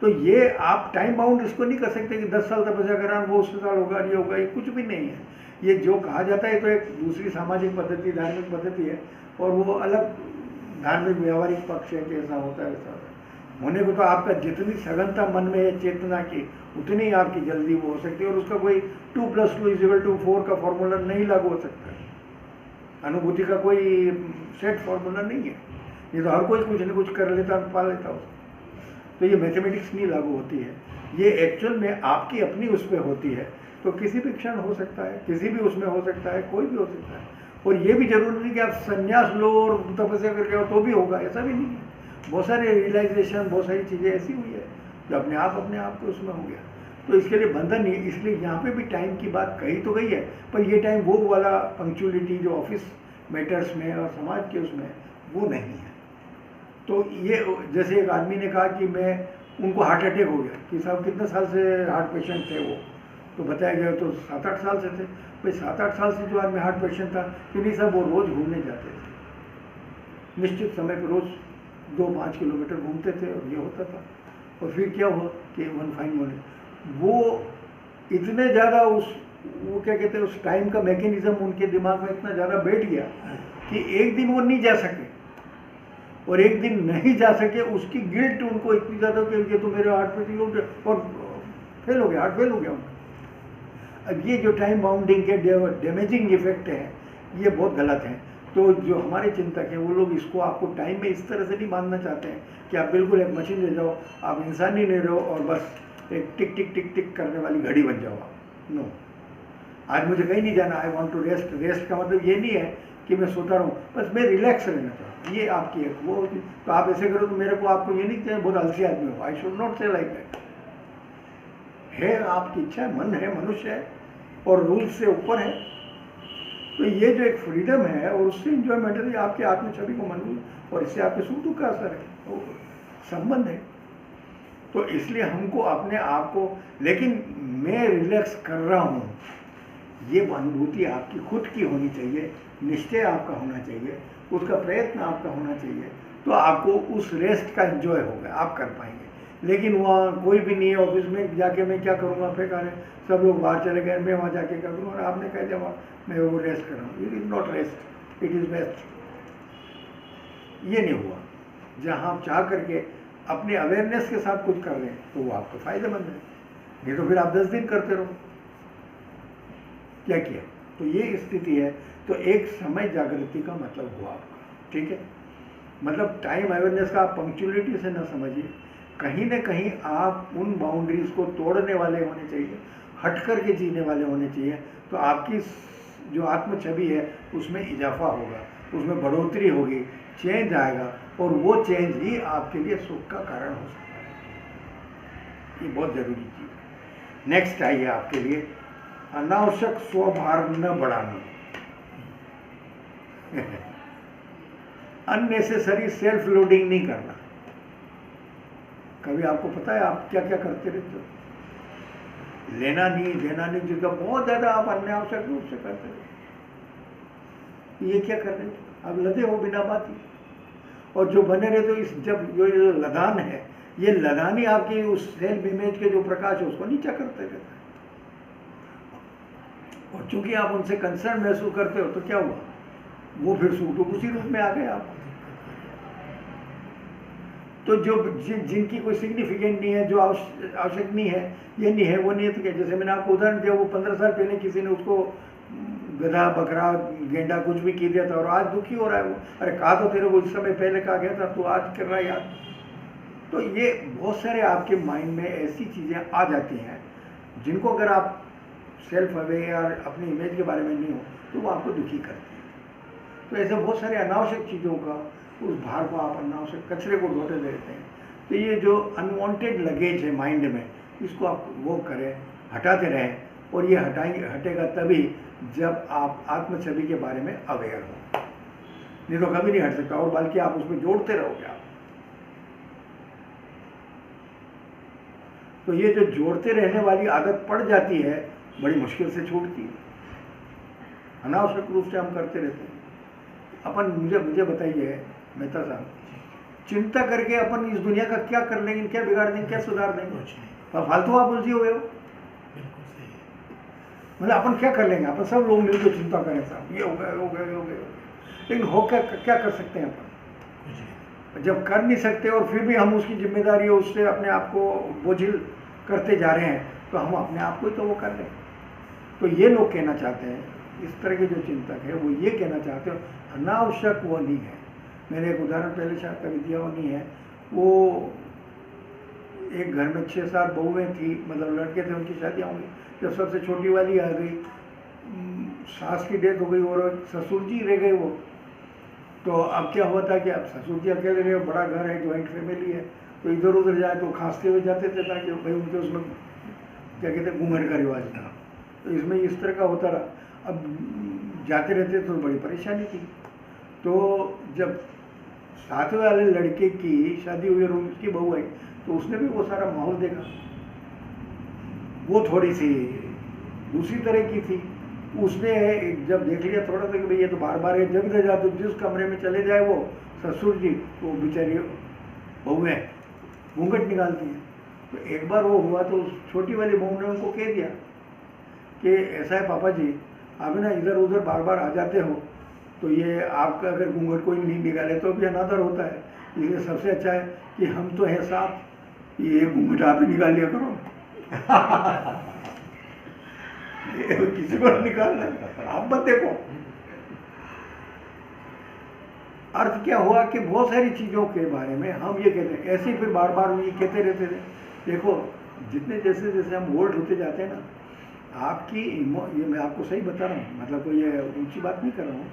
तो ये आप टाइम बाउंड इसको नहीं कर सकते कि 10 साल तपस्या करा वो 100 साल होगा, ये होगा, ये कुछ भी नहीं है। ये जो कहा जाता है तो एक दूसरी सामाजिक पद्धति, धार्मिक पद्धति है, और वो अलग धार्मिक व्यवहारिक पक्ष है कि ऐसा होता है वैसा होता है। होने को तो आपका जितनी सघनता मन में है चेतना की, उतनी आपकी जल्दी वो हो सकती है, और उसका कोई 2 + 2 = 4 का फॉर्मूला नहीं लागू हो सकता है। अनुभूति का कोई सेट फॉर्मूला नहीं है, ये तो हर कोई कुछ न कुछ कर लेता पा लेता हो। तो ये मैथमेटिक्स नहीं लागू होती है, ये एक्चुअल में आपकी अपनी उस पर होती है। तो किसी भी क्षण हो सकता है, किसी भी उसमें हो सकता है, कोई भी हो सकता है। और ये भी जरूरी नहीं कि आप संन्यास लो और तपस्या करके आओ तो भी होगा, ऐसा भी नहीं है। बहुत सारे रियलाइजेशन, बहुत सारी चीज़ें ऐसी हुई है जो अपने आप को उसमें हो गया। तो इसके लिए बंधन नहीं है। इसलिए यहाँ पे भी टाइम की बात कही तो गई है, पर ये टाइम वो वाला पंक्चुअलिटी जो ऑफिस मैटर्स में और समाज के उसमें वो नहीं है। तो ये जैसे एक आदमी ने कहा कि मैं उनको हार्ट अटैक हो गया, कि साहब कितने साल से हार्ट पेशेंट थे वो, तो बताया गया तो 7-8 साल से थे। भाई 7-8 साल से जो आदमी हार्ट पेशेंट था कि नहीं साहब, वो रोज़ घूमने जाते थे, निश्चित समय पर रोज़ 2-5 किलोमीटर घूमते थे, और ये होता था। और फिर क्या हुआ कि वन फाइन मॉर्निंग वो इतने ज़्यादा वो क्या कहते हैं, उस टाइम का मैकेनिज्म उनके दिमाग में इतना ज़्यादा बैठ गया कि एक दिन वो नहीं जा सके, और एक दिन नहीं जा सके उसकी गिल्ट उनको इतनी ज़्यादा कि ये तो मेरे हार्ट पे और फेल हो गया, हार्ट फेल हो गया उनका। अब ये जो टाइम बाउंडिंग के डैमेजिंग इफेक्ट हैं, ये बहुत गलत हैं। तो जो हमारे चिंतक हैं वो लोग इसको आपको टाइम में इस तरह से नहीं बांधना चाहते हैं कि आप बिल्कुल एक मशीन ले जाओ, आप इंसान ही नहीं रहो और बस एक टिक टिक टिक टिक करने वाली घड़ी बन जाओ आप। नो, आज मुझे कहीं नहीं जाना, I want to rest. Rest का मतलब ये नहीं है कि मैं सोता रहूँ, बस मैं रिलैक्स रहना चाहता हूँ, ये आपकी एक वो होती। तो आप ऐसे करो तो मेरे को आपको ये नहीं चाहिए बहुत आलसी आदमी हो, आई शुड नॉट से लाइक दैट। है आपकी इच्छा, मन है, मनुष्य है, और रूल से ऊपर है। तो ये जो एक फ्रीडम है और उससे इंजॉयमेंट है, आपके आत्म छवि को मजबूत, और इससे आपके सुख दुख का असर है, तो संबंध है। तो इसलिए हमको अपने आप को, लेकिन मैं रिलैक्स कर रहा हूँ, ये अनुभूति आपकी खुद की होनी चाहिए, निश्चय आपका होना चाहिए, उसका प्रयत्न आपका होना चाहिए, तो आपको उस रेस्ट का एंजॉय होगा, आप कर पाएंगे। लेकिन वहाँ कोई भी नहीं है, ऑफिस में जाके मैं क्या करूँगा, बेकार है, सब लोग बाहर चले गए, मैं वहाँ जाके क्या करूँ, और आपने कह दिया वहाँ मैं वो रेस्ट कर रहा हूँ। It is not rest, it is best. ये नहीं हुआ। जहाँ आप चाह करके अपने अवेयरनेस के साथ कुछ कर रहे हैं तो वो आपको फायदेमंद है, नहीं तो फिर आप 10 दिन करते रहो। क्या किया? तो ये स्थिति है। तो एक समय जागृति का मतलब हुआ आपका, ठीक है। मतलब टाइम अवेयरनेस का आप पंक्चुअलिटी से ना समझिए, कहीं ना कहीं आप उन बाउंड्रीज को तोड़ने वाले होने चाहिए, हट करके जीने वाले होने चाहिए। तो आपकी जो आत्म छवि है उसमें इजाफा होगा, उसमें बढ़ोतरी होगी, चेंज आएगा, और वो चेंज ही आपके लिए सुख का कारण हो सकता है। ये बहुत जरूरी चीज़ है। नेक्स्ट आइए आपके लिए, अनावश्यक स्वभार न बढ़ाना। अननेसेसरी सेल्फ लोडिंग नहीं करना। कभी आपको पता है आप क्या क्या करते रहते हो? लेना नहीं देना नहीं, जिसका बहुत ज़्यादा आप अनावश्यक रूप से करते हो। ये क्या कर रहे हो? आप लदे हो बिना बात ही। और जो बने रहे तो इस जब जो लदान है, ये लदान ही आपकी उस सेल्फ इमेज के जो प्रकाश है उसको नीचा करते रहता है। और चूंकि आप उनसे कंसर्न महसूस करते हो तो क्या हुआ, वो फिर सुख दुख उसी रूप में आ गए आप। तो जो जिनकी कोई सिग्निफिकेंट नहीं है, जो आवश्यक नहीं है, ये नहीं है वो नहीं है, तो क्या? जैसे मैंने आपको उदाहरण दिया, वो 15 साल पहले किसी ने उसको गधा बकरा गेंडा कुछ भी की दिया था और आज दुखी हो रहा है वो। अरे कहा तो तेरे को इस समय पहले कहा गया था, तो आज कर रहा है याद। तो ये बहुत सारे आपके माइंड में ऐसी चीज़ें आ जाती हैं जिनको अगर आप सेल्फ अवेयर अपनी इमेज के बारे में नहीं हो तो वो आपको दुखी करती है। तो ऐसे बहुत सारे अनावश्यक चीज़ों का, उस भार को आप अनावश्यक कचरे को ढोते देते हैं। तो ये जो अनवांटेड लगेज है माइंड में, इसको आप वो करें, हटाते रहें। और ये हटेगा तभी जब आप आत्म छवि के बारे में अवेयर हो, नहीं तो कभी नहीं हट सकता। और बल्कि आप उसमें जोड़ते रहोगे आप। तो ये जो जोड़ते रहने वाली आदत पड़ जाती है, बड़ी मुश्किल से छूटती है। अनावश्यक रूप से हम करते रहते हैं। अपन मुझे बताइए मेहता साहब, चिंता करके अपन इस दुनिया का क्या कर लेंगे, क्या बिगाड़ देंगे, क्या सुधार देंगे? और फालतू आप उलझे हुए हो। मतलब अपन क्या कर लेंगे? अपन सब लोग मिलकर चिंता करें, साहब ये हो गया, हो गया, हो गया, लेकिन हो क्या कर सकते हैं अपन? जब कर नहीं सकते और फिर भी हम उसकी जिम्मेदारी उससे अपने आप को बोझिल करते जा रहे हैं, तो हम अपने आप को ही तो वो कर लें। तो ये लोग कहना चाहते हैं, इस तरह के जो चिंतक है वो ये कहना चाहते हो अनावश्यक वो नहीं है। मैंने एक उदाहरण पहले शायद कभी दिया वो नहीं है, वो एक घर में 6-7 बहुएँ थी, मतलब लड़के थे, उनकी शादियाँ होंगी। जब सबसे छोटी वाली आ गई, सास की डेथ हो गई और ससुर जी रह गए वो। तो अब क्या हुआ था कि अब ससुर जी अकेले रहे, बड़ा घर है, जॉइंट फैमिली है, तो इधर उधर जाए तो खांसते हुए जाते थे, ताकि भाई उनके उसमें क्या कहते हैं घूंघट का रिवाज था। तो इसमें इस तरह का होता रहा। अब जाते रहते तो बड़ी परेशानी थी। तो जब साथ वाले लड़के की शादी हुई और उसकी बहू आई, तो उसने भी वो सारा माहौल देखा। वो थोड़ी सी दूसरी तरह की थी। उसने जब देख लिया थोड़ा सा कि भाई ये तो बार बार जब इधर जाते जिस कमरे में चले जाए वो ससुर जी, तो बेचारी बहुएँ घूंघट निकालती हैं। तो एक बार वो हुआ तो छोटी वाली बहू ने उनको कह दिया कि ऐसा है पापा जी, आप ना इधर उधर बार बार आ जाते हो, तो ये आपका अगर घूंघट कोई नहीं निकाले तो भी अनादर होता है। इसलिए सबसे अच्छा है कि हम तो हैं साथ, ये घूंघट आप ही निकाल लिया करो। ये किसी को निकालना, आप मत देखो। अर्थ क्या हुआ कि बहुत सारी चीज़ों के बारे में हम ये कहते हैं, ऐसे ही फिर बार बार ये कहते रहते थे। देखो जितने जैसे जैसे हम ओल्ड होते जाते हैं ना, आपकी ये मैं आपको सही बता रहा हूँ, मतलब कोई ये ऊंची बात नहीं कर रहा हूँ।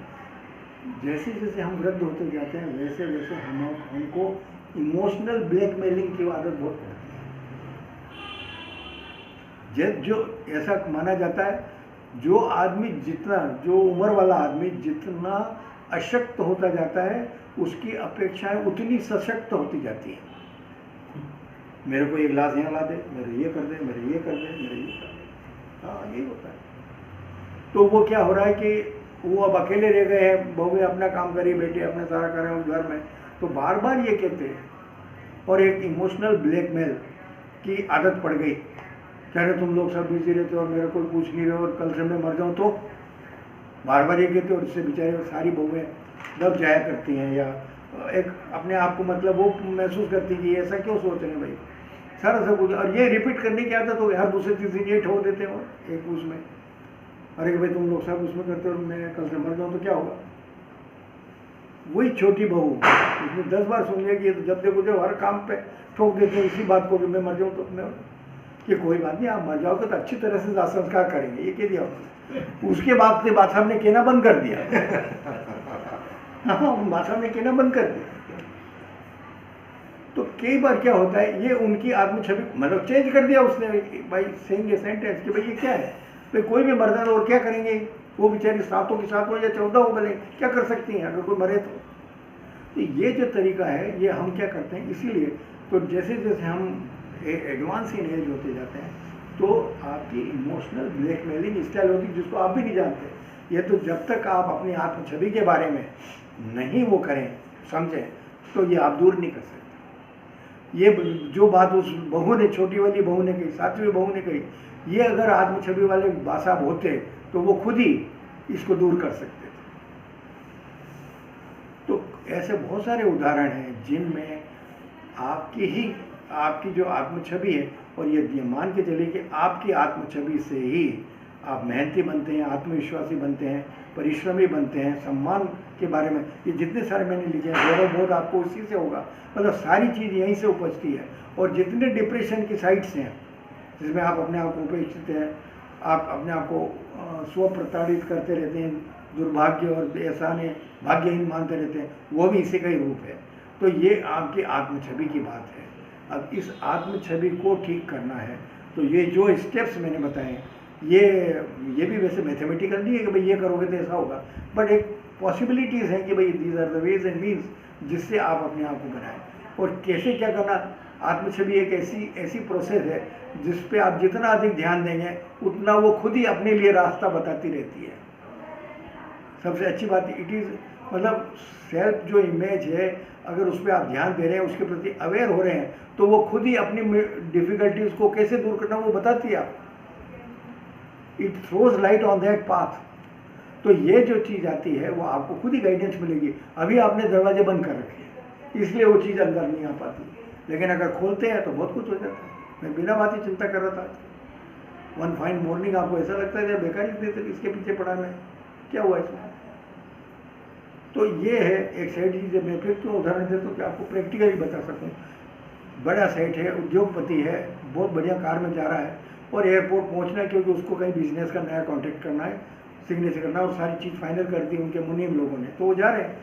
जैसे जैसे हम वृद्ध होते जाते हैं वैसे वैसे हमको इमोशनल ब्लैकमेलिंग की आदत बहुत पड़ती है। जो ऐसा माना जाता है, जो आदमी जितना, जो उम्र वाला आदमी जितना अशक्त होता जाता है, उसकी अपेक्षाएं उतनी सशक्त होती जाती हैं। मेरे को एक गिलास यहाँ ला दे, मेरे ये कर दे, मेरे ये कर दे, मेरे ये कर दे। हाँ यही होता है। तो वो क्या हो रहा है कि वो अब अकेले रह गए हैं, बहुएं अपना काम करी, बेटे अपना सारा कर रहे हैं उस घर में, तो बार बार ये कहते हैं। और एक इमोशनल ब्लैकमेल की आदत पड़ गई। कह रहे तुम लोग सब बिजी रहते हो और मेरे को पूछ नहीं रहे हो, और कल से मैं मर जाऊँ तो बार बार ये कहते। और इससे बेचारे सारी बहुएं दब जाया करती हैं, या एक अपने आप को मतलब वो महसूस करती हैं कि ऐसा क्यों सोच रहे हैं भाई, सारा सब कुछ। और ये रिपीट करने की आदत हो गई, हर दूसरे तीसरे ये ठोक देते हो एक उसमें, अरे भाई तुम लोग सब उसमें करते हो, मैं कल से मर जाऊँ तो क्या होगा। वही छोटी बहू उसने 10 बार सुन लिया कि ये तो जब देखो जब हर काम पे ठोक देते हैं इसी बात को कि मैं मर जाऊँ तो मैं, कि कोई बात नहीं आप मर जाओगे तो अच्छी तरह से दाह संस्कार करेंगे, ये कह दिया उन्होंने। उसके बाद से बात साहब ने कहना बंद कर दिया। हाँ बात साहब ने कहना बंद कर दिया। तो कई बार क्या होता है, ये उनकी आत्म छवि मतलब चेंज कर दिया उसने भाई सेइंग ए सेंटेंस कि भाई ये क्या है, भाई कोई भी मरदा और क्या करेंगे, वो बेचारी 7 के 7 हो या 14 हो भले, क्या कर सकती हैं अगर कोई मरे तो ये जो तरीका है ये हम क्या करते हैं। इसीलिए तो जैसे जैसे हम एडवांस इन एज होते जाते हैं तो आपकी इमोशनल ब्लैकमेलिंग स्टाइल होती है जिसको आप भी नहीं जानते। ये तो जब तक आप अपनी आत्म छवि के बारे में नहीं वो करें समझें तो ये आप दूर नहीं कर सकते। ये जो बात उस बहू ने, छोटी वाली बहू ने कही, 7वीं बहू ने कही, ये अगर आत्म छवि वाले बासाब होते तो वो खुद ही इसको दूर कर सकते थे। तो ऐसे बहुत सारे उदाहरण हैं जिनमें आपकी जो आत्म छवि है, और ये मान के चलिए कि आपकी आत्म छवि से ही आप मेहनती बनते हैं, आत्मविश्वासी बनते हैं, परिश्रमी बनते हैं, सम्मान के बारे में ये जितने सारे मैंने लिखे हैं गौरव बोध आपको उसी से होगा। मतलब सारी चीज़ यहीं से उपजती है। और जितने डिप्रेशन की साइट्स हैं जिसमें आप अपने आप को उपेक्षित हैं, आप अपने आप को स्व प्रताड़ित करते रहते हैं, दुर्भाग्य और एहसाने भाग्यहीन मानते रहते हैं, वो भी इसी का ही रूप है। तो ये आपकी आत्म छवि की बात है। अब इस आत्म छवि को ठीक करना है तो ये जो स्टेप्स मैंने बताए ये भी वैसे मैथमेटिकल नहीं है कि भाई ये करोगे तो ऐसा होगा, बट एक पॉसिबिलिटीज़ हैं कि भाई these are the ways and means जिससे आप अपने आप को बनाएं। और कैसे क्या करना आत्मछवि एक ऐसी प्रोसेस है जिस पे आप जितना अधिक ध्यान देंगे उतना वो खुद ही अपने लिए रास्ता बताती रहती है। सबसे अच्छी बात इट इज़ मतलब सेल्फ जो इमेज है, अगर उस पर आप ध्यान दे रहे हैं, उसके प्रति अवेयर हो रहे हैं, तो वो खुद ही अपनी डिफ़िकल्टीज़ को कैसे दूर करना वो बताती है आप। It throws light on that path. तो ये जो चीज़ आती है वो आपको खुद ही गाइडेंस मिलेगी। अभी आपने दरवाजे बंद कर रखे हैं इसलिए वो चीज़ अंदर नहीं आ पाती, लेकिन अगर खोलते हैं तो बहुत कुछ हो जाता है। मैं बिना बात ही चिंता कर रहा था, वन फाइन मॉर्निंग आपको ऐसा लगता है बेकार ही इसके पीछे पड़ा मैं, क्या हुआ इसमें। तो ये है एक साइड चीज़। मैं फिर क्यों उदाहरण देता हूँ कि आपको प्रैक्टिकली बता सकूँ। बड़ा साइट है, उद्योगपति है, बहुत बढ़िया कार में जा रहा है और एयरपोर्ट पहुँचना है क्योंकि उसको कहीं बिजनेस का नया कॉन्ट्रैक्ट करना है, सिग्नेचर करना है और सारी चीज़ फाइनल कर दी उनके मुनीम लोगों ने, तो वो जा रहे हैं।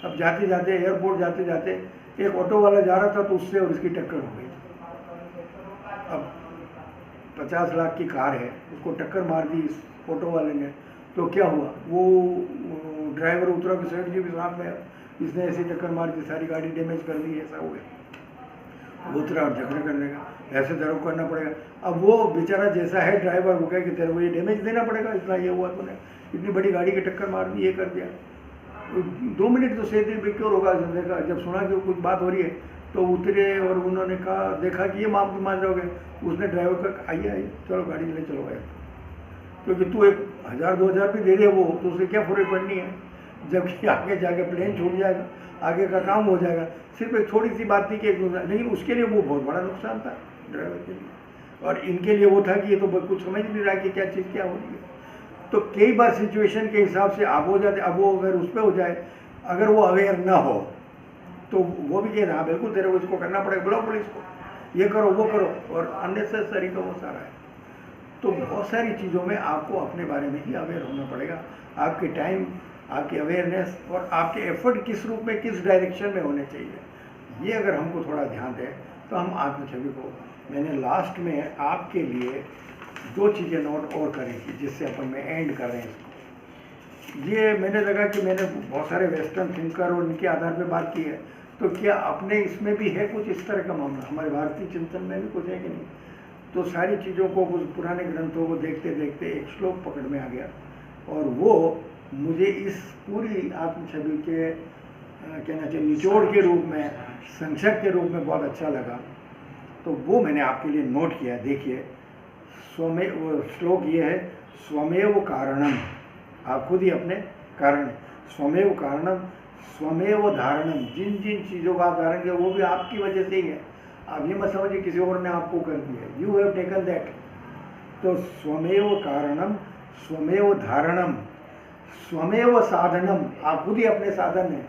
अब जाते जाते एयरपोर्ट जाते जाते एक ऑटो वाला जा रहा था तो उससे और उसकी टक्कर हो गई। अब 50 लाख की कार है, उसको टक्कर मार दी इस ऑटो वाले ने, तो क्या हुआ, वो ड्राइवर उतरा कि सेठ जी भी साथ में, इसने ऐसी टक्कर मार दी, सारी गाड़ी डैमेज कर दी, ऐसा हो गया। वो उतरा और झगड़ा करने का, ऐसे दरों करना पड़ेगा। अब वो बेचारा जैसा है ड्राइवर, वो कहे कि तेरे को ये डैमेज देना पड़ेगा, इतना ये हुआ तूने, इतनी बड़ी गाड़ी की टक्कर मार दी, ये कर दिया। 2 मिनट तो सेठ जी क्यों रोका, देखा जब सुना कि कुछ बात हो रही है तो उतरे और उन्होंने कहा, देखा कि ये मामला मान जाओगे। उसने ड्राइवर का आइए चलो गाड़ी ले चलो भाई, क्योंकि तू 1000-2000 भी दे दे वो तो उससे क्या फर्क पड़नी है, जबकि आगे जाके प्लेन छूट जाएगा, आगे का काम हो जाएगा। सिर्फ एक थोड़ी सी बात थी कि लेकिन उसके लिए वो बहुत बड़ा नुकसान था ड्राइवर के लिए, और इनके लिए वो था कि ये तो कुछ समझ नहीं रहा कि क्या चीज़ क्या हो रही है। तो कई बार सिचुएशन के हिसाब से आप हो जाते, अब वो अगर उस पर हो जाए, अगर वो अवेयर ना हो तो वो भी कह रहा है बिल्कुल तेरे को इसको करना पड़ेगा, बुलाओ पुलिस को, ये करो वो करो, और अननेसेसरी का वो सारा है। तो बहुत सारी चीज़ों में आपको अपने बारे में ही अवेयर होना पड़ेगा। आपके टाइम, आपकी अवेयरनेस और आपके एफर्ट किस रूप में, किस डायरेक्शन में होने चाहिए, ये अगर हमको थोड़ा ध्यान दें तो हम आत्मछवि को, मैंने लास्ट में आपके लिए 2 चीज़ें नोट और करी थी जिससे अपन में एंड कर रहे हैं इसको। ये मैंने लगा कि मैंने बहुत सारे वेस्टर्न थिंकर और उनके आधार पर बात की है, तो क्या अपने इसमें भी है कुछ इस तरह का मामला, हमारे भारतीय चिंतन में भी कुछ है कि नहीं। तो सारी चीज़ों को, कुछ पुराने ग्रंथों को देखते देखते एक श्लोक पकड़ में आ गया, और वो मुझे इस पूरी आत्मछवि के कहना चाहिए निचोड़ के रूप में, संक्षेप के रूप में बहुत अच्छा लगा। तो वो मैंने आपके लिए नोट किया। देखिए, स्वमेव श्लोक ये है, स्वमेव कारणम, आप खुद ही अपने कारण, स्वमेव कारणम स्वमेव धारणम, जिन जिन चीज़ों का आप धारण किया वो भी आपकी वजह से ही है। आप ये मत समझिए किसी और ने आपको कर दिया, यू हैव टेकन दैट। तो स्वमेव कारणम स्वमेव धारणम स्वमेव साधनम, आप खुद ही अपने साधन हैं।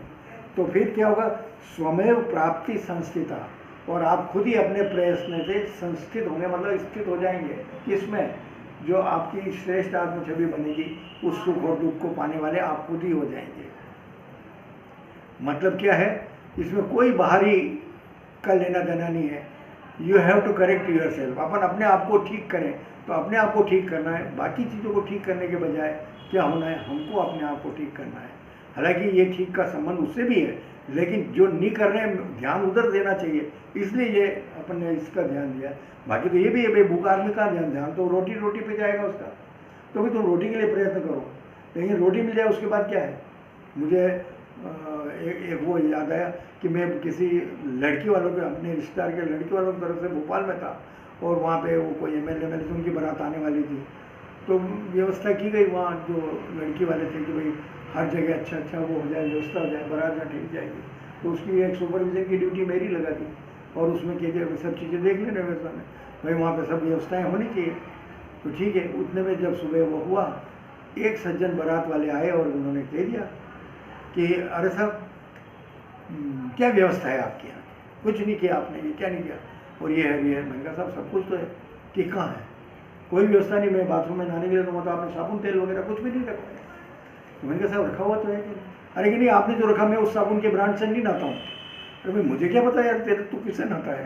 तो फिर क्या होगा, स्वमेव प्राप्ति संस्थिता, और आप खुद ही अपने प्रयत्न से संस्थित होंगे, मतलब स्थित हो जाएंगे। इसमें जो आपकी श्रेष्ठ आत्मछवि बनेगी, उस सुख और दुख को पाने वाले आप खुद ही हो जाएंगे। मतलब क्या है, इसमें कोई बाहरी का लेना देना नहीं है। You have to correct yourself. अपन अपने आप को ठीक करें तो अपने आप को ठीक करना है, बाकी चीज़ों को ठीक करने के बजाय क्या होना है, हमको अपने आप को ठीक करना है। हालांकि ये ठीक का संबंध उससे भी है, लेकिन जो नहीं कर रहे हैं ध्यान उधर देना चाहिए, इसलिए ये अपन ने इसका ध्यान दिया। बाकी तो ये भी है भाई, भूख आदमी का ध्यान तो रोटी पे जाएगा उसका, तो भी तुम रोटी के लिए प्रयत्न करो, लेकिन रोटी मिल जाए उसके बाद क्या है। मुझे एक वो याद आया कि मैं किसी लड़की वालों के, अपने रिश्तेदार के लड़की वालों की तरफ से भोपाल में था, और वहाँ पे वो कोई MLA उनकी बारात आने वाली थी। तो व्यवस्था की गई वहाँ, जो लड़की वाले थे कि भाई हर जगह अच्छा वो हो जाए, व्यवस्था हो जाए, बारात जहाँ ठीक जाएगी। तो उसकी एक सुपरविजन की ड्यूटी मेरी लगा थी, और उसमें कह दिया सब चीज़ें देख लेने व्यवस्था में, भाई वहाँ पर सब व्यवस्थाएँ होनी चाहिए। तो ठीक है, उतने में जब सुबह वो हुआ, एक सज्जन बारात वाले आए और उन्होंने कह दिया कि अरे साहब क्या व्यवस्था है आपके यहाँ, कुछ नहीं किया आपने, ये क्या नहीं किया, और ये है ये है। मैंने कहा साहब सब कुछ तो है, कि कहाँ है, कोई व्यवस्था नहीं। मैं बाथरूम में नहाने के लिए तो मतलब आपने साबुन तेल वगैरह कुछ भी नहीं रखा है। तो मैंने कहा साहब रखा हुआ तो है कि, अरे कि नहीं आपने जो रखा मैं उस साबुन के ब्रांड से नहीं नहाता हूँ। अरे भाई मुझे क्या पता यार, तेरे तू किससे नहाता है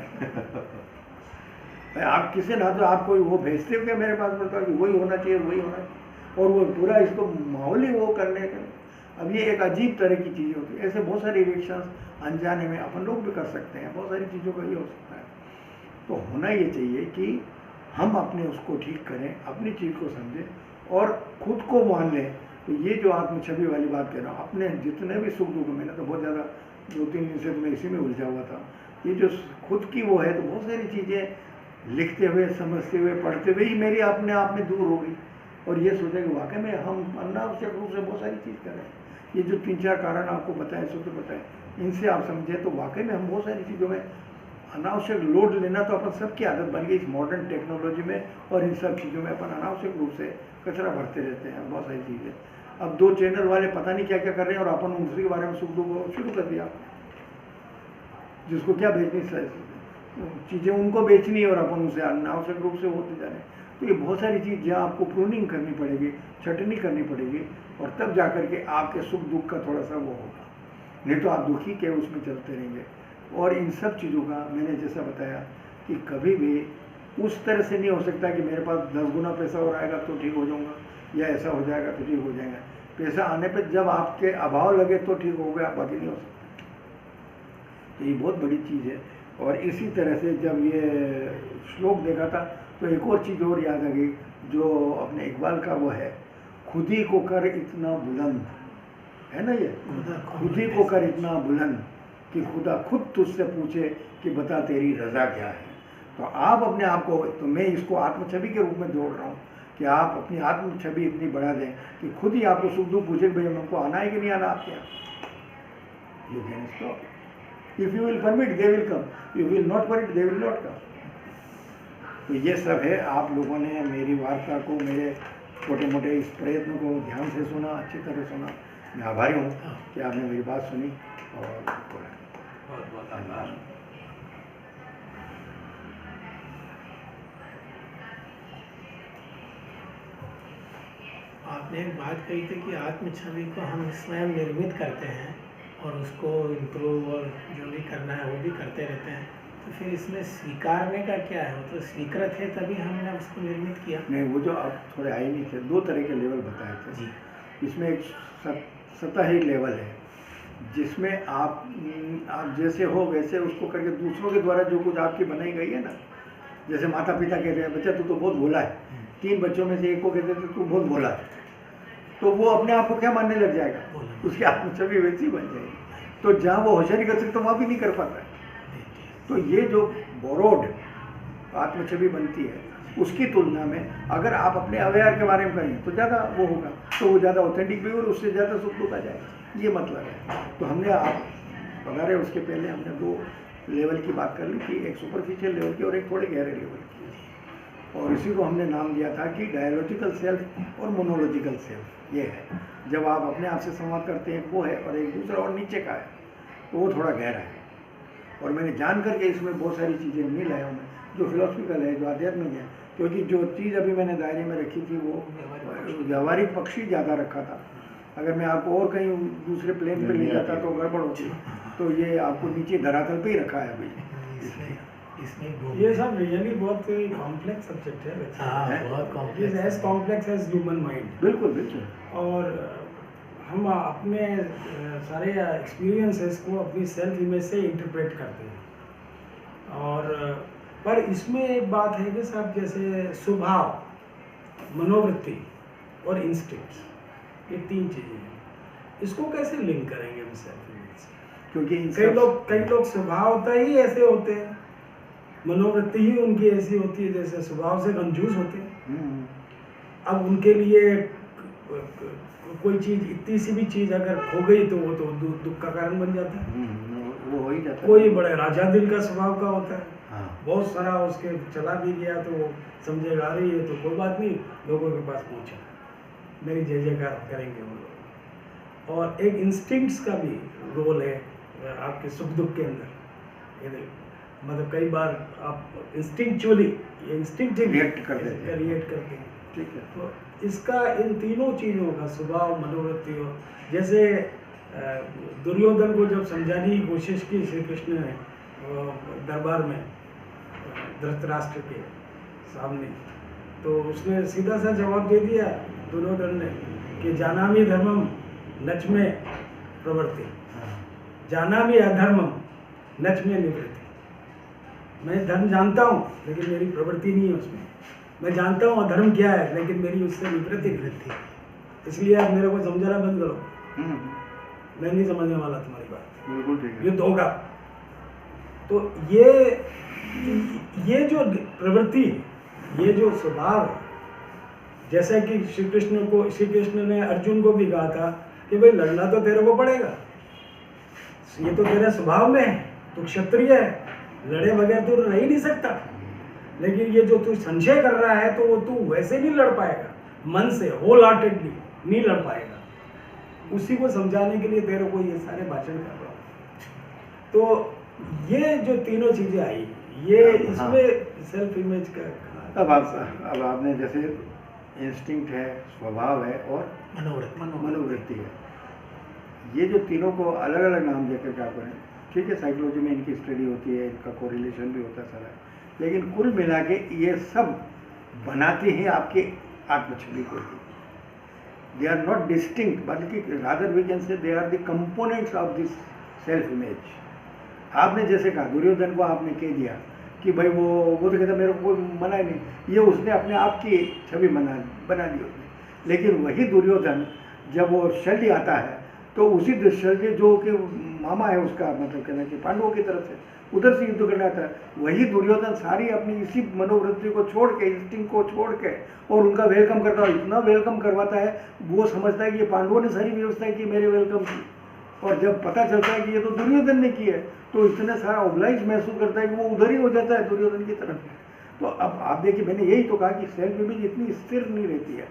भाई आप किससे नहाते हो, आप कोई वो भेजते हो क्या मेरे पास, बताओ कि वही होना चाहिए, वही होना चाहिए, और वो पूरा इसको माहौल ही वो करने का। अब ये एक अजीब तरह की चीज़ें होती है। ऐसे बहुत सारे रिएक्शंस अनजाने में अपन लोग भी कर सकते हैं, बहुत सारी चीज़ों का ये हो सकता है। तो होना ये चाहिए कि हम अपने उसको ठीक करें, अपनी चीज़ को समझें और खुद को मान लें। तो ये जो आत्मछवि वाली बात कह रहा हूँ, अपने जितने भी सुख दुख, मैंने तो बहुत ज़्यादा 2-3 दिन से तो मैं इसी में उलझा हुआ था। ये जो खुद की वो है, तो बहुत सारी चीज़ें लिखते हुए, समझते हुए, पढ़ते हुए ही मेरी अपने आप में दूर हो गई और ये सोचा कि वाकई में हम अनावश्यक रूप से बहुत सारी चीज़ कर रहे हैं। ये जो 3-4 कारण आपको बताएं, सूत्र बताएं, इनसे आप समझें तो वाकई में हम बहुत सारी चीज़ों में अनावश्यक लोड लेना तो अपन सबकी आदत बन गई इस मॉडर्न टेक्नोलॉजी में, और इन सब चीज़ों में अपन अनावश्यक रूप से कचरा भरते रहते हैं बहुत सारी चीज़ें। अब 2 चैनल वाले पता नहीं क्या क्या कर रहे हैं और अपन उनके बारे में सुख दुख शुरू कर दिया। जिसको क्या बेचनी चीज़ें उनको बेचनी है और अपन उनसे अनावश्यक रूप से होते जा रहे हैं। तो ये बहुत सारी चीज़ जहाँ आपको प्रूनिंग करनी पड़ेगी, छटनी करनी पड़ेगी, और तब जा कर के आपके सुख दुख का थोड़ा सा वो होगा, नहीं तो आप दुखी के उसमें चलते रहेंगे। और इन सब चीज़ों का मैंने जैसा बताया कि कभी भी उस तरह से नहीं हो सकता कि मेरे पास 10 गुना पैसा और आएगा तो ठीक हो जाऊंगा, या ऐसा हो जाएगा तो ठीक हो जाएगा। पैसा आने पे जब आपके अभाव लगे तो ठीक हो गया, बाकी नहीं हो सकता। तो ये बहुत बड़ी चीज़ है। और इसी तरह से जब ये श्लोक देखा था तो एक और चीज़ और याद आ गई, जो अपने इकबाल का वो है, खुद ही को कर इतना बुलंद, है ना, ये खुद ही को कर इतना बुलंद कि खुदा खुद तुझसे पूछे कि बता तेरी रज़ा क्या है। तो आप अपने आप को, तो मैं इसको आत्मछवि के रूप में जोड़ रहा हूँ कि आप अपनी आत्मछवि इतनी बढ़ा दें कि खुद ही आपको सुख दुख पूछे भाई हमको आना है कि नहीं आना आपके यहाँ। You can stop. If you will permit they will come, you will not permit they will not come. तो ये सब है। आप लोगों ने मेरी वार्ता को, मेरे छोटे मोटे इस प्रयत्न को ध्यान से सुना, अच्छी तरह सुना। मैं आभारी हूँ कि आपने मेरी बात सुनी और बहुत बहुत आभार। आपने एक बात कही थी कि आत्मछवि को हम स्वयं निर्मित करते हैं और उसको इम्प्रूव और जो भी करना है वो भी करते रहते हैं। तो फिर इसमें स्वीकारने का क्या है? वो तो स्वीकृत है तभी हमने उसको निर्मित किया। नहीं, वो जो आप थोड़े आए नहीं थे, 2 तरह के लेवल बताए थे जी। इसमें एक सतही लेवल है जिसमें आप जैसे हो वैसे उसको करके दूसरों के द्वारा जो कुछ आपकी बनाई गई है ना, जैसे माता पिता कहते हैं बच्चा तू तो बहुत भोला है, 3 बच्चों में से एक को कहते थे तू बहुत भोला है, तो वो अपने आप को क्या मानने लग जाएगा, उसकी आत्मछवि वैसी बन जाएगी। तो जहाँ वो होशियारी कर सकता वहाँ भी नहीं कर पाता है। तो ये जो बोरोड आत्मछवि बनती है उसकी तुलना में अगर आप अपने अवयव के बारे में करें तो ज़्यादा वो होगा, तो वो ज़्यादा ऑथेंटिक भी और उससे ज़्यादा सुख दुख आ जाएगा, ये मतलब है। तो हमने आप बता रहे उसके पहले हमने 2 लेवल की बात कर ली थी, एक सुपरफिशियल लेवल की और एक थोड़े गहरे लेवल की, और इसी को हमने नाम दिया था कि डायलॉजिकल सेल्फ और मोनोलॉजिकल सेल्फ। ये है जब आप अपने आप से संवाद करते हैं वो है, और एक दूसरा और नीचे का है, तो वो थोड़ा गहरा है। और मैंने जान करके इसमें बहुत सारी चीज़ें नहीं लाया हूँ मैं, जो फिलोसफिकल है, जो आध्यात्मिक है, क्योंकि जो चीज़ अभी मैंने दायरे में रखी थी वो व्यावहारिक पक्ष ही ज़्यादा रखा था। अगर मैं आपको और कहीं दूसरे प्लेन पे ले जाता तो गड़बड़ होती, तो ये आपको नीचे धरातल पे ही रखा है अभी। ये सब रियली बहुत कॉम्प्लेक्स सब्जेक्ट है। हाँ, बहुत complex, as complex as human mind. बिल्कुल बिल्कुल। और हम अपने सारे एक्सपीरियंसेस को अपनी सेल्फ इमेज से इंटरप्रेट करते हैं। और पर इसमें एक बात है कि साहब, जैसे स्वभाव, मनोवृत्ति और इंस्टिंक्ट्स, ये 3 चीज़ें हैं, इसको कैसे लिंक करेंगे हम सेल्फ इमेज से? क्योंकि कई लोग स्वभावतः ही ऐसे होते हैं, मनोवृत्ति ही उनकी ऐसी होती है जैसे स्वभाव से कंजूस होते हैं। अब उनके लिए कोई चीज़, इतनी सी भी चीज़ अगर खो गई तो वो तो दुख का कारण बन जाता है। वो हो ही जाता है। कोई बड़े राजा दिल का स्वभाव का होता है, हाँ। बहुत सारा उसके चला भी गया तो वो समझेगा आ रही है तो कोई बात नहीं, लोगों के पास पहुंचा, मेरी जय जयकार करेंगे वो लोग। और एक इंस्टिंक्ट्स का भी रोल है आपके सुख दुख के अंदर। मतलब कई बार आप इंस्टिंक्चुअली, रिएक्ट करते हैं। ठीक है। तो इसका इन तीनों चीज़ों का, स्वभाव, मनोवृत्ति, और जैसे दुर्योधन को जब समझाने की कोशिश की श्री कृष्ण ने दरबार में धृतराष्ट्र के सामने, तो उसने सीधा सा जवाब दे दिया दुर्योधन ने कि जानामि धर्मम नच में प्रवृत्ति, जानामि अधर्मम नच में निवृत्ति। मैं धर्म जानता हूँ लेकिन मेरी प्रवृत्ति नहीं है उसमें। मैं जानता हूँ धर्म क्या है लेकिन मेरी उससे विपरीत वृत्ति है। इसलिए आप मेरे को समझाना बंद करो। मैं नहीं समझने वाला तुम्हारी बात। बिल्कुल ठीक है। युद्ध होगा। तो ये जो प्रवृत्ति, ये जो स्वभाव है, जैसा कि श्री कृष्ण ने अर्जुन को भी कहा था कि भाई लड़ना तो तेरे को पड़ेगा, ये तो तेरे स्वभाव में है, तू क्षत्रिय है, लड़े बगैर तू रह ही नहीं सकता। लेकिन ये जो तू संशय कर रहा है तो वो तू वैसे नहीं लड़ पाएगा, मन से होल हार्टेडली नहीं लड़ पाएगा। उसी को समझाने के लिए तेरे को ये सारे भाषण कर रहा हूँ। तो ये जो तीनों चीजें आई, ये इसमें सेल्फ इमेज का अब आपने जैसे इंस्टिंक्ट है, स्वभाव है और मनोवृत्ति है, ये जो तीनों को अलग अलग नाम देकर क्या करें, ठीक है, साइकोलॉजी में इनकी स्टडी होती है, इनका कोरिलेशन भी होता है सारा, लेकिन कुल मिला के ये सब बनाते हैं आपके आत्मछवि को। दे आर नॉट डिस्टिंक्ट, बल्कि rather we can say they are the components of this self image. आपने जैसे कहा दुर्योधन को आपने कह दिया कि भाई वो तो कहता मेरे को कोई मना ही नहीं, ये उसने अपने आप की छवि बना दी उसने। लेकिन वही दुर्योधन जब वो शल्य आता है तो उसी शल्य जो कि मामा है उसका, मतलब कहना कि पांडवों की तरफ से उधर से युद्ध करना आता है, वही दुर्योधन सारी अपनी इसी मनोवृत्ति को छोड़ के, इंस्टिंक्ट को छोड़ के और उनका वेलकम करता है। इतना वेलकम करवाता है, वो समझता है कि ये पांडवों ने सारी व्यवस्था की, मेरे वेलकम की। और जब पता चलता है कि ये तो दुर्योधन ने की है तो इतना सारा ओब्लाइज महसूस करता है कि वो उधर ही हो जाता है दुर्योधन की तरफ। तो अब आप देखिए, मैंने यही तो कहा कि सेल्फ इमेज इतनी स्थिर नहीं रहती है।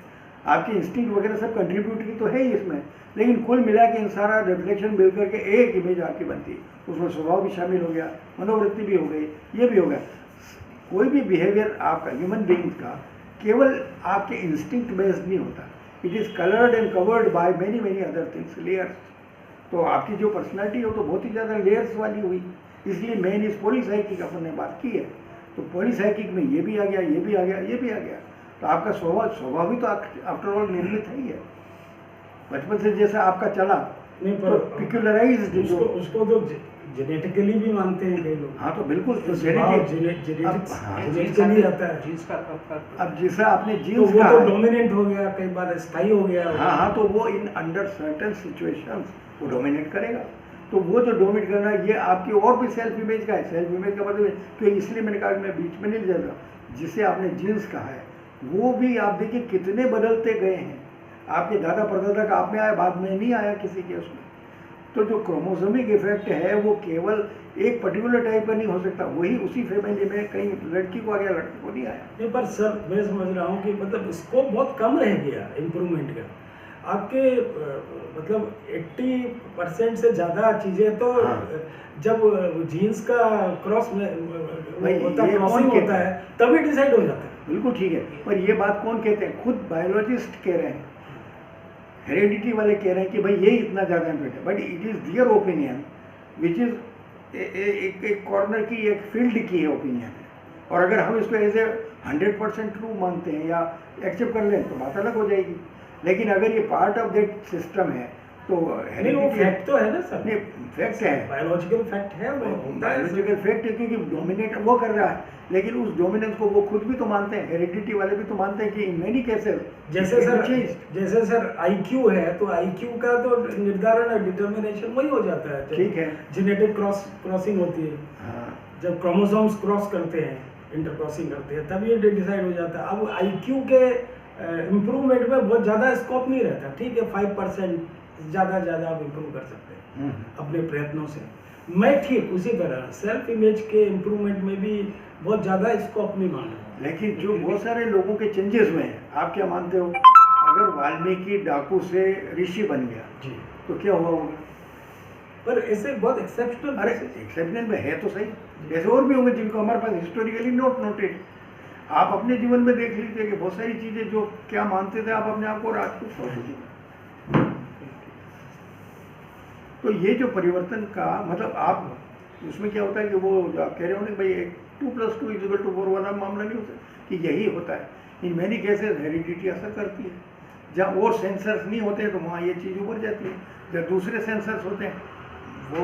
आपकी इंस्टिंक्ट वगैरह सब कंट्रीब्यूटरी तो है ही इसमें, लेकिन कुल मिला के इन सारा रिफ्लेक्शन मिल करके एक इमेज आपकी बनती है। उसमें स्वभाव भी शामिल हो गया, मनोवृत्ति भी हो गई, ये भी हो गया। कोई भी बिहेवियर आपका ह्यूमन बीइंग का केवल आपके इंस्टिंक्ट बेस्ड नहीं होता, it is coloured and covered by many many other things, layers. तो आपकी जो पर्सनैलिटी है वो तो बहुत ही ज़्यादा लेयर्स वाली हुई। इसलिए मेन इस पॉलीसाइकिक अपन ने बात की है, तो पॉलीसाइकिक में ये भी आ गया, ये भी आ गया, ये भी आ गया। तो आपका स्वभाव भी तो आफ्टर ऑल निर्मित है ही है, बचपन से जैसा आपका चला नहीं, तो पिक्युलराइज्ड उसको तो जेनेटिकली भी मानते हैं कई लोग। हाँ, तो बिल्कुल तो जेनेटिकली आता है। जीन्स का अब जैसा आपने तो जीन्स वो का तो डोमिनेंट हो गया, कई बार स्थायी हो गया। हाँ, तो वो इन अंडर सर्टेन सिचुएशंस वो डोमिनेट करेगा। तो वो जो डोमिनेट करना ये आपकी और भी सेल्फ इमेज का है। सेल्फ इमेज का मतलब तो इसलिए मैंने कहा कि मैं बीच में नहीं जाता। जिसे आपने जीन्स कहा है वो भी आप देखिए कितने बदलते गए हैं। आपके दादा परदादा का आप में आया, बाद में नहीं आया किसी के उसमें। तो जो क्रोमोसोमिक इफेक्ट है वो केवल एक पर्टिकुलर टाइप का नहीं हो सकता, वही उसी फैमिली में कहीं लड़की को आ गया, लड़के को नहीं आया। नहीं, पर सर मैं समझ रहा हूँ कि मतलब स्कोप बहुत कम रह गया इम्प्रूवमेंट का। आपके मतलब 80% से ज़्यादा चीज़ें तो जब जीन्स का क्रॉस में क्रॉसिंग होता है तभी डिसाइड हो जाता है। बिल्कुल ठीक है, पर ये बात कौन कहते हैं? खुद बायोलॉजिस्ट कह रहे हैं, हेरेडिटी वाले कह रहे हैं कि भाई ये इतना ज़्यादा इम्पोर्टेंट है, but it is their opinion which is एक कॉर्नर की, एक फील्ड की है ओपिनियन है। और अगर हम इसको एज ए 100% ट्रू मानते हैं या एक्सेप्ट कर लें तो बात अलग हो जाएगी। लेकिन अगर ये पार्ट ऑफ दैट सिस्टम है तो फैक्ट तो है ना सर। नहीं, फैक्ट है, बायोलॉजिकल फैक्ट है, बायोलॉजिकल फैक्ट है, क्योंकि डोमिनेट वो कर रहा है। लेकिन उस डोमिनेंस को वो खुद भी तो मानते हैं, हेरिडिटी वाले भी तो मानते हैं कि इन मेनी केसेस जैसे सर आईक्यू है तो आईक्यू का तो निर्धारण डिटर्मिनेशन वही हो जाता है। ठीक है, जेनेटिक क्रॉसिंग होती है। हाँ, जब क्रोमोसोम्स क्रॉस करते हैं, इंटर क्रॉसिंग करते हैं, तब ये डिसाइड हो जाता है। अब आईक्यू के इम्प्रूवमेंट में बहुत ज़्यादा स्कोप नहीं रहता। ठीक है, 5% ज़्यादा आप इम्प्रूव कर सकते हैं अपने प्रयत्नों से। मैं ठीक उसी तरह सेल्फ इमेज के इम्प्रूवमेंट में भी बहुत ज़्यादा स्कोप नहीं मान रहा। लेकिन जो बहुत सारे लोगों के चेंजेस हुए हैं, आप क्या मानते हो? अगर वाल्मीकि डाकू से ऋषि बन गया जी तो क्या हुआ होगा? पर ऐसे बहुत एक्सेप्शनल, अरे एक्सेप्शनल में है तो सही, ऐसे और भी होंगे जिनको हमारे पास हिस्टोरिकली नोटेड। आप अपने जीवन में देख लीजिए कि बहुत सारी चीज़ें जो क्या मानते थे आप अपने आप को राजपूत समझते थे। तो ये जो परिवर्तन का मतलब आप उसमें क्या होता है कि वो जो आप कह रहे हो ना भाई 2+2=4 वाला मामला नहीं होता कि यही होता है। इन मैनी केसेस हेरिडिटी असर करती है। जहाँ और सेंसर्स नहीं होते हैं तो वहाँ ये चीज़ उभर जाती है। जब दूसरे सेंसर्स होते हैं वो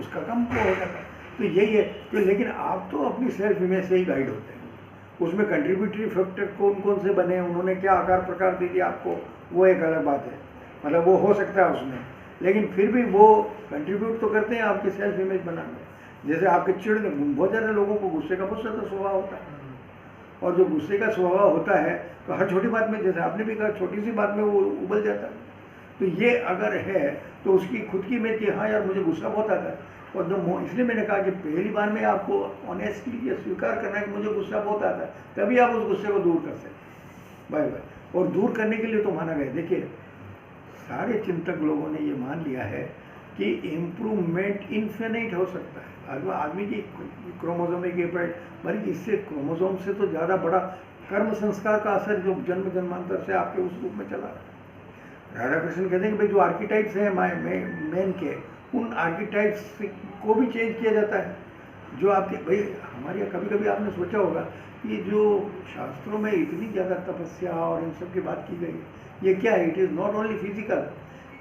उसका कम हो जाता है। तो यही है कि लेकिन आप तो अपनी सेल्फ इमेज से ही गाइड होते हैं। उसमें कंट्रीब्यूटरी फैक्टर कौन कौन से बने, उन्होंने क्या आकार प्रकार दे दिया आपको, वो एक अलग बात है, मतलब वो हो सकता है उसमें, लेकिन फिर भी वो कंट्रीब्यूट तो करते हैं आपकी सेल्फ इमेज बनाने। जैसे आपके चिड़, बहुत ज़्यादा लोगों को गुस्से का बहुत ज़्यादा स्वभाव होता है, और जो गुस्से का स्वभाव होता है तो हर छोटी बात में, जैसे आपने भी कहा, छोटी सी बात में वो उबल जाता है। तो ये अगर है तो उसकी खुद की इमेज कि हाँ यार मुझे गुस्सा बहुत आता है, और जो इसलिए मैंने कहा कि पहली बार में आपको ऑनेस्टली ये स्वीकार करना है कि मुझे गुस्सा बहुत आता है, तभी आप उस गुस्से को दूर कर सकते। Bye bye. और दूर करने के लिए तो माना गया, देखिए सारे चिंतक लोगों ने ये मान लिया है कि इम्प्रूवमेंट इन्फिनिट हो सकता है। आदमी की क्रोमोसोमिक इफेक्ट, बल्कि इससे क्रोमोसोम से तो ज़्यादा बड़ा कर्म संस्कार का असर जो जन्म जन्मांतर से आपके उस रूप में चला रहा है। राधा कृष्ण कहते हैं कि भाई जो आर्किटाइप्स हैं मैन के, उन आर्किटाइप्स को भी चेंज किया जाता है। जो आपके भाई हमारे यहाँ कभी कभी आपने सोचा होगा कि जो शास्त्रों में इतनी ज़्यादा तपस्या और इन सब की बात की गई, ये क्या है? It is not only physical,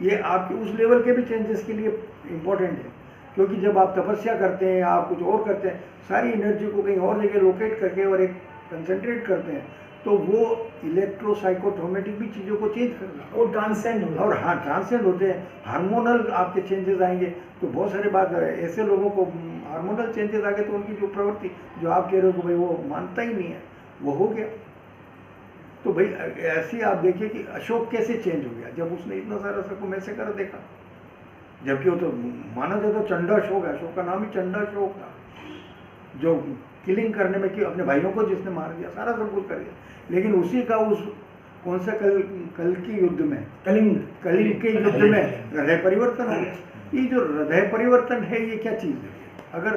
ये आपके उस लेवल के भी चेंजेस के लिए इम्पोर्टेंट है। क्योंकि जब आप तपस्या करते हैं, आप कुछ और करते हैं, सारी एनर्जी को कहीं और जगह लोकेट करके और एक कंसंट्रेट करते हैं, तो वो इलेक्ट्रोसाइकोट्रोमेटिक भी चीज़ों को चेंज करना और ट्रांसेंड होता है। और हाँ ट्रांसेंड होते हैं, हार्मोनल आपके चेंजेस आएंगे। तो बहुत सारी बात है, ऐसे लोगों को हार्मोनल चेंजेस आ गए तो उनकी जो प्रवृत्ति जो आप कह रहे हो कि भाई वो मानता ही नहीं है, वो हो गया। तो भाई ऐसे आप देखिए कि अशोक कैसे चेंज हो गया जब उसने इतना सारा सबको मैसे कर देखा, जबकि वो तो माना जाए तो चंडाशोक है, अशोक का नाम ही चंडाशोक था, जो किलिंग करने में कि अपने भाइयों को जिसने मार दिया, सारा सब कुछ कर दिया। लेकिन उसी का उस कौन सा कल की युद्ध में, कलिंग के युद्ध में हृदय परिवर्तन हो गया। ये जो हृदय परिवर्तन है ये क्या चीज़ है? अगर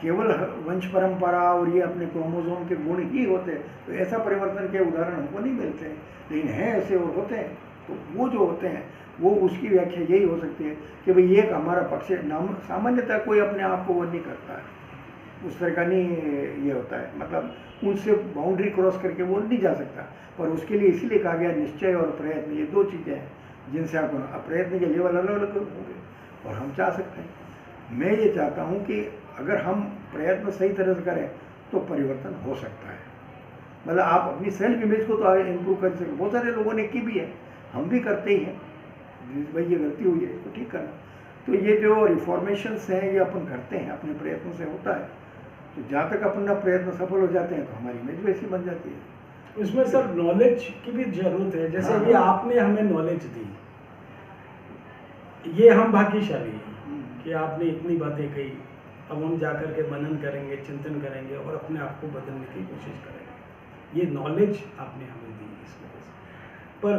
केवल वंश परंपरा और ये अपने क्रोमोसोम के गुण ही होते तो ऐसा परिवर्तन के उदाहरण हमको नहीं मिलते हैं, लेकिन हैं ऐसे और होते हैं। तो वो जो होते हैं वो उसकी व्याख्या यही हो सकती है कि भाई ये एक हमारा पक्ष है। सामान्यतः कोई अपने आप को वो नहीं करता है, उस तरह का नहीं ये होता है, मतलब उनसे बाउंड्री क्रॉस करके वो नहीं जा सकता। पर उसके लिए इसीलिए कहा गया निश्चय और प्रयत्न, ये दो चीज़ें हैं जिनसे आप प्रयत्न के लेवल अलग अलग होंगे और हम चाह सकते हैं। मैं ये चाहता हूँ कि अगर हम प्रयत्न सही तरह से करें तो परिवर्तन हो सकता है। मतलब आप अपनी सेल्फ इमेज को तो इम्प्रूव कर सकते, बहुत सारे लोगों ने की भी है, हम भी करते ही हैं। भाई ये गलती हुई है इसको ठीक करना। तो ये जो रिफॉर्मेशंस हैं ये अपन करते हैं, अपने प्रयत्नों से होता है। तो जहाँ तक अपना प्रयत्न सफल हो जाते हैं तो हमारी इमेज वैसी बन जाती है। उसमें सर नॉलेज की भी जरूरत है। जैसे हाँ, ये आपने हमें नॉलेज दी, ये हम भाग्यशाली हैं कि आपने इतनी बातें कही। अब हम जाकर के मनन करेंगे, चिंतन करेंगे और अपने आप को बदलने की कोशिश करेंगे। ये नॉलेज आपने हमें दी इस वजह से। पर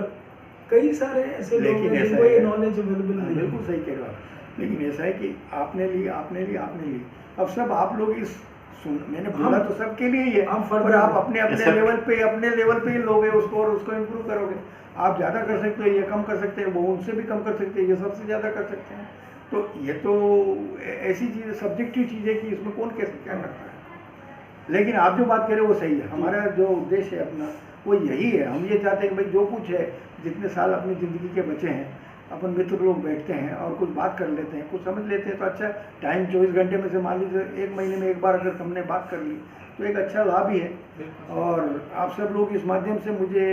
कई सारे ऐसे लोग हैं जिनको ये नॉलेज अवेलेबल नहीं है। बिल्कुल सही कह रहे हो आप, लेकिन ऐसा है कि आपने ली, अब सब आप लोग इस मैंने बोला तो सबके लिए ही है, पर आप अपने लेवल पे ही लोगे उसको और उसको इम्प्रूव करोगे। आप ज़्यादा कर सकते हो, ये कम कर सकते हैं, वो उनसे भी कम कर सकते हैं, ये सबसे ज़्यादा कर सकते हैं। तो ये तो ऐसी चीज़ सब्जेक्टिव चीज़ है कि इसमें कौन कैसे क्या करता है। लेकिन आप जो बात करें वो सही है। हमारा जो उद्देश्य है अपना वो यही है, हम ये चाहते हैं कि भाई जो कुछ है, जितने साल अपनी ज़िंदगी के बचे हैं, अपन मित्र लोग बैठते हैं और कुछ बात कर लेते हैं, कुछ समझ लेते हैं। तो अच्छा टाइम 24 घंटे में से मान लीजिए 1 महीने में एक बार अगर हमने बात कर ली तो एक अच्छा लाभ ही है। और आप सब लोग इस माध्यम से मुझे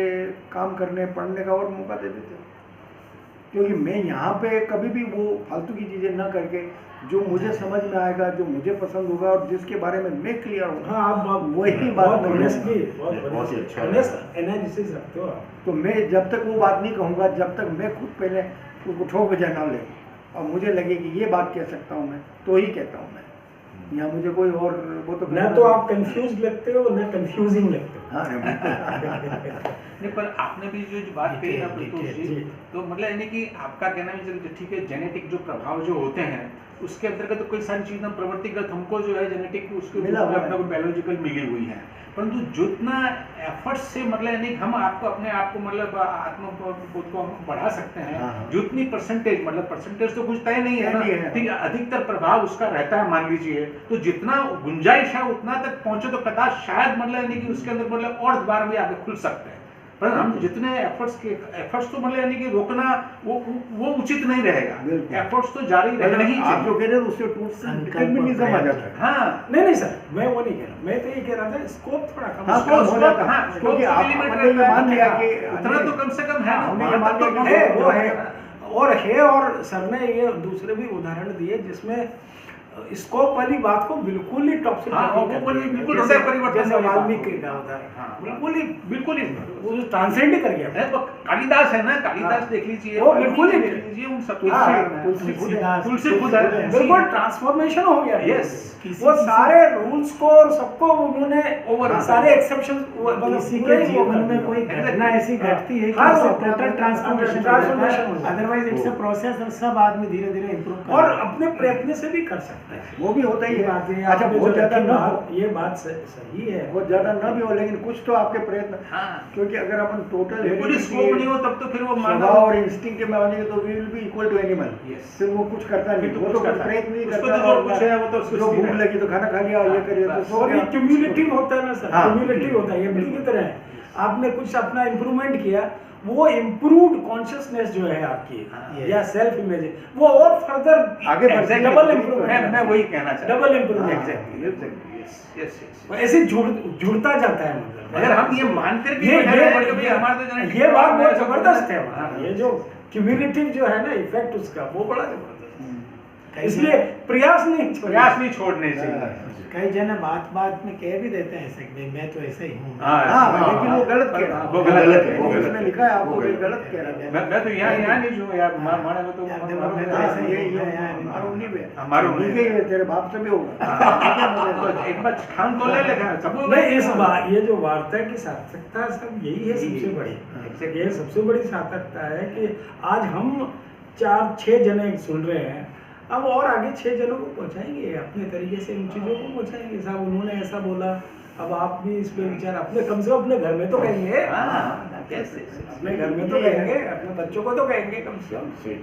काम करने पढ़ने का और मौका दे देते हैं, क्योंकि मैं यहाँ पे कभी भी वो फालतू की चीज़ें ना करके जो मुझे समझ में आएगा, जो मुझे पसंद होगा और जिसके बारे में मैं क्लियर हूँ, हाँ, आप वही बात बहुत ही अच्छा एनालिसिस रखते हो आप। तो मैं जब तक वो बात नहीं कहूँगा, जब तक मैं खुद पहले उसको ठोक बजा ना ले और मुझे लगे कि ये बात कह सकता हूँ मैं, तो ही कहता हूँ मैं। यहाँ मुझे कोई और वो तो ना तो आप कंफ्यूज लगते हो ना कंफ्यूजिंग लगते हो। हाँ नहीं, पर आपने भी जो बात कही ना प्रतोष जी, तो मतलब यानी कि आपका कहना है ठीक है, जेनेटिक जो प्रभाव जो होते हैं उसके अंतर्गत तो कई सारी चीज़ें प्रवृत्तिगत हमको जो है जेनेटिक उसके अपना बायोलॉजिकल मिली हुई है, परंतु जितना एफर्ट से मतलब यानी हम आपको अपने आप को मतलब आत्मबोध को हम बढ़ा सकते हैं, जितनी परसेंटेज मतलब परसेंटेज तो कुछ तय नहीं है ना, ठीक है, अधिकतर प्रभाव उसका रहता है मान लीजिए, तो जितना गुंजाइश है उतना तक पहुंचे तो कदाच शायद मतलब यानी कि उसके अंदर मतलब और द्वार भी आगे खुल सकते हैं। पर हम जितने एफर्ट्स तो मतलब यानी कि रोकना वो उचित नहीं रहेगा, बिल्कुल। एफर्ट्स तो जारी रहना ही आप जो चाहिए। कह रहे हैं उससे डिटरमिनिज्म आ जाता है। हाँ नहीं नहीं सर, मैं वो नहीं कह रहा, मैं तो ये कह रहा था स्कोप थोड़ा कम हाँ, स्कोप- कम हो जाता है। हाँ, क्योंकि scope आप से limit हमने ये रहता है। मान लिया कि उतना तो कम से कम है ना, हमने ये वहाँ मान तक लिया तो कि है, वो है है। और सर ने ये दूसरे भी उदाहरण दिए जिसमें स्कोप वाली बात को बिल्कुल ही टॉप से हाँ, टॉप वो कर दिया। बिल्कुल जैसे- हृदय परिवर्तन जैसे वाली बात वाल्मीकि होगी। का उदाहरण, हाँ, बिल्कुल ही बिल्कुल ही वो ट्रांसेंड ही कर गया। है, वो कालिदास है ना, कालिदास हाँ। देख लीजिए, वो बिल्कुल ही- देख लीजिए, उन सब तुलसी खुद है। तुलसी खुद है। बिल्कुल ट्रांसफॉर्मेशन हो गया। Yes। वो सारे रूल्स को और सबको उन्होंने Over- सारे एक्सेप्शन किसी के जीवन में कोई घटना ऐसी घटती है कि हाँ, उससे वो टोटल ट्रांसफॉर्मेशन transformation हो जाता है। अदरवाइज इट्स अ प्रोसेस और सब आदमी धीरे धीरे इम्प्रूव कर और अपने प्रयत्न से भी कर सकते हैं। वो भी होता ही ये है। बात है, अच्छा, आपने बहुत जो ज्यादा रखी न हो, बात, ये बात सही है। बहुत ज्यादा न भी हो, लेकिन कुछ तो आपके प्रयत्न, हाँ, क्योंकि अगर अपन टोटल बिल्कुल स्कोप नहीं हो तब तो फिर वो मानव स्वभाव और इंस्टिंक्ट के मानेंगे तो we will be equal to animal. Yes। फिर वो कुछ करता नहीं, फिर तो वो कुछ तो कुछ करता प्रयत्न नहीं उसको करता। तो जो और कुछ है वो तो उसको जो सीधा भूख लगी तो खाना खा लिया, ये करिए तो सो और ये गया। क्यूमुलेटिव होता है ना सर, हाँ। क्यूमुलेटिव होता है, ये बड़ी की तरह है। आपने कुछ अपना इम्प्रूवमेंट किया, वो इम्प्रूव्ड कॉन्शियसनेस जो है आपकी हाँ। या सेल्फ इमेज, वो और फर्दर आगे बढ़ जाएगी। डबल मैं इम्प्रूवमेंट, वही कहना चाहता हूँ। डबल इम्प्रूवमेंट एग्जैक्टली, यस, ऐसे जुड़ता जाता है। मतलब अगर हम ये मानकर भी ये बैठे हैं कि भाई हमारा तो genetic ये बात बहुत problem है, जबरदस्त है। हाँ, ये जो क्यूमुलेटिव जो है ना इफेक्ट उसका, वो बड़ा जबरदस्त है। कई इसलिए प्रयास नहीं प्रयास नहीं छोड़ने चाहिए। हाँ। कई जन बात बात में कह भी देते हैं ऐसे कि भाई मैं तो ऐसे ही हूँ। हाँ, लेकिन वो गलत कह रहा है। वो गलत है, वो उसमें गलत है। लिखा है आपको कि गलत कह रहा है। मैं तो यहाँ नहीं जो यार माने में तो यार, देखो, मैं तो हाँ, ऐसे ही ये हूँ, मैं यहाँ नहीं मारो नहीं बे। हमारो नहीं। ठीक है, ये तेरे बाप से भी होगा। तो एक बार ठान तो ले लेगा सब नहीं, इस बात ये जो वार्ता की सार्थकता सब यही है सबसे बड़ी। Exactly। ये सबसे बड़ी सार्थकता है कि आज हम 4-6 जने सुन रहे हैं, अब और आगे 6 जनों को पहुंचाएंगे अपने तरीके से, उन चीज़ों को पहुंचाएंगे। साहब उन्होंने ऐसा बोला, अब आप भी इस पे विचार अपने कम से कम अपने घर में तो कहेंगे, अपने घर में तो कहेंगे, अपने बच्चों को तो कहेंगे कम से कम।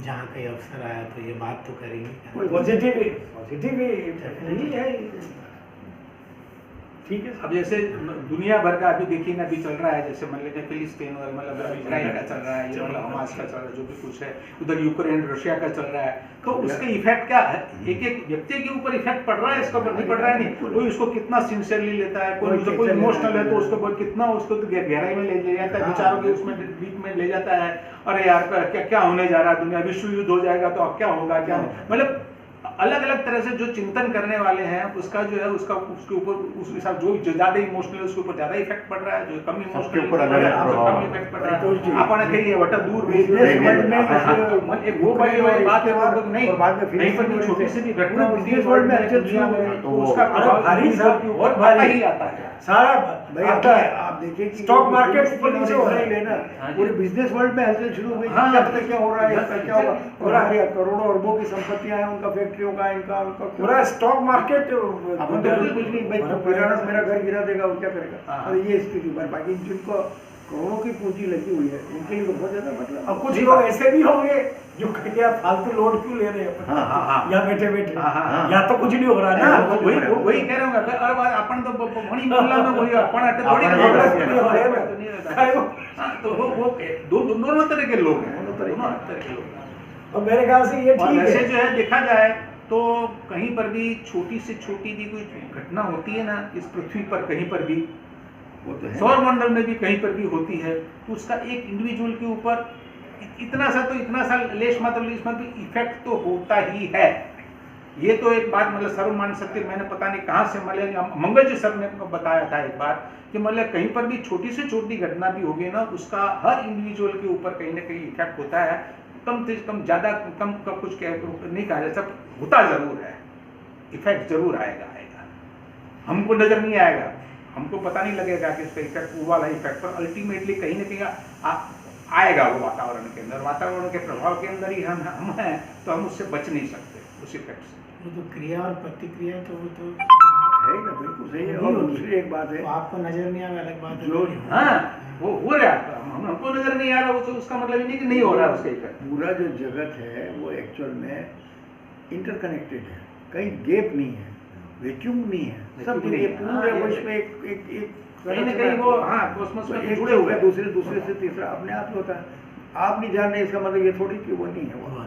जहाँ कहीं अवसर आया तो ये बात तो करेंगे। पॉजिटिव ही है। ठीक है। अब जैसे दुनिया भर का अभी देखिए ना, अभी चल रहा है, जैसे मान लीजिए फिलिस्तीन और मतलब इजराइल का चल रहा है, ये मतलब हमास का चल रहा है, जो भी कुछ है, उधर यूक्रेन रशिया का चल रहा है, तो उसका इफेक्ट क्या है? एक एक व्यक्ति के ऊपर इफेक्ट पड़ रहा है, इसके ऊपर नहीं पड़ रहा है, नहीं कोई उसको कितना सिंसियरली लेता है, कोई इमोशनल है तो उसको कोई कितना उसको तो गहराई में ले जाता है, विचारों के उसमें डीप में ले जाता है। अरे यार क्या क्या होने जा रहा है, दुनिया विश्व युद्ध हो जाएगा तो अब क्या होगा, क्या मतलब अलग अलग तरह से जो चिंतन करने वाले हैं, उसका जो है उसका उसके ऊपर उस हिसाब जो ज्यादा इमोशनल है उसके ऊपर ज्यादा इफेक्ट पड़ रहा है, जो कम इमोशनल ऊपर अलग-अलग प्रभाव कम इफेक्ट पड़ रहा है। अपन कहिए वटा दूर बिजनेस वर्ल्ड में एक वो बड़ी वाली बात है, वो नहीं और बाद में नहीं पर भी छोटी सी भी घटना होती है बिजनेस वर्ल्ड में हलचल शुरू हो गई, तो उसका प्रभाव भारी साहब, बहुत भारी ही आता है। सारा भाई आपका आप देखिए कि स्टॉक मार्केट ऊपर नीचे हो रहा है। लेना हाँ जी। पूरे बिजनेस वर्ल्ड में हलचल शुरू हो गई। हाँ। क्या पता क्या हो रहा है, इसका क्या होगा, हो और रहा है। हमारी करोड़ों अरबों की संपत्तियां हैं, उनका फैक्ट्रियों का, इनका उनका पूरा स्टॉक मार्केट अपन तो कुछ नहीं भाई, तो किराना मेरा घर गिरा देगा, वो क्या करेगा। हाँ। और ये स्थिति पर बाकी जिनको करोड़ों की पूंजी लगी हुई है उनके लिए तो बहुत ज्यादा मतलब। अब कुछ लोग ऐसे भी होंगे जो कहेंगे आप फालतू लोड क्यों ले रहे हैं हाँ, हाँ, हाँ। या बैठे बैठे, हाँ, हाँ, हाँ। या तो कुछ नहीं हो रहा ना। वही कह रहा हूँ, अरे बात अपन तो भणी बोलना में वही अपन अटे थोड़ी अपन नहीं नहीं रहता नहीं हो रहा है ना। तो नहीं रहता। काय वो? हाँ, तो वो दोनों तरह के लोग हैं, दोनों तरह के लोग हैं। और मेरे ख्याल से ये और ठीक वैसे है। जो है देखा जाए तो कहीं पर भी छोटी से छोटी भी कोई घटना होती है ना इस पृथ्वी पर, कहीं पर भी वो तो है। सौर मंडल में भी कहीं पर भी होती है, तो उसका एक इंडिविजुअल के ऊपर इतना सा लेश मतलब इफेक्ट तो होता ही है। ये तो एक बात मतलब सर्वमान सत्य, मैंने पता नहीं कहाँ से मतलब मंगल जी सर ने बताया था एक बार कि मतलब कहीं पर भी छोटी से छोटी घटना भी होगी ना, उसका हर इंडिविजुअल के ऊपर कहीं ना कहीं इफेक्ट होता है। कम से कम ज़्यादा कम का कुछ नहीं कहा जा सकता, होता जरूर है, इफेक्ट जरूर आएगा। हमको नजर नहीं आएगा, हमको पता नहीं लगेगा कि इसका इफेक्ट वो वाला इफेक्ट, पर अल्टीमेटली कहीं ना कहीं आएगा वो वातावरण के अंदर, वातावरण के प्रभाव के अंदर ही हम हैं, तो हम उससे बच नहीं सकते उस इफेक्ट से। वो तो क्रिया और प्रतिक्रिया तो वो तो है ना, बिल्कुल सही है। और दूसरी एक बात है तो आपको नजर नहीं आवे अलग बात है। जो हाँ वो हो रहा है, हमको नजर नहीं आ रहा, उसका मतलब ये नहीं कि नहीं हो रहा है उसका इफेक्ट। पूरा जो जगत है वो एक्चुअल में इंटरकनेक्टेड है, कहीं गैप नहीं है, वैक्यूम नहीं है, सब Vacuum जगह नहीं है। पूरे हाँ, विश्व में एक कहीं ना कहीं वो हाँ कॉस्मोस में एक जुड़े हुए हैं। दूसरे से तीसरा अपने आप ही होता है। आप नहीं जान रहे इसका मतलब ये थोड़ी कि वो नहीं है वो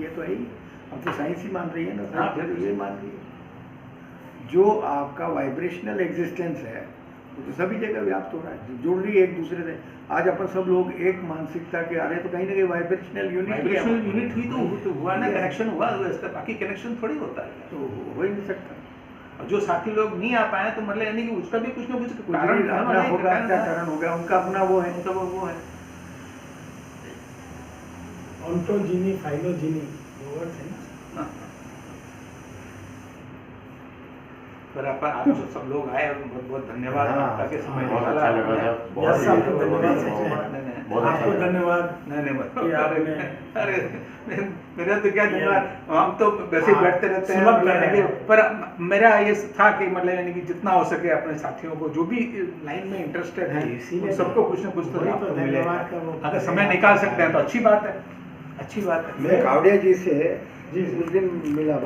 ये तो है ही। अब तो साइंस ही मान रही है ना, साइंस तो ये मान रही है। जो आपका वाइब्रेशनल एग्जिस्टेंस है वो तो सभी जगह व्याप्त हो रहा है, जुड़ रही है एक दूसरे से। आज अपन सब लोग एक मानसिकता के आ रहे हैं तो कहीं ना कहीं वाइब्रेशनल वाइब्रेशनल यूनिट हुई तो हुआ ना, कनेक्शन हुआ इसका, बाकी कनेक्शन थोड़ी होता है। तो हो ही नहीं सकता। और जो साथी लोग नहीं आ पाए तो मतलब यानी कि उसका भी कुछ ना कुछ कारण है, अपना मतलब होगा, कारण क्या है। कारण होगा, उनका अपना वो है। उनका वो है। ऑन्टोजीनी, फाइलोजीनी, वो वर्ड है ना। हाँ। पर आप जो सब लोग आए बहुत बहुत धन्यवाद हाँ, आपका के समय बहुत निकाला अच्छा लगा आपने। सर, बहुत यस, आपको ही- धन्यवाद नहीं, सर। नहीं, नहीं, बहुत अच्छा आपको लगा। धन्यवाद नहीं कि आपने अरे मेरा तो क्या धन्यवाद, हम तो वैसे ही हाँ, बैठते रहते हैं सुलभ कर मतलब रहे कि- हैं। पर मेरा ये था कि मतलब यानी कि जितना हो सके अपने साथियों को जो भी लाइन में इंटरेस्टेड है इसीलिए उन सबको कुछ ना कुछ तो वही लाभ तो तो मिले। धन्यवाद का वो अगर समय निकाल सकते हैं तो अच्छी बात है, अच्छी बात है। मैं कावड़िया जी से जी, उस दिन मिला बस।